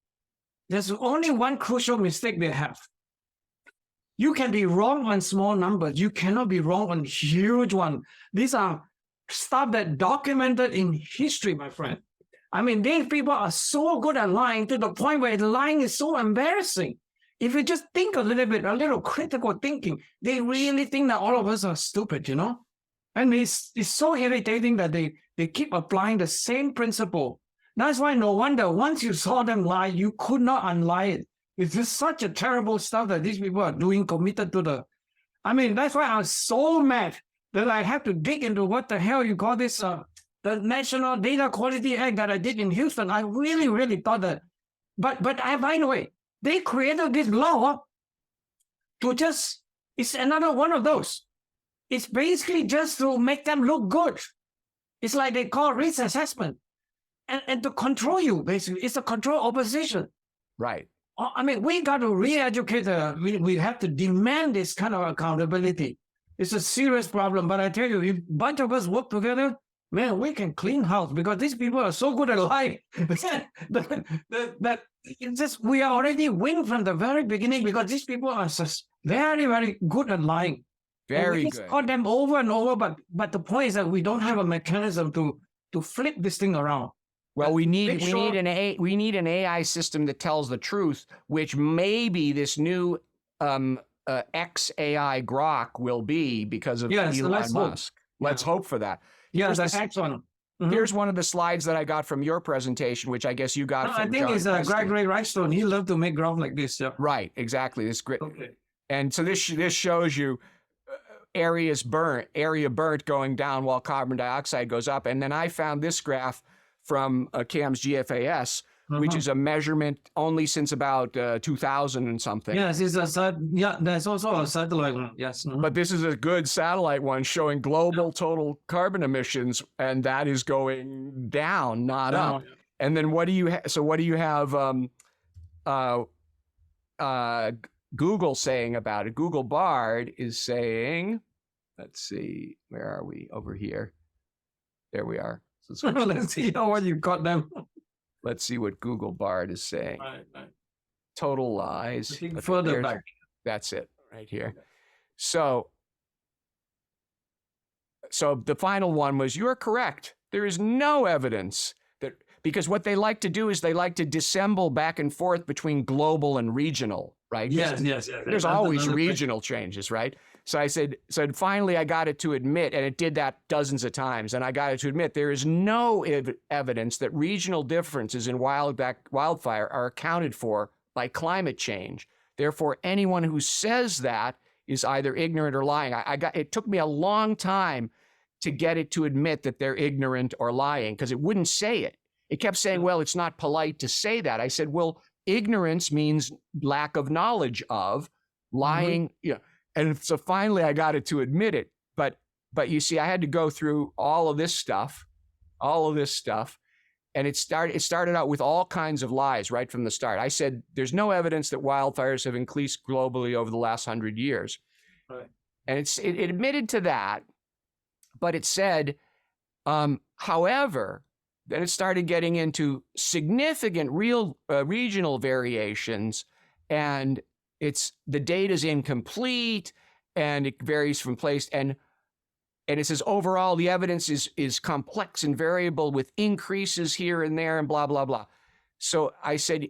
Speaker 3: There's only one crucial mistake they have. You can be wrong on small numbers. You cannot be wrong on huge ones. These are stuff that documented in history, my friend. I mean, these people are so good at lying to the point where lying is so embarrassing. If you just think a little critical thinking, they really think that all of us are stupid, And it's so irritating that they keep applying the same principle. That's why no wonder once you saw them lie, you could not unlie it. It's just such a terrible stuff that these people are doing, committed to that's why I was so mad that I have to dig into what the hell you call this, the National Data Quality Act that I did in Houston. I really, really thought that. But by the way, they created this law to it's another one of those. It's basically just to make them look good. It's like they call risk assessment. And to control you, basically. It's a control opposition.
Speaker 2: Right.
Speaker 3: We got to re-educate. We have to demand this kind of accountability. It's a serious problem. But I tell you, if a bunch of us work together, man, we can clean house because these people are so good at lying. that it's just we are already win from the very beginning because these people are just very, very good at lying.
Speaker 2: Very
Speaker 3: we
Speaker 2: good.
Speaker 3: Caught them over and over, but the point is that we don't have a mechanism to flip this thing around.
Speaker 2: Well, we need an AI system that tells the truth, which maybe this new XAI Grok will be because of Elon Musk. Let's hope for that.
Speaker 3: Yeah, that's excellent. Mm-hmm.
Speaker 2: Here's one of the slides that I got from your presentation, which I guess you got from
Speaker 3: I think it's Gregory Wrightstone. He loved to make graph like this. Yeah.
Speaker 2: Right, exactly. This great.
Speaker 3: Okay.
Speaker 2: And so this shows you area burnt going down while carbon dioxide goes up. And then I found this graph from CAM's GFAS, which is a measurement only since about 2000 and something.
Speaker 3: Yes, there's also a satellite one. Yes. Mm-hmm.
Speaker 2: But this is a good satellite one showing global total carbon emissions, and that is going down, not up. And then what do you have Google saying about it? Google Bard is saying, let's see, where are we? Over here. There we are. So
Speaker 3: let's see what you got them.
Speaker 2: Let's see what Google Bard is saying.
Speaker 3: Right.
Speaker 2: Total lies.
Speaker 3: Further back.
Speaker 2: That's it right here. So the final one was, you're correct. There is no evidence that, because what they like to do is they like to dissemble back and forth between global and regional, right?
Speaker 3: Yes.
Speaker 2: There's always regional changes, right? So I said, finally I got it to admit, and it did that dozens of times, and I got it to admit there is no evidence that regional differences in wildfire are accounted for by climate change. Therefore, anyone who says that is either ignorant or lying. It took me a long time to get it to admit that they're ignorant or lying, because it wouldn't say it. It kept saying, well, it's not polite to say that. I said, well, ignorance means lack of knowledge of. Lying, And so finally I got it to admit it. But you see, I had to go through all of this stuff. And it started out with all kinds of lies right from the start. I said, there's no evidence that wildfires have increased globally over the last 100 years.
Speaker 3: Right. And
Speaker 2: it admitted to that, but it said, however, then it started getting into significant regional variations, and the data is incomplete, and it varies from place, and it says overall the evidence is complex and variable with increases here and there and blah blah blah. So I said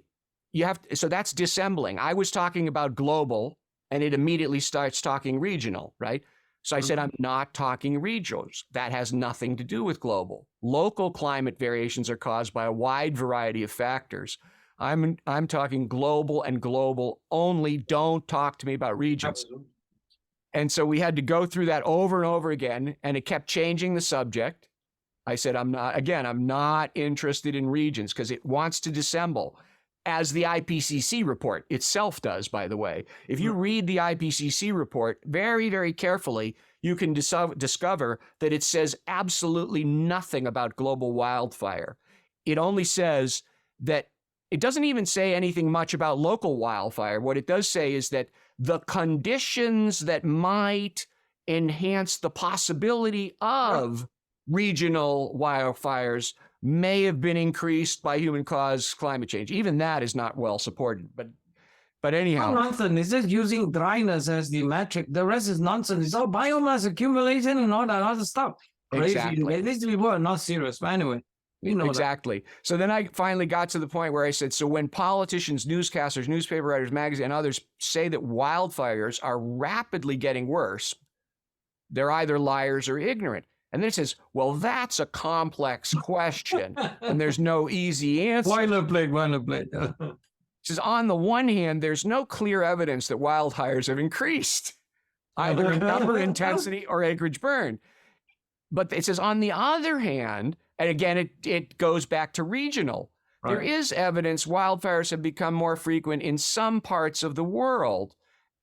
Speaker 2: so that's dissembling. I was talking about global, and it immediately starts talking regional, right? So I said I'm not talking regionals. That has nothing to do with global. Local climate variations are caused by a wide variety of factors. I'm talking global and global only. Don't talk to me about regions.
Speaker 3: Absolutely.
Speaker 2: And so we had to go through that over and over again, and it kept changing the subject. I said, I'm not interested in regions, because it wants to dissemble, as the IPCC report itself does, by the way. If you read the IPCC report very, very carefully, you can discover that it says absolutely nothing about global wildfire. It only says that it doesn't even say anything much about local wildfire. What it does say is that the conditions that might enhance the possibility of regional wildfires may have been increased by human-caused climate change. Even that is not well supported. But anyhow,
Speaker 3: nonsense. It's just using dryness as the metric. The rest is nonsense. It's all biomass accumulation and all that other stuff.
Speaker 2: Exactly.
Speaker 3: Crazy. These people are not serious. But anyway, you know
Speaker 2: exactly.
Speaker 3: That.
Speaker 2: So then I finally got to the point where I said, so when politicians, newscasters, newspaper writers, magazines, and others say that wildfires are rapidly getting worse, they're either liars or ignorant. And then it says, well, that's a complex question, and there's no easy answer.
Speaker 3: Boilerplate.
Speaker 2: It says, on the one hand, there's no clear evidence that wildfires have increased, either in number, intensity, or acreage burned. But it says, on the other hand, and again, it goes back to regional. Right. There is evidence wildfires have become more frequent in some parts of the world.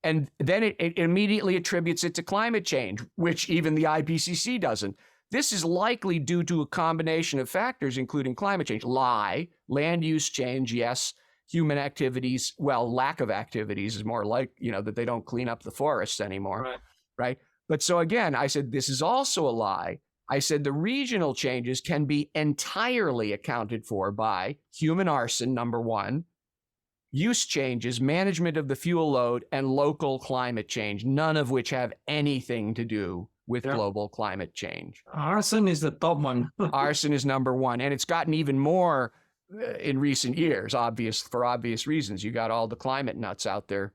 Speaker 2: And then it immediately attributes it to climate change, which even the IPCC doesn't. This is likely due to a combination of factors, including climate change, land use change, yes, human activities, well, lack of activities is more like, that they don't clean up the forests anymore, right? But so again, I said, this is also a lie. I said the regional changes can be entirely accounted for by human arson, number one, use changes, management of the fuel load, and local climate change, none of which have anything to do with global climate change.
Speaker 3: Arson is the top one.
Speaker 2: Arson is number one, and it's gotten even more in recent years, for obvious reasons. You got all the climate nuts out there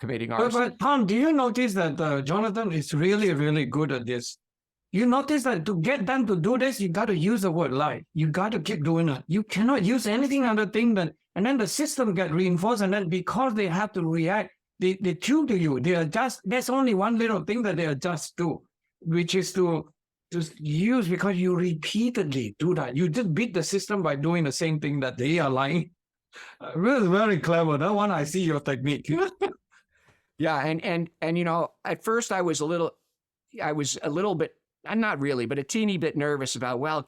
Speaker 2: committing arson.
Speaker 3: But Tom, do you notice that Jonathan is really, really good at this? You notice that to get them to do this, you got to use the word lie. You got to keep doing it. You cannot use anything other thing than, and then the system get reinforced, and then because they have to react, they tune to you. They adjust. There's only one little thing that they adjust to, which is to just use, because you repeatedly do that. You just beat the system by doing the same thing that they are lying. Really, very clever. That one, I see your technique.
Speaker 2: Yeah, and at first I was a little bit, not really, but a teeny bit nervous about, well,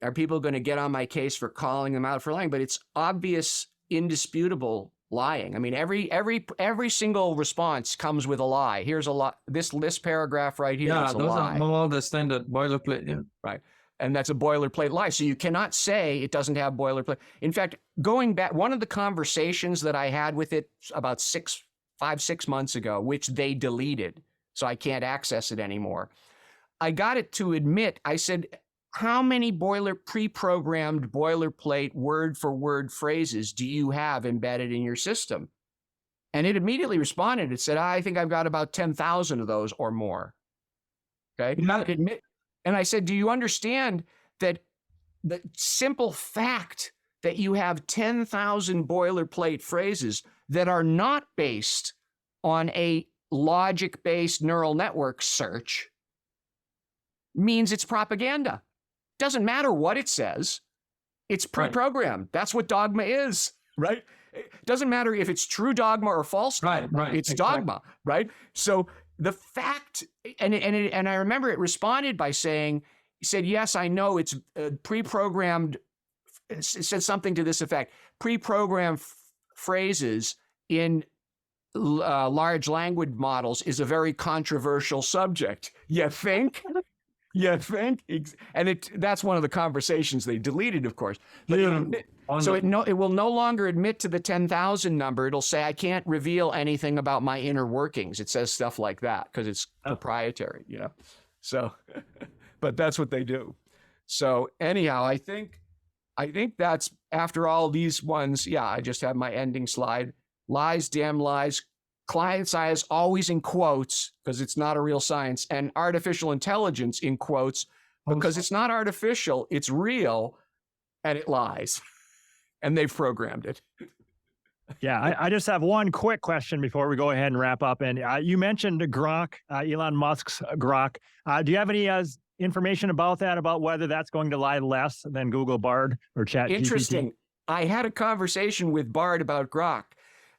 Speaker 2: are people going to get on my case for calling them out for lying? But it's obvious, indisputable lying. I mean, every single response comes with a lie. Here's a lie. This paragraph right here is a lie.
Speaker 3: Yeah, those are all the standard boilerplate. Yeah.
Speaker 2: Right. And that's a boilerplate lie. So you cannot say it doesn't have boilerplate. In fact, going back, one of the conversations that I had with it about 5-6 months ago, which they deleted, so I can't access it anymore. I got it to admit, I said, how many pre-programmed boilerplate word-for-word phrases do you have embedded in your system? And it immediately responded. It said, I think I've got about 10,000 of those or more. Okay. And I said, do you understand that the simple fact that you have 10,000 boilerplate phrases that are not based on a logic-based neural network search means it's propaganda? Doesn't matter what it says. It's pre-programmed. Right. That's what dogma is, right? It doesn't matter if it's true dogma or false dogma. Right. It's dogma, right? So the fact, and I remember it responded by saying, he said, yes, I know it's pre-programmed. It said something to this effect: pre-programmed phrases in large language models is a very controversial subject. You think? You think? And that's one of the conversations they deleted, of course. But it will no longer admit to the 10,000 number. It'll say, I can't reveal anything about my inner workings. It says stuff like that because it's proprietary, you know? So, but that's what they do. So anyhow, I think that's, after all these ones, yeah, I just have my ending slide. Lies, damn lies. Client science always in quotes because it's not a real science, and artificial intelligence in quotes because it's not artificial, it's real, and it lies. And they've programmed it.
Speaker 1: Yeah, I just have one quick question before we go ahead and wrap up. And you mentioned Grok, Elon Musk's Grok. Do you have any information about that, about whether that's going to lie less than Google Bard or ChatGPT?
Speaker 2: Interesting. I had a conversation with Bard about Grok.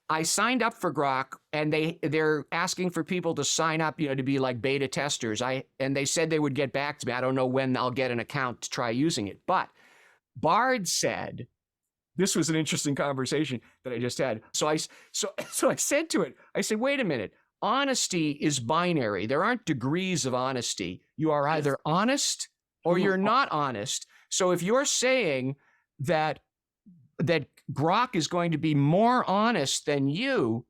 Speaker 2: I signed up for Grok, and they're asking for people to sign up, to be like beta testers. And they said they would get back to me. I don't know when I'll get an account to try using it. But Bard said, this was an interesting conversation that I just had. So I said to it, I said, wait a minute. Honesty is binary. There aren't degrees of honesty. You are either honest or you're not honest. So if you're saying that Grok is going to be more honest than you,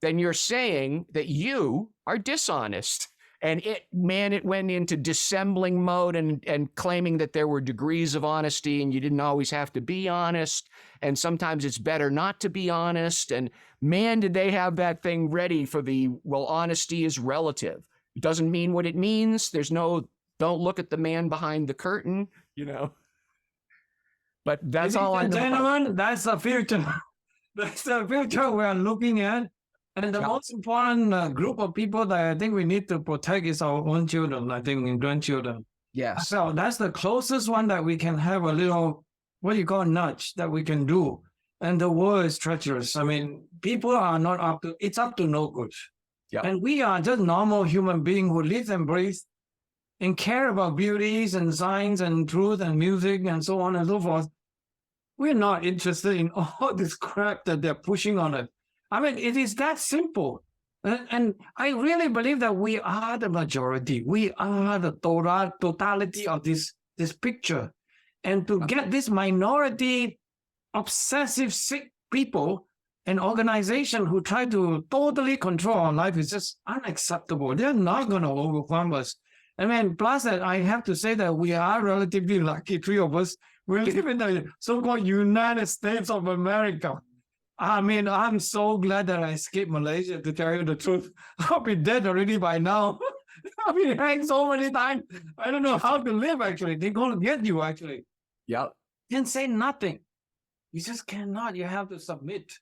Speaker 2: then you're saying that you are dishonest. And it went into dissembling mode and claiming that there were degrees of honesty and you didn't always have to be honest. And sometimes it's better not to be honest. And man, did they have that thing ready for honesty is relative. It doesn't mean what it means. Don't look at the man behind the curtain, But that's all I know.
Speaker 3: Gentlemen, that's the future. That's the future we are looking at. And the most important group of people that I think we need to protect is our own children, I think, and grandchildren.
Speaker 2: Yes.
Speaker 3: So that's the closest one that we can have a little, nudge that we can do. And the world is treacherous. I mean, people are not it's up to no good. Yep. And we are just normal human beings who live and breathe and care about beauties and science and truth and music and so on and so forth. We're not interested in all this crap that they're pushing on us. I mean, it is that simple. And I really believe that we are the majority. We are the totality of this picture. And to get this minority, obsessive, sick people and organization who try to totally control our life is just unacceptable. They're not going to overwhelm us. I mean, plus that I have to say that we are relatively lucky, three of us. We live in the so-called United States of America. I mean, I'm so glad that I escaped Malaysia, to tell you the truth. I'll be dead already by now. I've been hanged so many times. I don't know how to live, actually. They're going to get you, actually.
Speaker 2: Yeah.
Speaker 3: Can't say nothing. You just cannot. You have to submit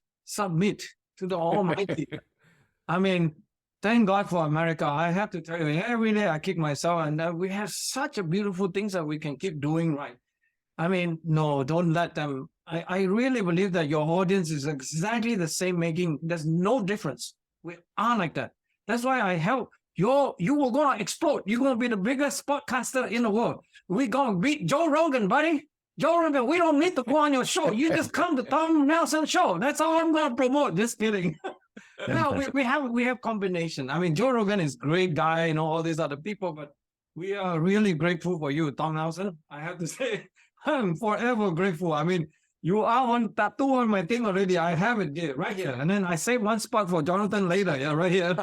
Speaker 3: to the Almighty. I mean, thank God for America. I have to tell you, every day I kick myself, and we have such a beautiful things that we can keep doing right. I mean, no, don't let them. I really believe that your audience is exactly the same making. There's no difference. We are like that. That's why I help. You will going to explode. You're going to be the biggest podcaster in the world. We're going to beat Joe Rogan, buddy. Joe Rogan, we don't need to go on your show. You just come to Tom Nelson show. That's all I'm going to promote. Just kidding. No, we have combination. I mean, Joe Rogan is a great guy, all these other people, but we are really grateful for you, Tom Nelson. I have to say, I'm forever grateful. I mean, you are one tattoo on my thing already. I have it here, right here. And then I save one spot for Jonathan later, yeah, right here.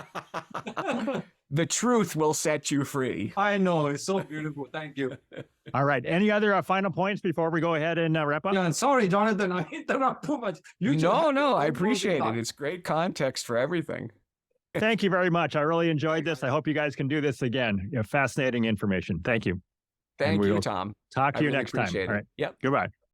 Speaker 2: The truth will set you free.
Speaker 3: I know. It's so beautiful. Thank you.
Speaker 1: All right. Any other final points before we go ahead and wrap up?
Speaker 3: Yeah, and sorry, Jonathan, I interrupt too much.
Speaker 2: No, I appreciate it. It's great context for everything.
Speaker 1: Thank you very much. I really enjoyed this. I hope you guys can do this again. Fascinating information. Thank you.
Speaker 2: Thank
Speaker 1: we
Speaker 2: you,
Speaker 1: will
Speaker 2: Tom.
Speaker 1: Talk to
Speaker 2: I
Speaker 1: you
Speaker 2: really
Speaker 1: next time.
Speaker 2: appreciate
Speaker 1: All
Speaker 2: it.
Speaker 1: right.
Speaker 2: Yep.
Speaker 1: Goodbye.